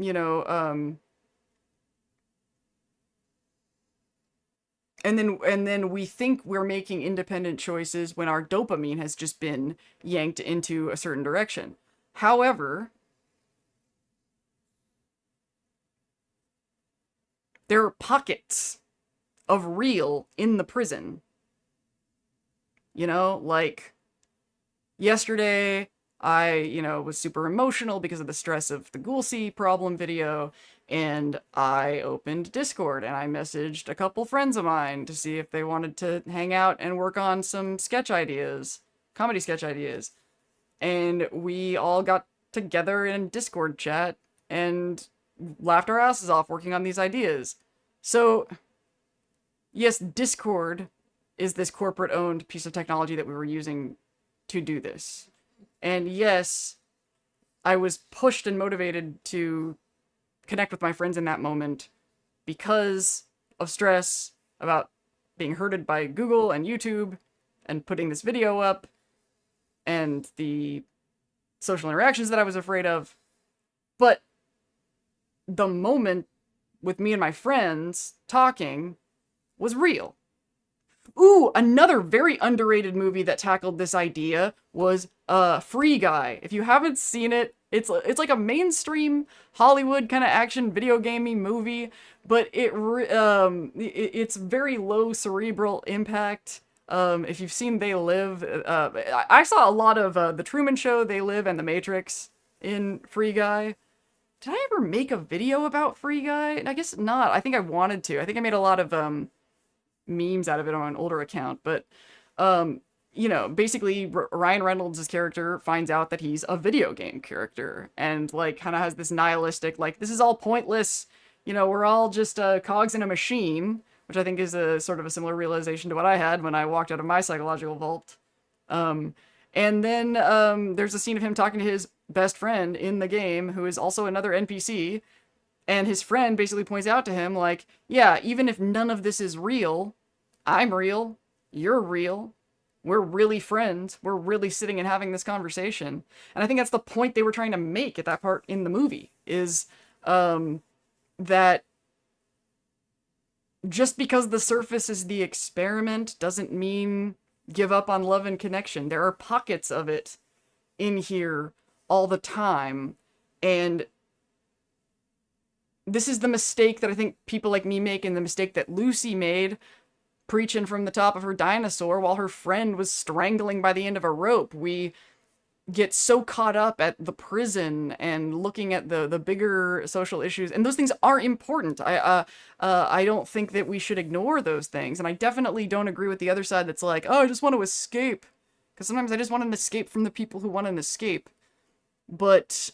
then we think we're making independent choices when our dopamine has just been yanked into a certain direction. However, there are pockets of real in the prison. Like yesterday, I, was super emotional because of the stress of the Ghoulcy problem video, and I opened Discord and I messaged a couple friends of mine to see if they wanted to hang out and work on some comedy sketch ideas. And we all got together in Discord chat, and laughed our asses off working on these ideas. So, yes, Discord is this corporate owned piece of technology that we were using to do this. And yes, I was pushed and motivated to connect with my friends in that moment because of stress about being herded by Google and YouTube and putting this video up and the social interactions that I was afraid of. But the moment with me and my friends talking was real. Ooh, another very underrated movie that tackled this idea was Free Guy. If you haven't seen it, it's like a mainstream Hollywood kind of action video gamey movie, but it's very low cerebral impact. If you've seen They Live, I saw a lot of The Truman Show, They Live, and The Matrix in Free Guy. Did I ever make a video about Free Guy? I guess not. I think I wanted to. I think I made a lot of memes out of it on an older account, but you know, basically Ryan Reynolds' character finds out that he's a video game character and like kind of has this nihilistic, like, this is all pointless, you know, we're all just cogs in a machine, which I think is a sort of a similar realization to what I had when I walked out of my psychological vault. And then there's a scene of him talking to his best friend in the game, who is also another NPC, and his friend basically points out to him, like, yeah, even if none of this is real, I'm real, you're real, we're really friends, we're really sitting and having this conversation. And I think that's the point they were trying to make at that part in the movie, is that just because the surface is the experiment doesn't mean give up on love and connection. There are pockets of it in here all the time, and this is the mistake that I think people like me make, and the mistake that Lucy made, preaching from the top of her dinosaur while her friend was strangling by the end of a rope. We get so caught up at the prison and looking at the bigger social issues, and those things are important. I don't think that we should ignore those things, and I definitely don't agree with the other side that's like, oh, I just want to escape, because sometimes I just want an escape from the people who want an escape. But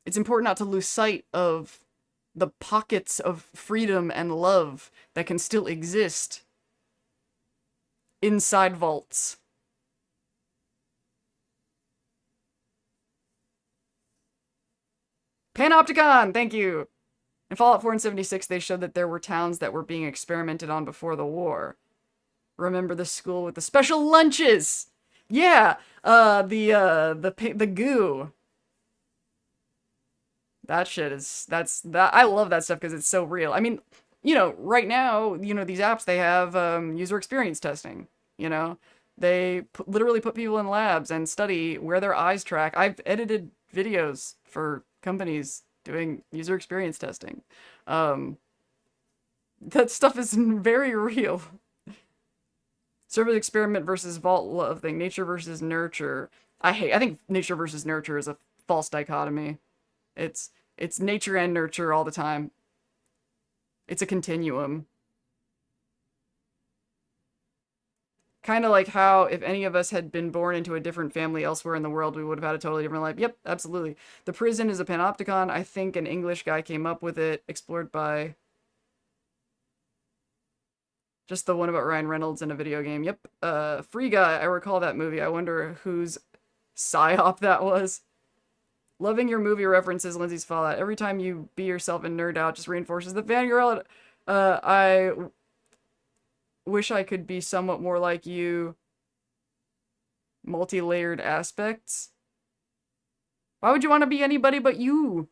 it's important not to lose sight of the pockets of freedom and love that can still exist inside vaults. Panopticon, thank you! In Fallout 4 and 76, they showed that there were towns that were being experimented on before the war. Remember the school with the special lunches? Yeah, the goo. That shit is, I love that stuff because it's so real. I mean, you know, right now, you know, these apps, they have user experience testing, you know? They literally put people in labs and study where their eyes track. I've edited videos for companies doing user experience testing. That stuff is very real. Service experiment versus vault love thing. Nature versus nurture. I think nature versus nurture is a false dichotomy. It's nature and nurture all the time. It's a continuum. Kind of like how if any of us had been born into a different family elsewhere in the world, we would have had a totally different life. Yep, absolutely. The prison is a panopticon. I think an English guy came up with it, explored by just the one about Ryan Reynolds in a video game. Yep. Free Guy. I recall that movie. I wonder whose psyop that was. Loving your movie references, Lindsay's Fallout. Every time you be yourself and nerd out just reinforces the fangirl. I wish I could be somewhat more like you. Multi-layered aspects. Why would you want to be anybody but you?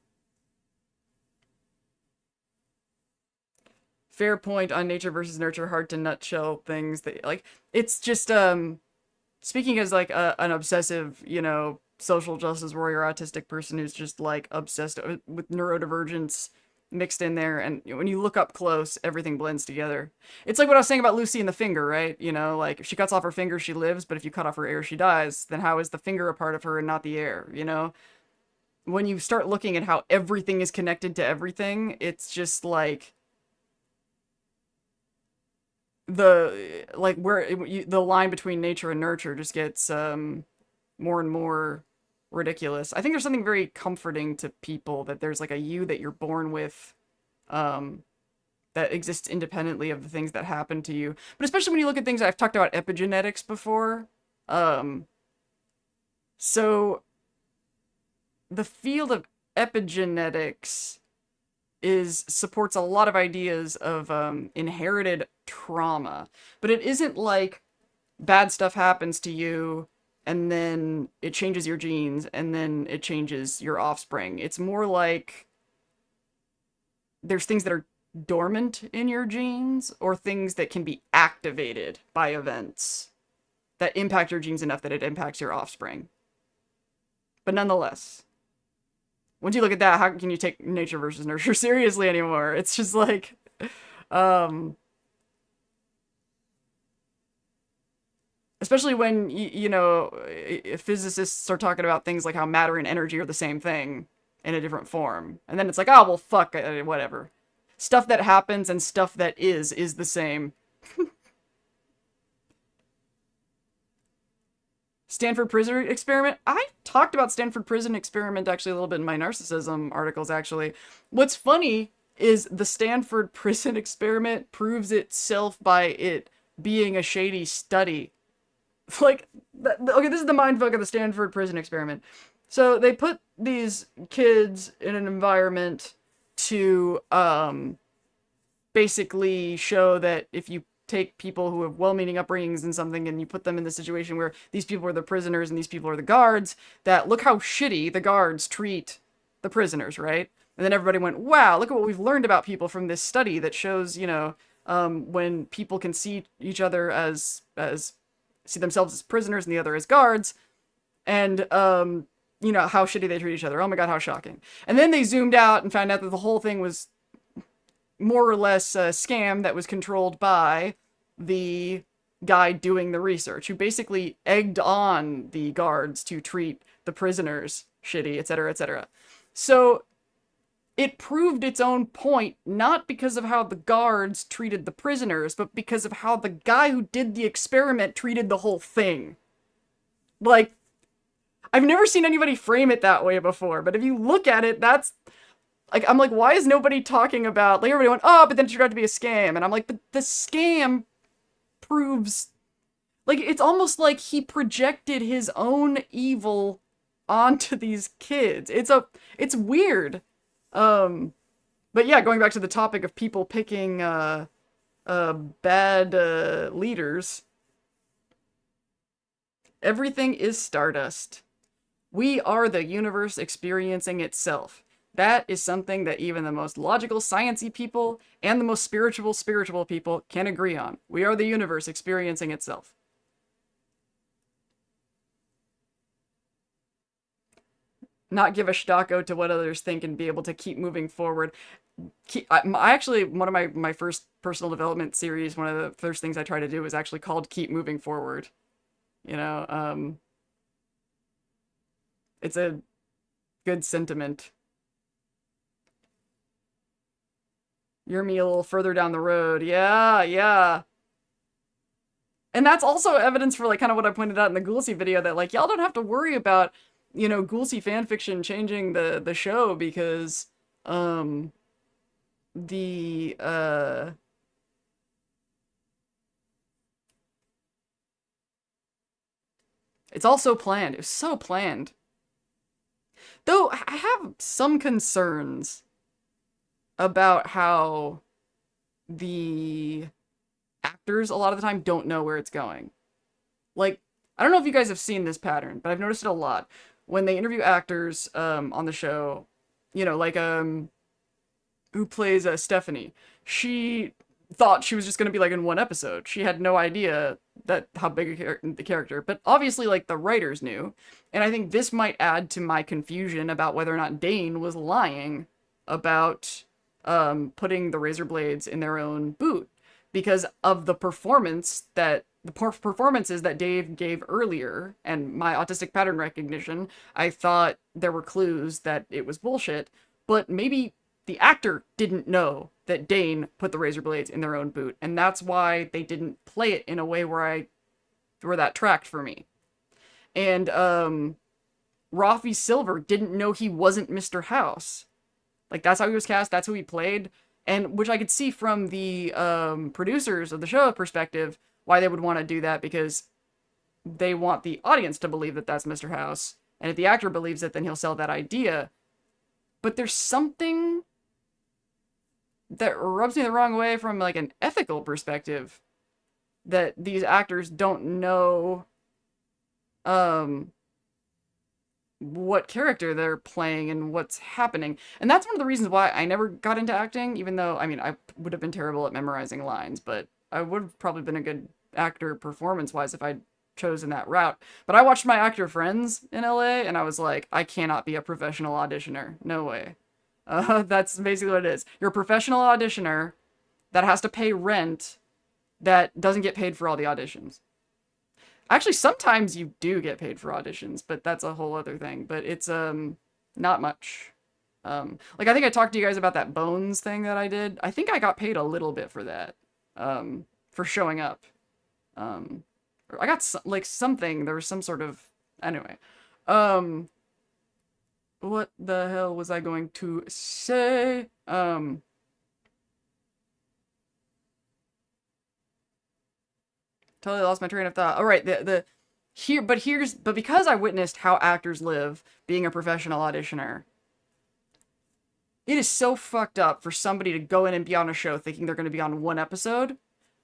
Fair point on nature versus nurture, hard to nutshell things that, like, it's just, speaking as, like, an obsessive, you know, social justice warrior autistic person who's just, like, obsessed with neurodivergence mixed in there, and when you look up close, everything blends together. It's like what I was saying about Lucy and the finger, right? You know, like, if she cuts off her finger, she lives, but if you cut off her ear, she dies. Then how is the finger a part of her and not the ear, you know? When you start looking at how everything is connected to everything, it's just, like, the line between nature and nurture just gets more and more ridiculous. I think there's something very comforting to people that there's like a you that you're born with, um, that exists independently of the things that happen to you. But especially when you look at things, I've talked about epigenetics before. Um, so the field of epigenetics supports a lot of ideas of inherited trauma, but it isn't like bad stuff happens to you and then it changes your genes and then it changes your offspring. It's more like there's things that are dormant in your genes or things that can be activated by events that impact your genes enough that it impacts your offspring. But nonetheless, once you look at that, how can you take nature versus nurture seriously anymore? It's just like, especially when, physicists start talking about things like how matter and energy are the same thing in a different form. And then it's like, oh, well, fuck, whatever. Stuff that happens and stuff that is the same. Stanford Prison Experiment. I talked about Stanford Prison Experiment actually a little bit in my narcissism articles, actually. What's funny is the Stanford Prison Experiment proves itself by it being a shady study. Like, okay, this is the mindfuck of the Stanford Prison Experiment. So they put these kids in an environment to basically show that if you take people who have well-meaning upbringings and something and you put them in the situation where these people are the prisoners and these people are the guards, that look how shitty the guards treat the prisoners, right? And then everybody went, wow, look at what we've learned about people from this study that shows, when people can see each other as see themselves as prisoners and the other as guards, and how shitty they treat each other. Oh my god, how shocking. And then they zoomed out and found out that the whole thing was more or less a scam that was controlled by the guy doing the research, who basically egged on the guards to treat the prisoners shitty, etc., etc. So it proved its own point, not because of how the guards treated the prisoners, but because of how the guy who did the experiment treated the whole thing. Like, I've never seen anybody frame it that way before, but if you look at it, that's... Like, I'm like, why is nobody talking about... Like, everybody went, oh, but then it turned out to be a scam. And I'm like, but the scam proves... Like, it's almost like he projected his own evil onto these kids. It's weird. But yeah, going back to the topic of people picking, bad, leaders. Everything is stardust. We are the universe experiencing itself. That is something that even the most logical, sciencey people and the most spiritual people can agree on. We are the universe experiencing itself. Not give a stocko to what others think and be able to keep moving forward. I actually, one of my first personal development series, one of the first things I try to do is actually called Keep Moving Forward. It's a good sentiment. You're me a little further down the road. Yeah. And that's also evidence for, like, kind of what I pointed out in the Ghoulcy video, that, like, y'all don't have to worry about, Ghoulcy fanfiction changing the show, because, it's all so planned. It was so planned. Though, I have some concerns about how the actors a lot of the time don't know where it's going. Like, I don't know if you guys have seen this pattern, but I've noticed it a lot. When they interview actors on the show, who plays Stephanie, she thought she was just going to be, like, in one episode. She had no idea how big the character, but obviously, like, the writers knew. And I think this might add to my confusion about whether or not Dane was lying about putting the razor blades in their own boot, because of the performances that Dave gave earlier and my autistic pattern recognition. I thought there were clues that it was bullshit, but maybe the actor didn't know that Dane put the razor blades in their own boot, and that's why they didn't play it in a way where that tracked for me. And Rafi Silver didn't know he wasn't Mr. House. Like, that's how he was cast, that's who he played, and which I could see from the producers of the show perspective why they would want to do that, because they want the audience to believe that that's Mr. House, and if the actor believes it, then he'll sell that idea. But there's something that rubs me the wrong way from, like, an ethical perspective, that these actors don't know what character they're playing and what's happening. And that's one of the reasons why I never got into acting, even though, I mean, I would have been terrible at memorizing lines, but I would have probably been a good actor performance-wise if I'd chosen that route. But I watched my actor friends in LA, and I was like, I cannot be a professional auditioner. No way. That's basically what it is. You're a professional auditioner that has to pay rent that doesn't get paid for all the auditions. Actually, sometimes you do get paid for auditions, but that's a whole other thing. But it's not much. Like, I think I talked to you guys about that Bones thing that I did. I think I got paid a little bit for that, for showing up. I got like something. There was some sort of, anyway. What the hell was I going to say? Totally lost my train of thought. All right, but because I witnessed how actors live being a professional auditioner, it is so fucked up for somebody to go in and be on a show thinking they're going to be on one episode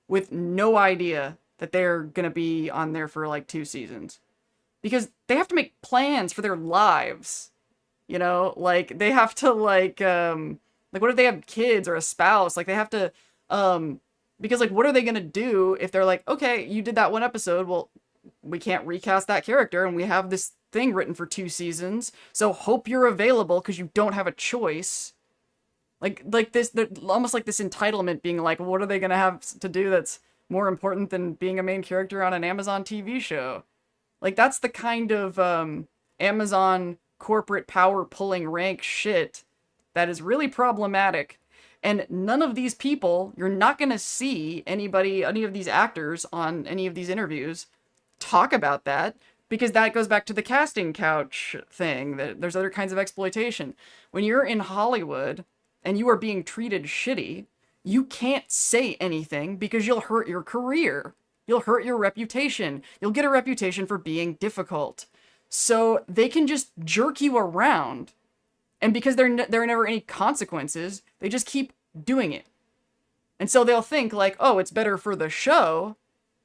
with no idea that they're going to be on there for like 2 seasons. Because they have to make plans for their lives. You know, like, they have to, like what if they have kids or a spouse? Like, they have to, because, like, what are they gonna do if they're like, okay, you did that one episode, well, we can't recast that character, and we have this thing written for 2 seasons, so hope you're available, because you don't have a choice. Like this, almost like this entitlement being like, what are they gonna have to do that's more important than being a main character on an Amazon TV show? Like, that's the kind of, Amazon corporate power pulling rank shit that is really problematic. And none of these people, you're not going to see any of these actors on any of these interviews talk about that, because that goes back to the casting couch thing, that there's other kinds of exploitation. When you're in Hollywood and you are being treated shitty, you can't say anything because you'll hurt your career. You'll hurt your reputation. You'll get a reputation for being difficult. So they can just jerk you around. And because there are never any consequences, they just keep doing it. And so they'll think like, oh, it's better for the show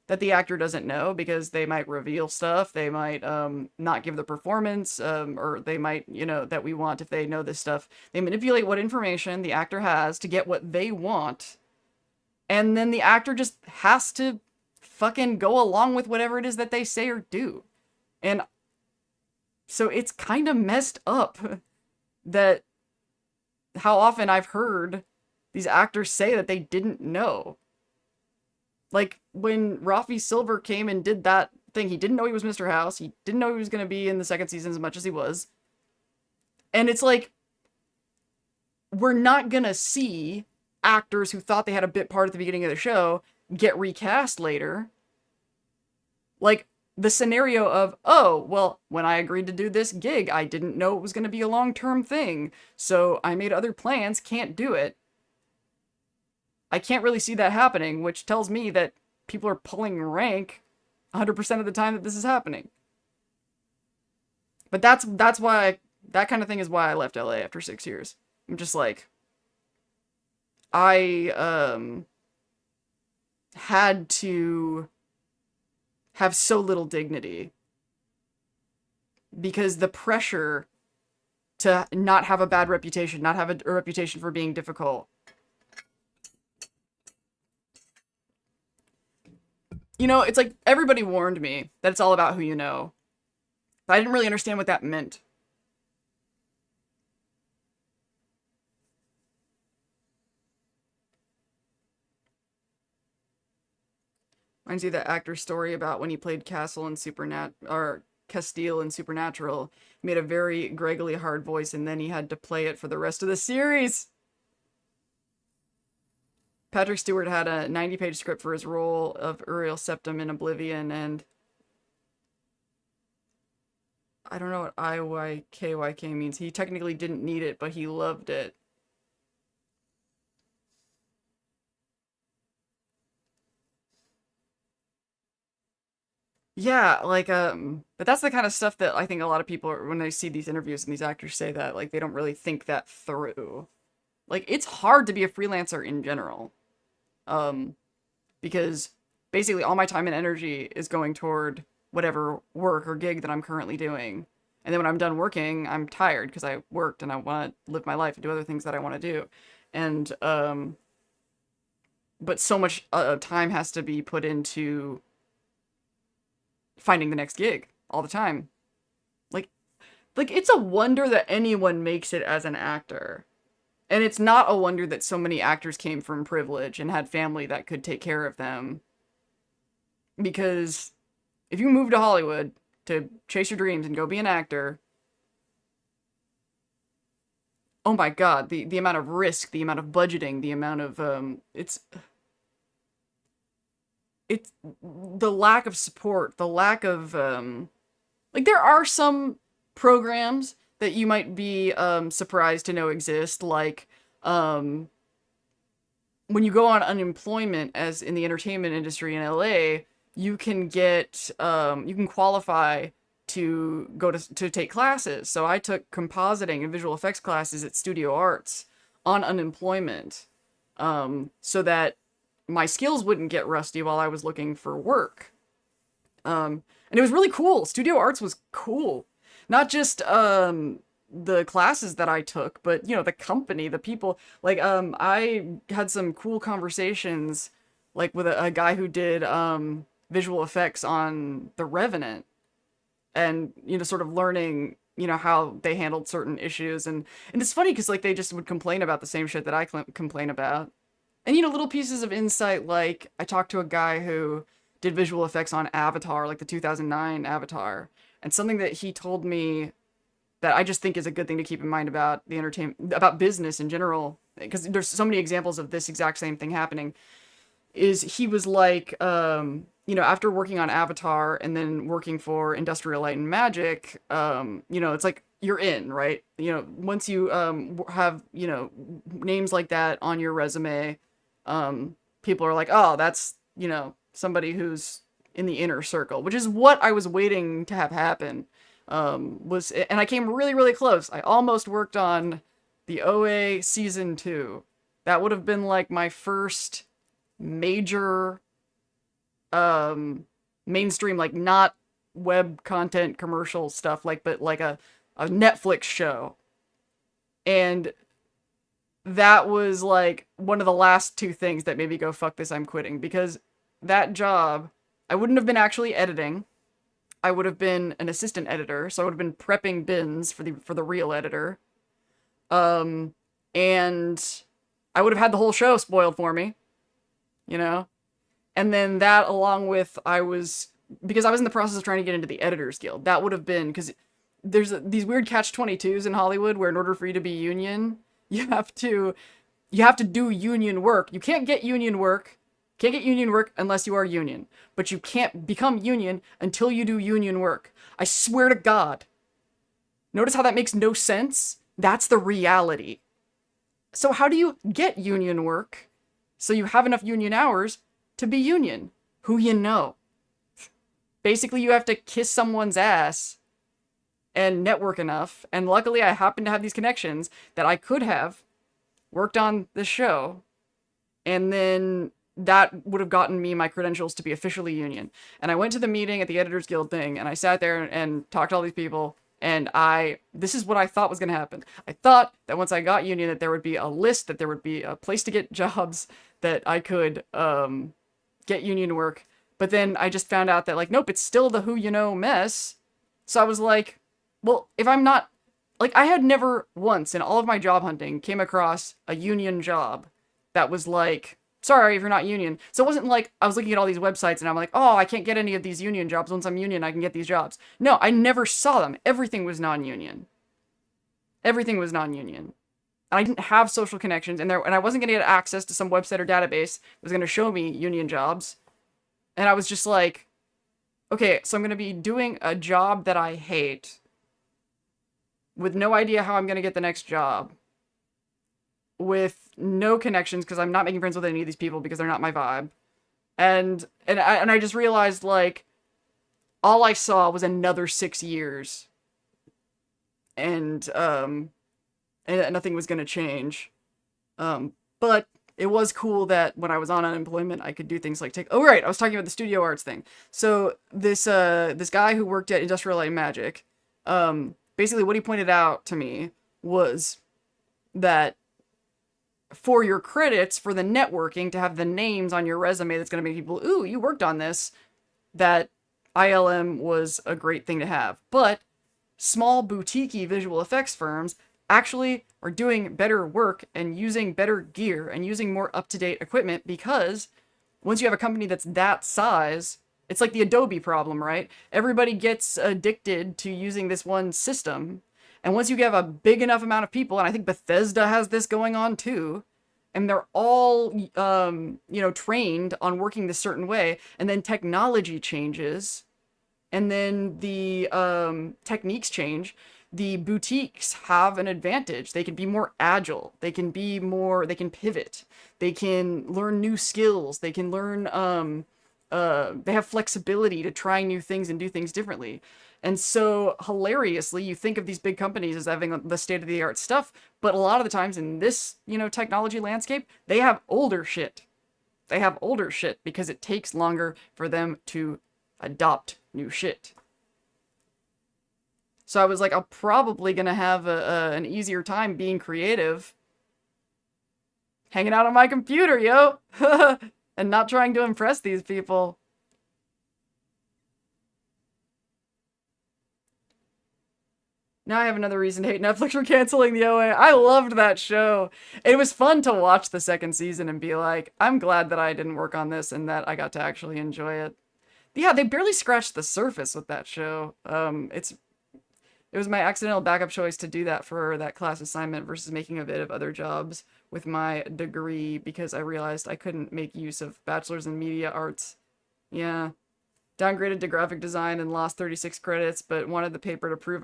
that the actor doesn't know, because they might reveal stuff. They might not give the performance, or they might, that we want if they know this stuff. They manipulate what information the actor has to get what they want. And then the actor just has to fucking go along with whatever it is that they say or do. And so it's kind of messed up that how often I've heard these actors say that they didn't know. Like, when Rafi Silver came and did that thing, he didn't know he was Mr. House. He didn't know he was going to be in the 2nd season as much as he was. And it's like, we're not going to see actors who thought they had a bit part at the beginning of the show get recast later. Like, the scenario of, oh, well, when I agreed to do this gig, I didn't know it was going to be a long-term thing, so I made other plans, can't do it. I can't really see that happening, which tells me that people are pulling rank 100% of the time that this is happening. But that's why, that kind of thing is why I left LA after 6 years. I'm just like, I had to have so little dignity, because the pressure to not have a bad reputation, not have a reputation for being difficult. It's like everybody warned me that it's all about who you know. But I didn't really understand what that meant. Reminds you of that actor's story about when he played Castile in Supernatural. He made a very greggily hard voice, and then he had to play it for the rest of the series. Patrick Stewart had a 90-page script for his role of Uriel Septim in Oblivion, and I don't know what IYKYK means. He technically didn't need it, but he loved it. Yeah, like, but that's the kind of stuff that I think a lot of people, when they see these interviews and these actors say that, like, they don't really think that through. Like, it's hard to be a freelancer in general. Um, because basically all my time and energy is going toward whatever work or gig that I'm currently doing. And then when I'm done working, I'm tired because I worked and I want to live my life and do other things that I want to do. And, but so much time has to be put into finding the next gig all the time. Like, like it's a wonder that anyone makes it as an actor. And it's not a wonder that so many actors came from privilege and had family that could take care of them. Because if you move to Hollywood to chase your dreams and go be an actor, oh my god, the amount of risk, the amount of budgeting, the amount of it's the lack of support, the lack of like there are some programs that you might be surprised to know exist, like when you go on unemployment as in the entertainment industry in LA, you can get you can qualify to go to take classes. So I took compositing and visual effects classes at Studio Arts on unemployment, so that my skills wouldn't get rusty while I was looking for work. And it was really cool. Studio Arts was cool. Not just the classes that I took, but you know, the company, the people. Like I had some cool conversations like with a guy who did visual effects on The Revenant, and you know, sort of learning, you know, how they handled certain issues. And it's funny because like they just would complain about the same shit that I complain about. And you know, little pieces of insight, like I talked to a guy who did visual effects on Avatar, like the 2009 Avatar, and something that he told me that I just think is a good thing to keep in mind about the entertainment, about business in general, because there's so many examples of this exact same thing happening, is he was like, you know, after working on Avatar and then working for Industrial Light and Magic, you know, it's like you're in, right? You know, once you have, you know, names like that on your resume, people are like, oh, that's, you know, somebody who's in the inner circle, which is what I was waiting to have happen. And I came really, really close. I almost worked on the OA season 2. That would have been like my first major mainstream, like not web content commercial stuff, like, but like a Netflix show. And that was like one of the last two things that made me go, fuck this, I'm quitting. Because that job, I wouldn't have been actually editing. I would have been an assistant editor, so I would have been prepping bins for the real editor. And I would have had the whole show spoiled for me, you know? And then that, along with, because I was in the process of trying to get into the Editors Guild, that would have been, because there's these weird catch-22s in Hollywood where in order for you to be union, you have to do union work. You can't get union work. Can't get union work unless you are union. But you can't become union until you do union work. I swear to God. Notice how that makes no sense? That's the reality. So how do you get union work so you have enough union hours to be union? Who you know? Basically, you have to kiss someone's ass and network enough. And luckily, I happen to have these connections that I could have worked on the show. And then that would have gotten me my credentials to be officially union. And I went to the meeting at the Editors Guild thing, and I sat there and talked to all these people, and this is what I thought was going to happen. I thought that once I got union, that there would be a list, that there would be a place to get jobs, that I could get union work. But then I just found out that, like, nope, it's still the who you know mess. So I was like, well, if I'm not, like, I had never once in all of my job hunting came across a union job that was like, sorry if you're not union. So it wasn't like I was looking at all these websites and I'm like, oh, I can't get any of these union jobs. Once I'm union, I can get these jobs. No, I never saw them. Everything was non-union. Everything was non-union. And I didn't have social connections, and I wasn't going to get access to some website or database that was going to show me union jobs. And I was just like, okay, so I'm going to be doing a job that I hate with no idea how I'm going to get the next job, with no connections because I'm not making friends with any of these people because they're not my vibe. And I just realized, like, all I saw was another 6 years, and nothing was going to change. But it was cool that when I was on unemployment, I could do things like oh right, I was talking about the studio arts thing. So this guy who worked at Industrial Light and Magic, basically what he pointed out to me was that for your credits for the networking, to have the names on your resume that's going to make people, ooh, you worked on this, that ILM was a great thing to have. But small boutique-y visual effects firms actually are doing better work and using better gear and using more up-to-date equipment, because once you have a company that's that size, it's like the Adobe problem, right? Everybody gets addicted to using this one system. And once you have a big enough amount of people, and I think Bethesda has this going on too, and they're all, trained on working this certain way, and then technology changes, and then the techniques change, the boutiques have an advantage. They can be more agile. They can pivot. They can learn new skills. They can learn, they have flexibility to try new things and do things differently. And so, hilariously, you think of these big companies as having the state-of-the-art stuff, but a lot of the times in this, technology landscape, they have older shit. They have older shit because it takes longer for them to adopt new shit. So I was like, I'm probably gonna have an easier time being creative, hanging out on my computer, yo, and not trying to impress these people. Now I have another reason to hate Netflix for canceling the OA. I loved that show. It was fun to watch the second season and be like, I'm glad that I didn't work on this and that I got to actually enjoy it. Yeah, they barely scratched the surface with that show. It was my accidental backup choice to do that for that class assignment versus making a bit of other jobs with my degree, because I realized I couldn't make use of bachelor's in media arts. Yeah. Downgraded to graphic design and lost 36 credits, but wanted the paper to prove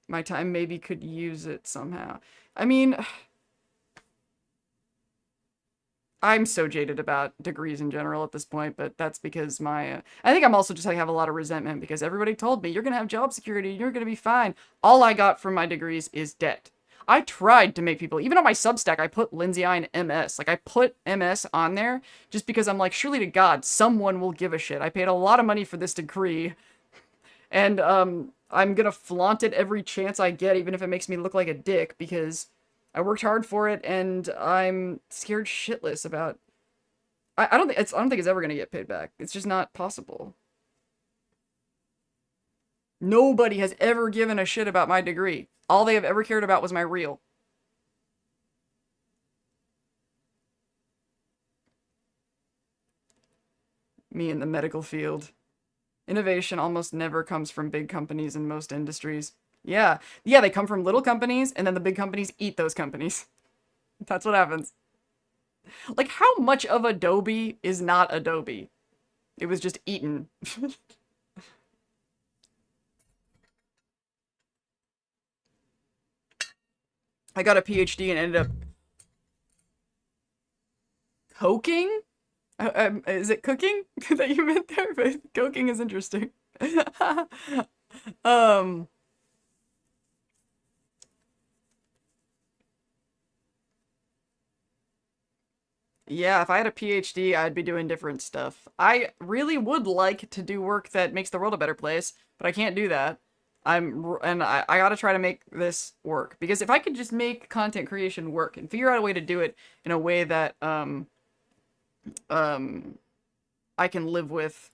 my time maybe could use it somehow. I mean, I'm so jaded about degrees in general at this point, but that's because I think I'm also just, I have a lot of resentment because everybody told me, you're going to have job security, you're going to be fine. All I got from my degrees is debt. I tried to make people, even on my Substack, I put Lindsay in MS. Like, I put MS on there just because I'm like, surely to God, someone will give a shit. I paid a lot of money for this degree, and I'm gonna flaunt it every chance I get, even if it makes me look like a dick, because I worked hard for it, and I'm scared shitless about. I don't think it's ever gonna get paid back. It's just not possible. Nobody has ever given a shit about my degree. All they have ever cared about was my reel. Me in the medical field. Innovation almost never comes from big companies in most industries. Yeah, they come from little companies, and then the big companies eat those companies. That's what happens. Like, how much of Adobe is not Adobe? It was just eaten. I got a PhD and ended up coking? Is it cooking that you meant there? But coking is interesting. um, yeah, if I had a PhD, I'd be doing different stuff. I really would like to do work that makes the world a better place, but I can't do that. I gotta try to make this work, because if I could just make content creation work and figure out a way to do it in a way that um I can live with.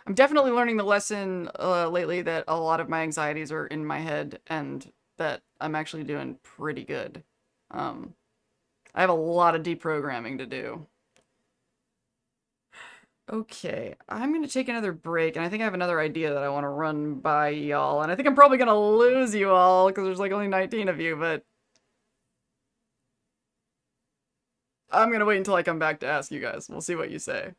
I'm definitely learning the lesson lately that a lot of my anxieties are in my head, and that I'm actually doing pretty good. I have a lot of deprogramming to do. Okay, I'm gonna take another break, and I think I have another idea that I want to run by y'all, and I think I'm probably gonna lose you all, because there's like only 19 of you, but I'm gonna wait until I come back to ask you guys. We'll see what you say.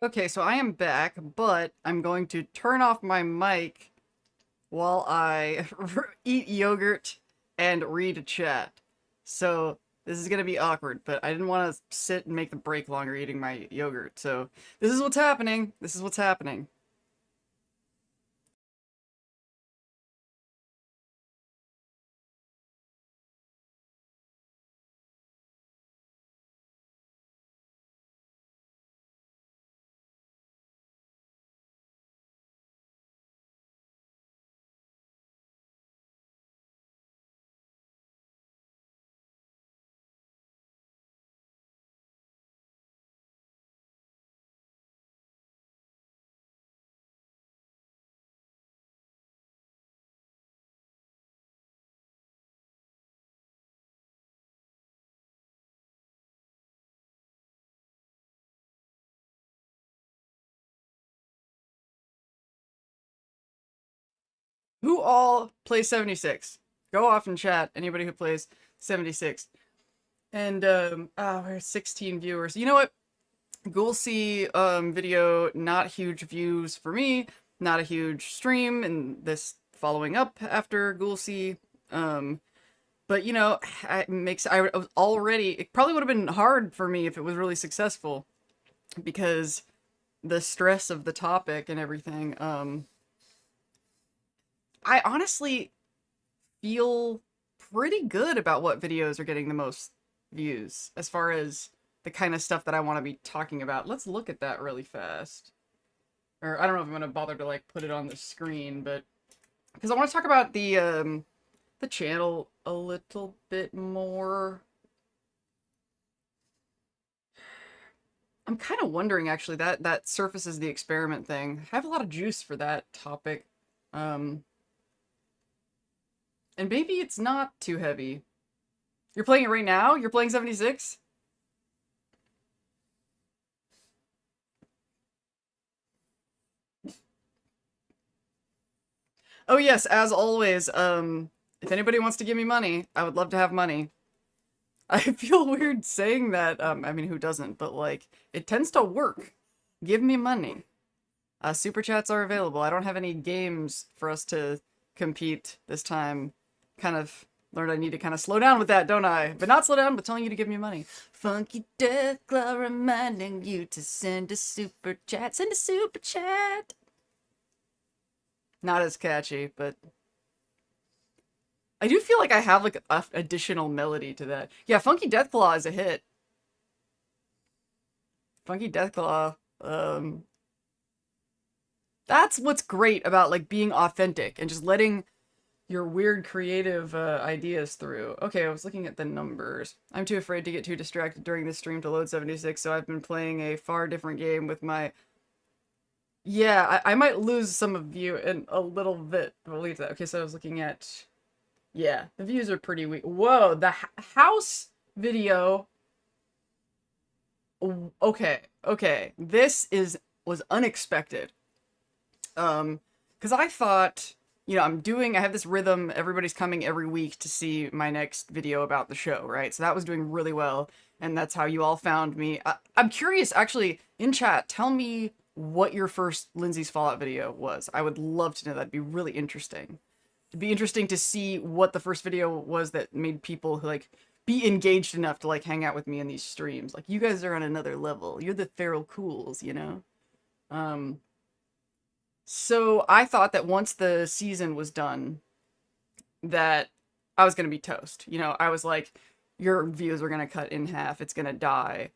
Okay, so I am back, but I'm going to turn off my mic while I eat yogurt and read chat. So this is gonna be awkward, but I didn't want to sit and make the break longer eating my yogurt. So this is what's happening. This is what's happening. Who all plays 76? Go off and chat. Anybody who plays 76. And we're 16 viewers. You know what? Ghoulcy video, not huge views for me, not a huge stream, and this following up after Ghoulcy. But you know, it makes I was already. It probably would have been hard for me if it was really successful, because the stress of the topic and everything. I honestly feel pretty good about what videos are getting the most views as far as the kind of stuff that I want to be talking about. Let's look at that really fast. Or I don't know if I'm gonna bother to like put it on the screen, but because I want to talk about the channel a little bit more. I'm kind of wondering actually that surfaces the experiment thing. I have a lot of juice for that topic. And maybe it's not too heavy. You're playing it right now? You're playing 76? Oh yes, as always, if anybody wants to give me money, I would love to have money. I feel weird saying that. I mean, who doesn't? But like, it tends to work. Give me money. Super chats are available. I don't have any games for us to compete this time. Kind of learned I need to kind of slow down with that, don't I? But not slow down, but telling you to give me money. Funky Death Claw reminding you to send a super chat. Send a super chat. Not as catchy, but I do feel like I have like a additional melody to that. Yeah, Funky Deathclaw is a hit. Funky Deathclaw. That's what's great about like being authentic and just letting your weird creative ideas through. Okay, I was looking at the numbers. I'm too afraid to get too distracted during this stream to load 76, so I've been playing a far different game with my... Yeah, I might lose some of you in a little bit. We'll leave that. Okay, so I was looking at... Yeah, the views are pretty weak. Whoa, the house video. Okay. This was unexpected. Because I thought, you know, I have this rhythm. Everybody's coming every week to see my next video about the show, right? So that was doing really well, and that's how you all found me. I'm curious, actually, in chat, tell me what your first Lindsay's Fallout video was. I would love to know. That'd be really interesting. It'd be interesting to see what the first video was that made people like be engaged enough to like hang out with me in these streams. Like, you guys are on another level. You're the feral cools, you know? So I thought that once the season was done, that I was gonna be toast. You know, I was like, your views are gonna cut in half. It's gonna die.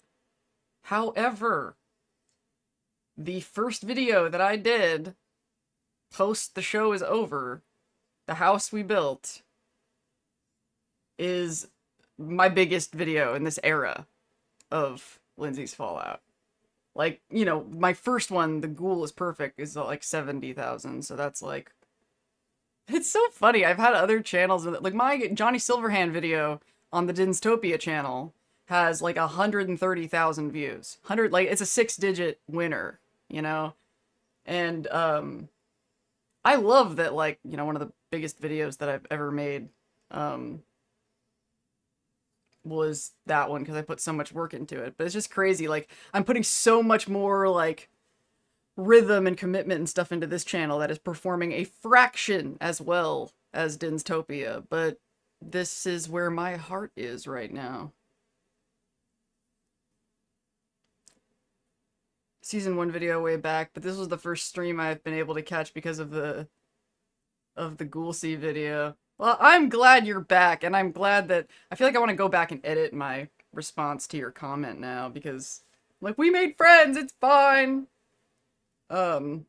However, the first video that I did post the show is over, the house we built, is my biggest video in this era of Lindsay's Fallout. Like, you know, my first one, The Ghoul is Perfect, is like 70,000, so that's like... It's so funny, I've had other channels with it. Like, my Johnny Silverhand video on the Dinztopia channel has like 130,000 views. Like, it's a 6-digit winner, you know? And, I love that, like, you know, one of the biggest videos that I've ever made, was that one, because I put so much work into it. But it's just crazy, like, I'm putting so much more, like, rhythm and commitment and stuff into this channel that is performing a fraction as well as Dinztopia, but this is where my heart is right now. Season 1 video way back, but this was the first stream I've been able to catch because of the Ghoulcy video. Well, I'm glad you're back, and I'm glad that... I feel like I want to go back and edit my response to your comment now, because, like, we made friends, it's fine! Yeah,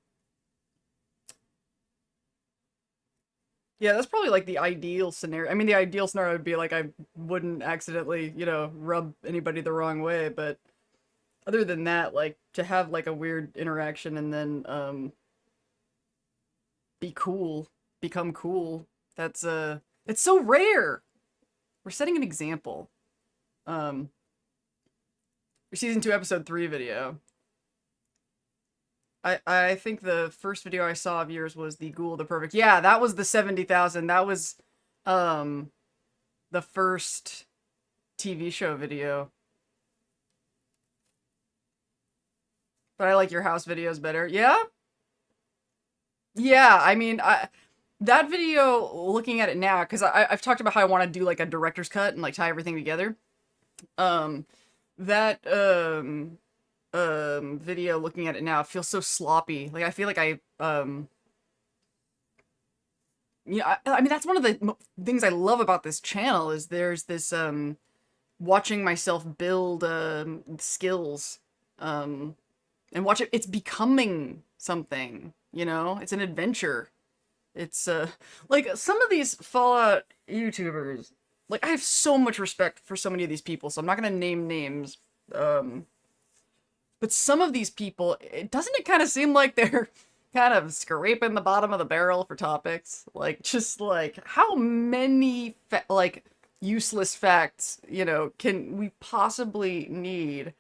that's probably, like, the ideal scenario. I mean, the ideal scenario would be, like, I wouldn't accidentally, you know, rub anybody the wrong way, but other than that, like, to have, like, a weird interaction and then, be cool, become cool... That's, it's so rare! We're setting an example. Your season 2 episode 3 video. I think the first video I saw of yours was the Ghoul the Perfect. Yeah, that was the 70,000. That was um the first TV show video. But I like your house videos better. Yeah? Yeah, I mean, that video, looking at it now, because I've talked about how I want to do like a director's cut and like tie everything together. Um, that video, looking at it now, feels so sloppy. Like I feel like I mean that's one of the things I love about this channel is there's this watching myself build skills and watch it. It's becoming something, you know. It's an adventure. It's like some of these Fallout YouTubers, like I have so much respect for so many of these people, so I'm not gonna name names. Um, but some of these people, doesn't it kind of seem like they're kind of scraping the bottom of the barrel for topics? Like just like how many like useless facts, you know, can we possibly need?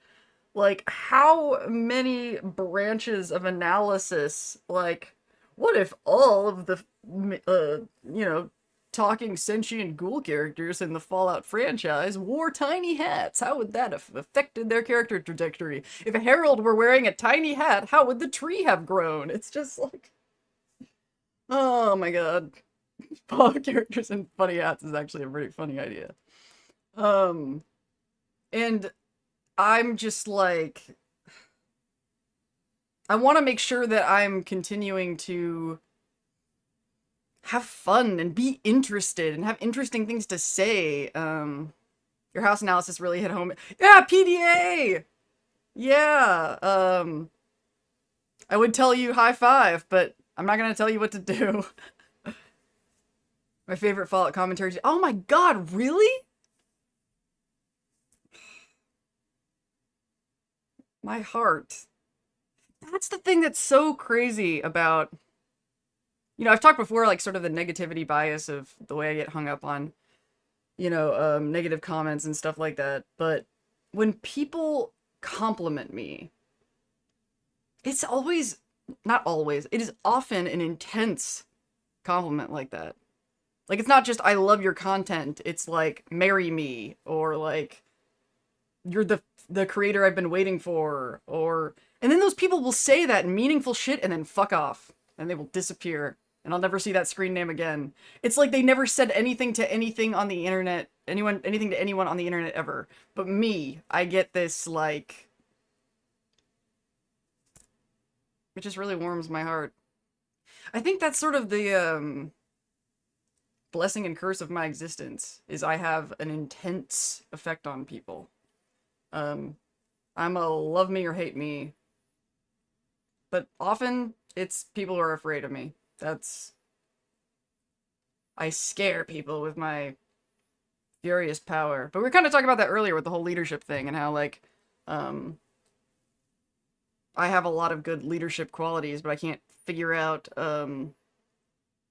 Like how many branches of analysis, like what if all of the you know, talking sentient ghoul characters in the Fallout franchise wore tiny hats? How would that have affected their character trajectory? If Harold were wearing a tiny hat, how would the tree have grown? It's just like, oh my god. Fallout characters in funny hats is actually a pretty funny idea. Um, and I'm just like, I want to make sure that I'm continuing to have fun and be interested and have interesting things to say. Your house analysis really hit home. Yeah, PDA! Yeah, I would tell you high five, but I'm not gonna tell you what to do. My favorite Fallout commentaries. Oh my god, really? My heart. That's the thing that's so crazy about, you know, I've talked before, like, sort of the negativity bias of the way I get hung up on, you know, negative comments and stuff like that. But when people compliment me, it's always, not always, it is often an intense compliment like that. Like, it's not just, I love your content, it's like, marry me, or like, you're the creator I've been waiting for, or, and then those people will say that meaningful shit and then fuck off, and they will disappear, and I'll never see that screen name again. It's like they never said anything to anything on the internet, anything to anyone on the internet ever. But me, I get this, like, it just really warms my heart. I think that's sort of the, blessing and curse of my existence, is I have an intense effect on people. Um, I'm a love me or hate me, but often it's people who are afraid of me. That's, I scare people with my furious power. But we were kind of talking about that earlier with the whole leadership thing and how, like, um, I have a lot of good leadership qualities, but I can't figure out,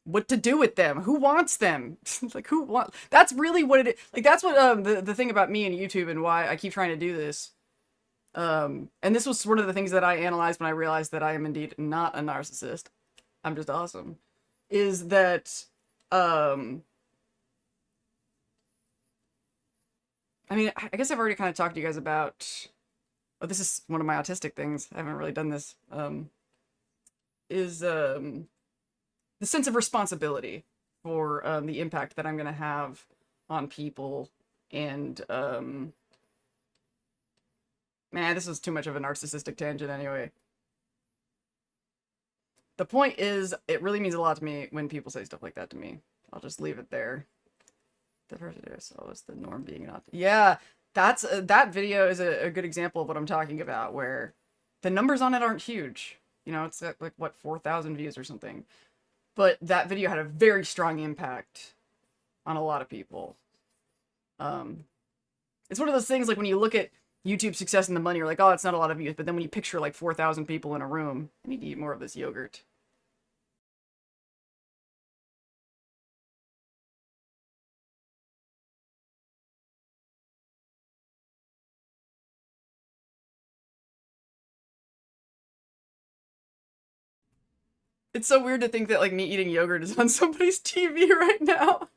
what to do with them. Who wants them? Like, who want? That's really what it is. Like, that's what, the thing about me and YouTube and why I keep trying to do this. And this was one of the things that I analyzed when I realized that I am indeed not a narcissist. I'm just awesome. Is that, I mean, I guess I've already kind of talked to you guys about, oh, this is one of my autistic things. I haven't really done this. Is, the sense of responsibility for, the impact that I'm gonna have on people. And, man, this was too much of a narcissistic tangent anyway. The point is, it really means a lot to me when people say stuff like that to me. I'll just leave it there. The first video I saw was the norm being not. Yeah, that's that video is a good example of what I'm talking about, where the numbers on it aren't huge. You know, it's at, like, what, 4,000 views or something. But that video had a very strong impact on a lot of people. It's one of those things, like, when you look at YouTube success and the money, you're like, oh, it's not a lot of views. But then when you picture, like, 4,000 people in a room, I need to eat more of this yogurt. It's so weird to think that, like, me eating yogurt is on somebody's TV right now.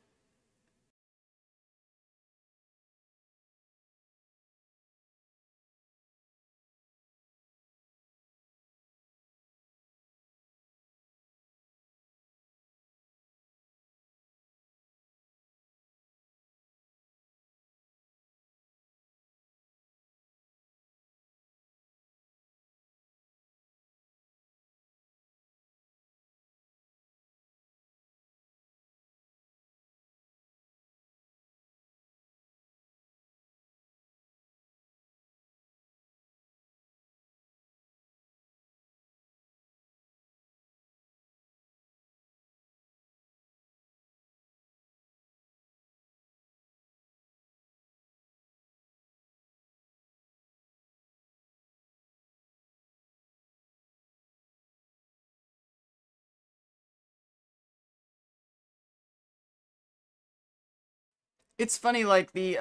It's funny, like, the,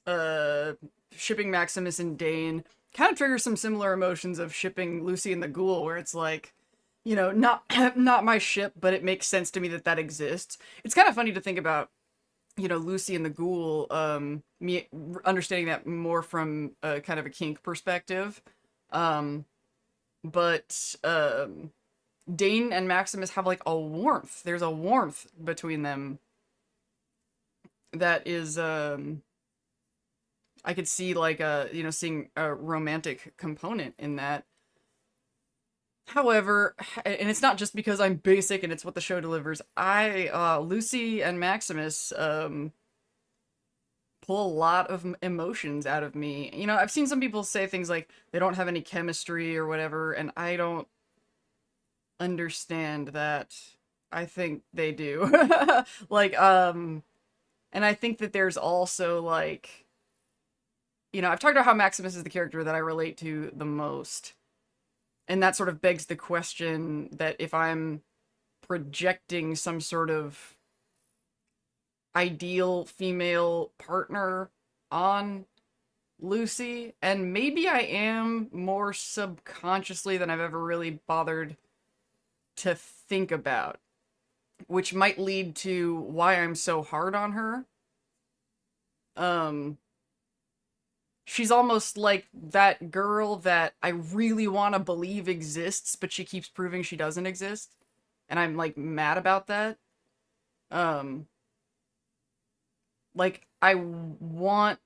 uh, shipping Maximus and Dane kind of triggers some similar emotions of shipping Lucy and the Ghoul, where it's like, you know, not not my ship, but it makes sense to me that that exists. It's kind of funny to think about, you know, Lucy and the Ghoul, me understanding that more from a kind of a kink perspective. Um, but Dane and Maximus have like a warmth. There's a warmth between them that is I could see like a, you know, seeing a romantic component in that. However, and it's not just because I'm basic and it's what the show delivers. Lucy and Maximus pull a lot of emotions out of me. You know, I've seen some people say things like they don't have any chemistry or whatever, and I don't understand that. I think they do. Like, and I think that there's also like, you know, I've talked about how Maximus is the character that I relate to the most. And that sort of begs the question that if I'm projecting some sort of ideal female partner on Lucy, and maybe I am more subconsciously than I've ever really bothered to think about, which might lead to why I'm so hard on her. Um, she's almost like that girl that I really want to believe exists, but she keeps proving she doesn't exist. And I'm like mad about that. Um, like I want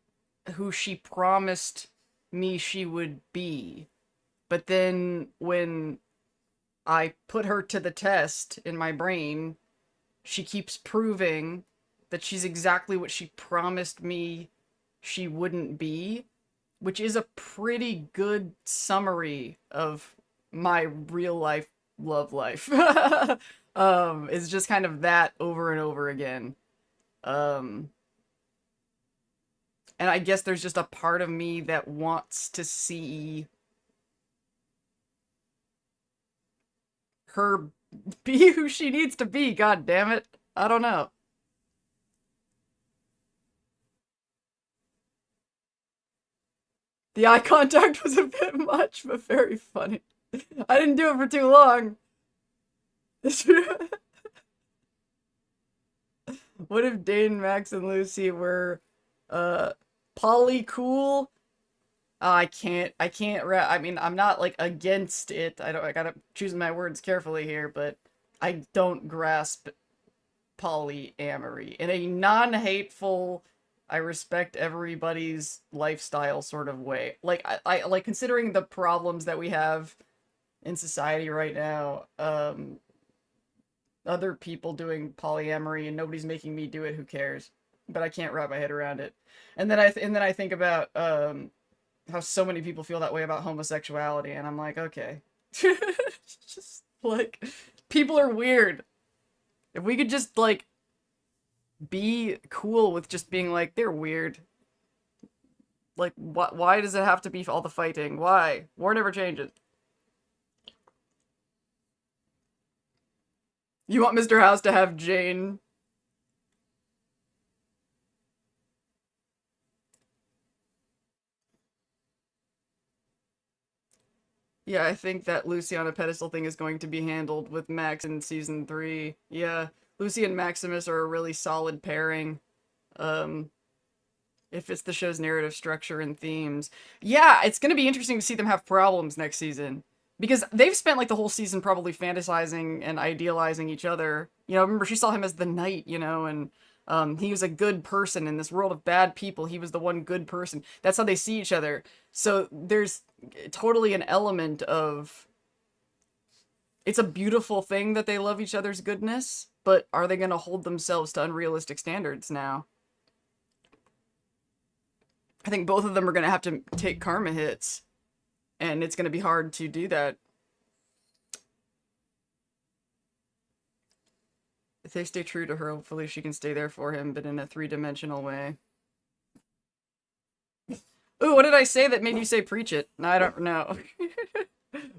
who she promised me she would be. But then when I put her to the test in my brain, she keeps proving that she's exactly what she promised me she wouldn't be, which is a pretty good summary of my real life love life. It's just kind of that over and over again. Um, and I guess there's just a part of me that wants to see her be who she needs to be. God damn it. I don't know. The eye contact was a bit much, but very funny. I didn't do it for too long. What if Dane, Max, and Lucy were uh poly cool? I mean, I'm not like against it. I gotta choose my words carefully here, but I don't grasp polyamory in a non-hateful, I respect everybody's lifestyle sort of way. Like I like considering the problems that we have in society right now, other people doing polyamory and nobody's making me do it, who cares? But I can't wrap my head around it. And then I think about how so many people feel that way about homosexuality, and I'm like, okay. Just like people are weird. If we could just like be cool with just being like they're weird. Like what, why does it have to be all the fighting? Why? War never changes. You want Mr. House to have Jane? Yeah, I think that Lucy on a pedestal thing is going to be handled with Max in season 3. Yeah, Lucy and Maximus are a really solid pairing. Um, if it's the show's narrative structure and themes. Yeah, it's going to be interesting to see them have problems next season. Because they've spent like the whole season probably fantasizing and idealizing each other. You know, remember she saw him as the knight, you know, and he was a good person in this world of bad people. He was the one good person. That's how they see each other. So there's totally an element of it's a beautiful thing that they love each other's goodness, but are they going to hold themselves to unrealistic standards now? I think both of them are going to have to take karma hits, and it's going to be hard to do that. If they stay true to her, hopefully she can stay there for him, but in a three-dimensional way. Ooh, what did I say that made you say preach it? No, I don't know.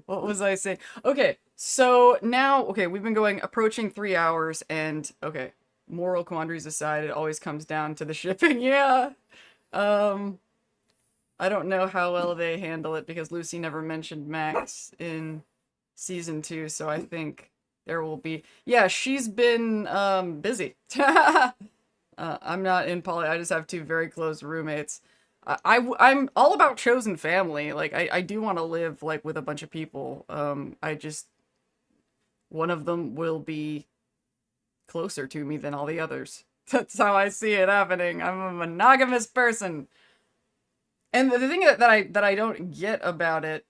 What was I saying? Okay, so now, okay, we've been going, approaching 3 hours, and, okay, moral quandaries aside, it always comes down to the shipping, yeah. Um, I don't know how well they handle it because Lucy never mentioned Max in season 2, so I think there will be... Yeah, she's been, busy. I'm not in poly, I just have 2 very close roommates. I'm all about chosen family. Like, I do want to live, like, with a bunch of people. I just... One of them will be closer to me than all the others. That's how I see it happening. I'm a monogamous person. And the thing that I don't get about it,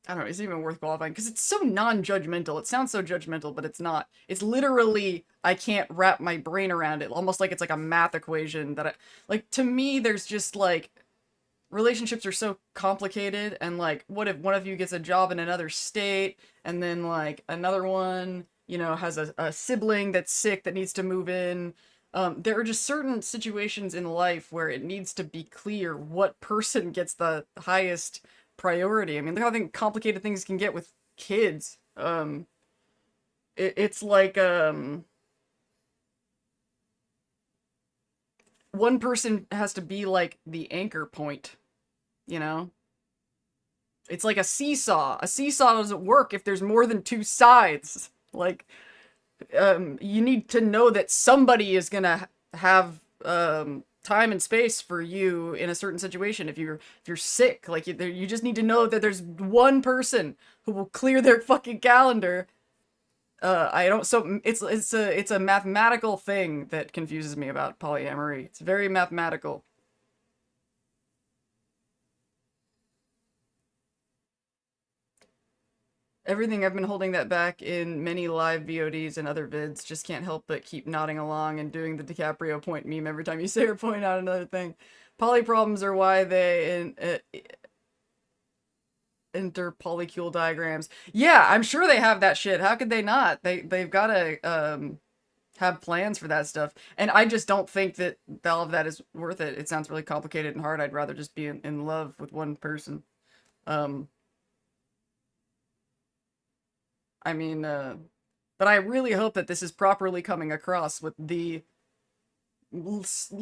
I don't know, is it even worth qualifying? Because it's so non-judgmental. It sounds so judgmental, but it's not. It's literally, I can't wrap my brain around it. Almost like it's like a math equation that like, to me, there's just like, relationships are so complicated, and like, what if one of you gets a job in another state, and then like another one, you know, has a sibling that's sick that needs to move in. There are just certain situations in life where it needs to be clear what person gets the highest priority. I mean, look how complicated things can get with kids. It's like, one person has to be like the anchor point, you know? It's like a seesaw. A seesaw doesn't work if there's more than 2 sides. Like, you need to know that somebody is gonna have time and space for you in a certain situation. If you're sick, like you just need to know that there's one person who will clear their fucking calendar. I don't. So it's a mathematical thing that confuses me about polyamory. It's very mathematical. Everything I've been holding that back in many live VODs and other vids, just can't help but keep nodding along and doing the DiCaprio point meme every time you say or point out another thing. Poly problems are why they enter polycule diagrams. Yeah, I'm sure they have that shit. How could they not? They've got to have plans for that stuff. And I just don't think that all of that is worth it. It sounds really complicated and hard. I'd rather just be in love with one person. I mean, but I really hope that this is properly coming across with the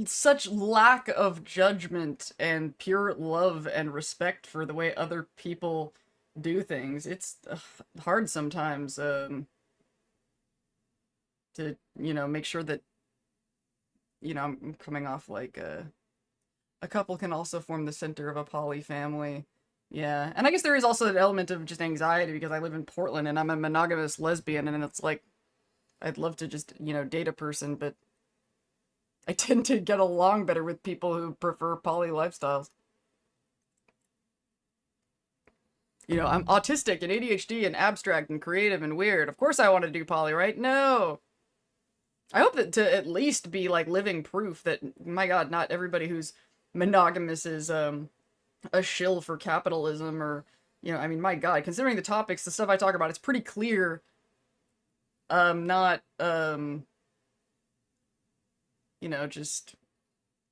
such lack of judgment and pure love and respect for the way other people do things. It's hard sometimes to, you know, make sure that, you know, I'm coming off like a couple can also form the center of a poly family. Yeah, and I guess there is also an element of just anxiety because I live in Portland and I'm a monogamous lesbian, and it's like, I'd love to just, you know, date a person, but I tend to get along better with people who prefer poly lifestyles. You know, I'm autistic and ADHD and abstract and creative and weird. Of course I want to do poly, right? No! I hope that to at least be, like, living proof that, my god, not everybody who's monogamous is, a shill for capitalism or, you know, I mean, my god, considering the topics, the stuff I talk about, it's pretty clear, not, you know, just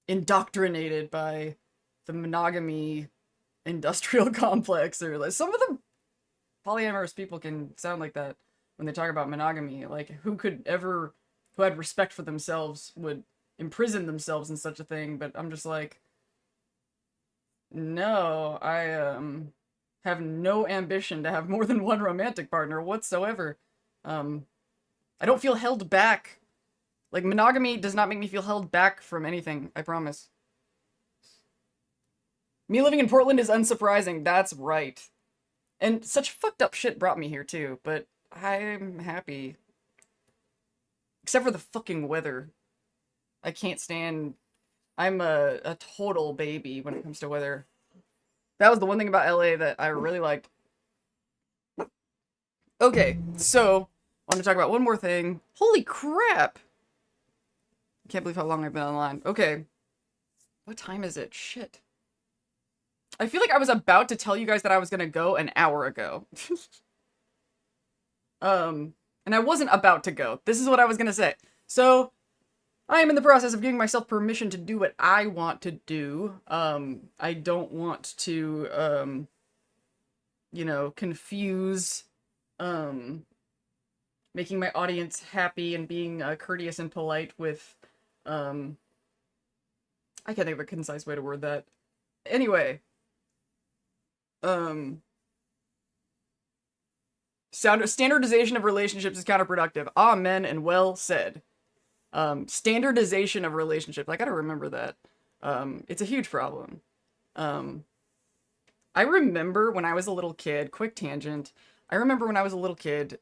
indoctrinated by the monogamy industrial complex, or like, some of the polyamorous people can sound like that when they talk about monogamy. Like, who had respect for themselves would imprison themselves in such a thing, but I'm just like, no, have no ambition to have more than one romantic partner whatsoever. Um, I don't feel held back. Like, monogamy does not make me feel held back from anything, I promise. Me living in Portland is unsurprising, that's right. And such fucked up shit brought me here too, but I'm happy. Except for the fucking weather. I can't stand... I'm a total baby when it comes to weather. That was the one thing about LA that I really liked. Okay, so, I want to talk about one more thing. Holy crap! Can't believe how long I've been online. Okay. What time is it? Shit. I feel like I was about to tell you guys that I was gonna go an hour ago. And I wasn't about to go. This is what I was gonna say. So, I am in the process of giving myself permission to do what I want to do. I don't want to, you know, confuse, making my audience happy and being courteous and polite with, I can't think of a concise way to word that. Anyway, standardization of relationships is counterproductive. Amen and well said. Standardization of relationships. I gotta remember that. It's a huge problem. I remember when I was a little kid, quick tangent, I remember when I was a little kid,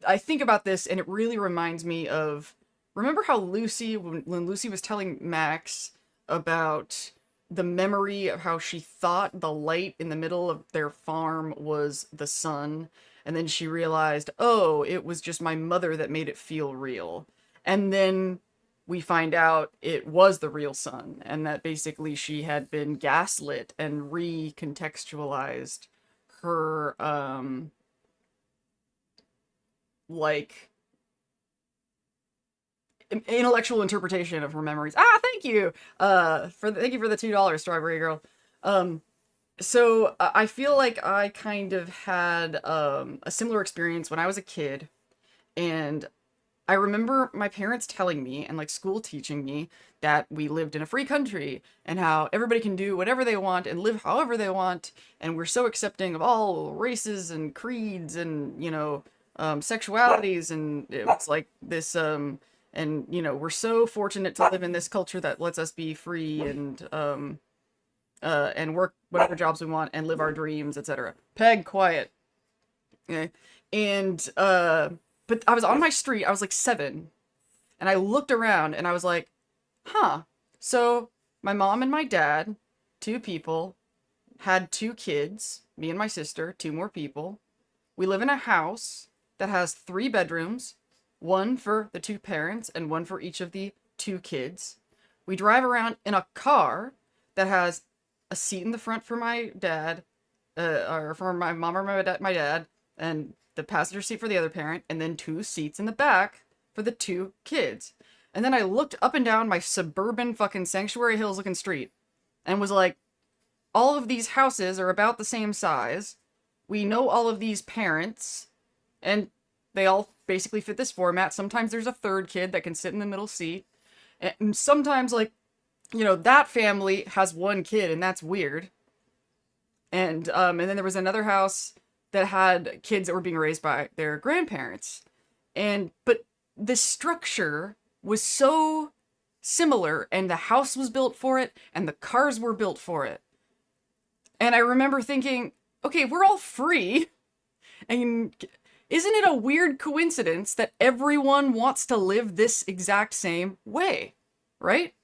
I think about this and it really reminds me of, remember how Lucy, when Lucy was telling Max about the memory of how she thought the light in the middle of their farm was the sun, and then she realized, oh, it was just my mother that made it feel real. And then we find out it was the real sun, and that basically she had been gaslit and recontextualized her, like, intellectual interpretation of her memories. Ah, thank you! Thank you for the $2, Strawberry Girl. So I feel like I kind of had, a similar experience when I was a kid, and I remember my parents telling me, and like school teaching me, that we lived in a free country, and how everybody can do whatever they want and live however they want, and we're so accepting of all races and creeds and, you know, sexualities, and it was like this, and, you know, we're so fortunate to live in this culture that lets us be free and work whatever jobs we want and live our dreams, etc. Peg, quiet. Okay. And, but I was on my street, I was like 7, and I looked around and I was like, huh, so my mom and my dad, 2 people, had 2 kids, me and my sister, 2 more people. We live in a house that has 3 bedrooms, 1 for the 2 parents and 1 for each of the 2 kids. We drive around in a car that has a seat in the front for my dad, or for my mom or my dad, and the passenger seat for the other parent, and then 2 seats in the back for the 2 kids. And then I looked up and down my suburban fucking Sanctuary Hills looking street and was like, all of these houses are about the same size. We know all of these parents, and they all basically fit this format. Sometimes there's a 3rd kid that can sit in the middle seat, and sometimes, like, you know, that family has 1 kid, and that's weird. And then there was another house that had kids that were being raised by their grandparents. But the structure was so similar, and the house was built for it, and the cars were built for it. And I remember thinking, okay, we're all free, and isn't it a weird coincidence that everyone wants to live this exact same way, right?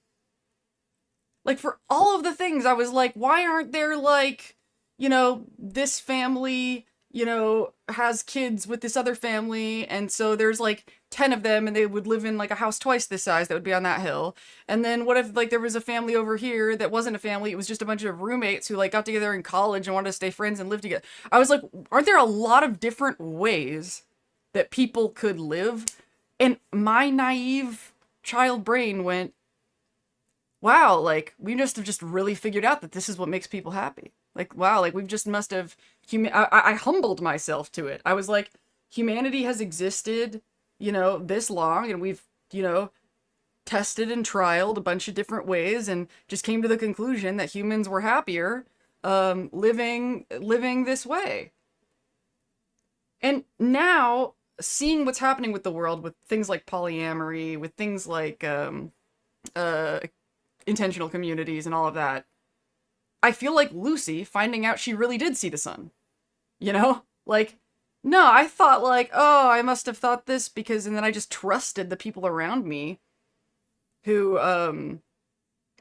Like, for all of the things, I was like, why aren't there, like, you know, this family, you know, has kids with this other family, and so there's like 10 of them, and they would live in like a house twice this size that would be on that hill. And then what if like there was a family over here that wasn't a family, it was just a bunch of roommates who like got together in college and wanted to stay friends and live together. I was like, aren't there a lot of different ways that people could live? And my naive child brain went, wow, like, we must have just really figured out that this is what makes people happy. Like, wow, like, we've just must have... I humbled myself to it. I was like, humanity has existed, you know, this long, and we've, you know, tested and trialed a bunch of different ways, and just came to the conclusion that humans were happier living this way. And now, seeing what's happening with the world, with things like polyamory, with things like uh, intentional communities and all of that, I feel like Lucy finding out she really did see the sun. You know? Like, no, I thought like, oh, I must have thought this because, and then I just trusted the people around me who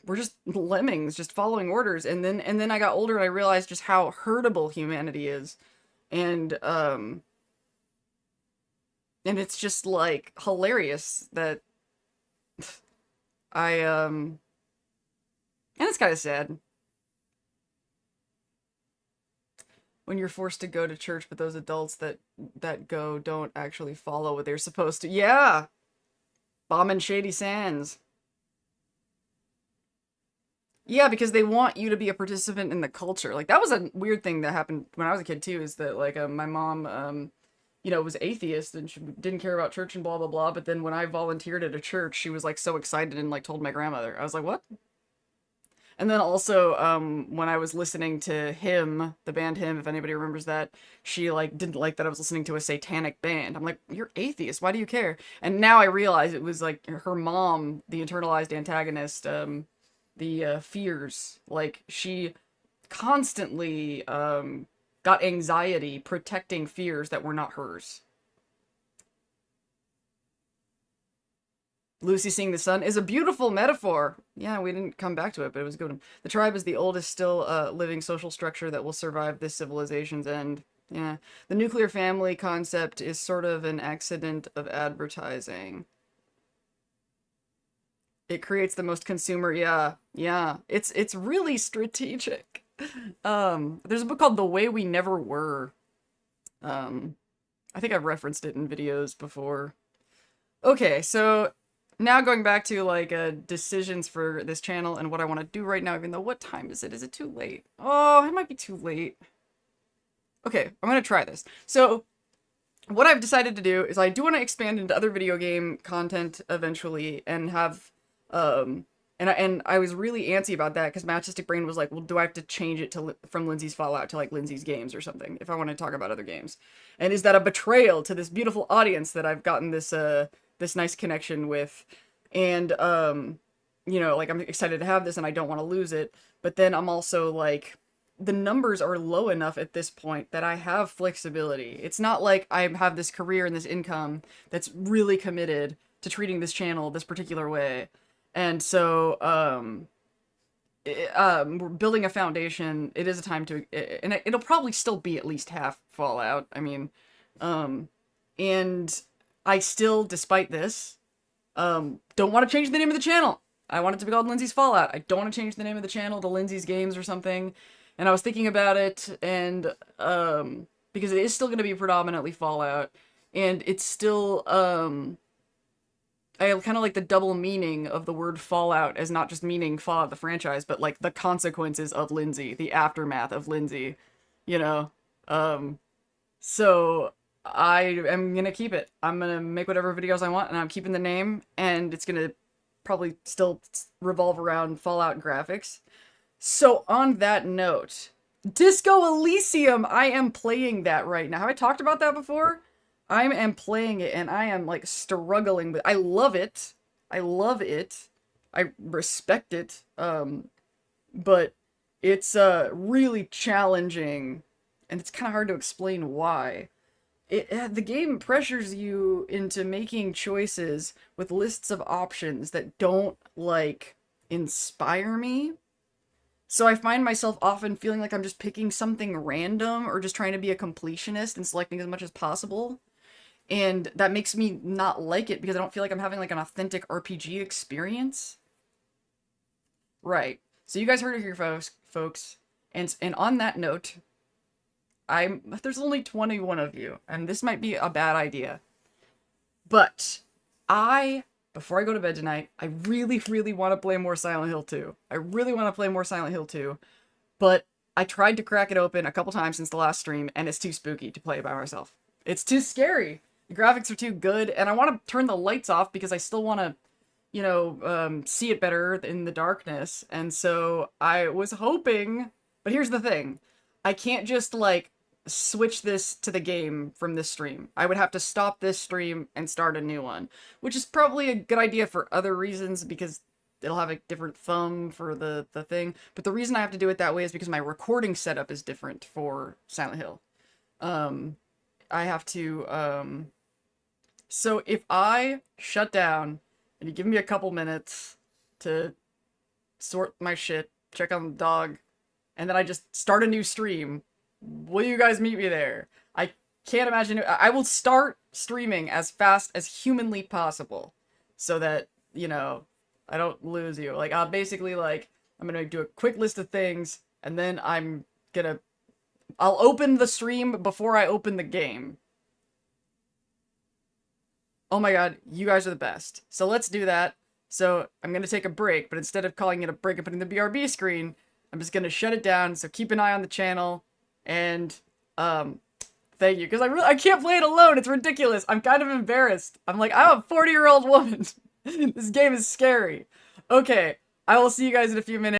were just lemmings, just following orders. And then I got older and I realized just how hurtable humanity is. And and it's just like hilarious that and it's kind of sad when you're forced to go to church, but those adults that go don't actually follow what they're supposed to. Yeah, bombing Shady Sands. Yeah, because they want you to be a participant in the culture. Like that was a weird thing that happened when I was a kid too. Is that like my mom, was atheist and she didn't care about church and blah blah blah. But then when I volunteered at a church, she was like so excited and like told my grandmother. I was like, what? And then also, when I was listening to Him, the band Him, if anybody remembers that, she like didn't like that I was listening to a satanic band. I'm like, you're atheist. Why do you care? And now I realize it was like her mom, the internalized antagonist, the fears. Like she constantly got anxiety protecting fears that were not hers. Lucy seeing the sun is a beautiful metaphor. Yeah, we didn't come back to it, but it was a good one. The tribe is the oldest still living social structure that will survive this civilization's end. Yeah. The nuclear family concept is sort of an accident of advertising. It creates the most consumer, yeah, yeah. It's really strategic. There's a book called The Way We Never Were. I think I've referenced it in videos before. Okay, so now going back to like decisions for this channel and what I want to do right now, even though what time is it? Is it too late? Oh, it might be too late. Okay, I'm gonna try this. So what I've decided to do is I do want to expand into other video game content eventually and have and I was really antsy about that because my autistic brain was like, well, do I have to change it to from Lindsay's Fallout to like Lindsay's games or something if I want to talk about other games? And is that a betrayal to this beautiful audience that I've gotten this this nice connection with? And like I'm excited to have this and I don't want to lose it, but then I'm also like the numbers are low enough at this point that I have flexibility. It's not like I have this career and this income that's really committed to treating this channel this particular way. And so, we're building a foundation. It is a time to, and it'll probably still be at least half Fallout. I mean, and I still, despite this, don't want to change the name of the channel. I want it to be called Lindsay's Fallout. I don't want to change the name of the channel to Lindsay's Games or something. And I was thinking about it, and, because it is still going to be predominantly Fallout, and it's still, I kind of like the double meaning of the word Fallout as not just meaning Fallout the franchise, but like the consequences of Lindsay, the aftermath of Lindsay, you know? So I am gonna keep it. I'm gonna make whatever videos I want, and I'm keeping the name, and it's gonna probably still revolve around Fallout graphics. So on that note, Disco Elysium, I am playing that right now. Have I talked about that before? I am playing it and I am like struggling with I love it. I love it. I respect it. But it's really challenging and it's kind of hard to explain why. The game pressures you into making choices with lists of options that don't like inspire me. So I find myself often feeling like I'm just picking something random or just trying to be a completionist and selecting as much as possible. And that makes me not like it because I don't feel like I'm having like an authentic RPG experience. Right. So you guys heard it here, folks. And on that note, there's only 21 of you, and this might be a bad idea. But before I go to bed tonight, I really, really want to play more Silent Hill 2. I really want to play more Silent Hill 2. But I tried to crack it open a couple times since the last stream, and it's too spooky to play it by myself. It's too scary. The graphics are too good, and I want to turn the lights off because I still want to, see it better in the darkness. And so I was hoping But here's the thing. I can't just, like, switch this to the game from this stream. I would have to stop this stream and start a new one, which is probably a good idea for other reasons because it'll have a different thumb for the thing. But the reason I have to do it that way is because my recording setup is different for Silent Hill. I have to, so if I shut down and you give me a couple minutes to sort my shit, check on the dog, and then I just start a new stream, will you guys meet me there? I can't imagine it. I will start streaming as fast as humanly possible so that, you know, I don't lose you. Like, basically, like, I'm gonna do a quick list of things, and then I'll open the stream before I open the game. Oh my god, you guys are the best. So let's do that. So I'm gonna take a break, but instead of calling it a break and putting the BRB screen, I'm just gonna shut it down. So keep an eye on the channel, and thank you, because I can't play it alone. It's ridiculous. I'm kind of embarrassed. I'm like, I'm a 40-year-old woman. This game is scary. Okay, I will see you guys in a few minutes.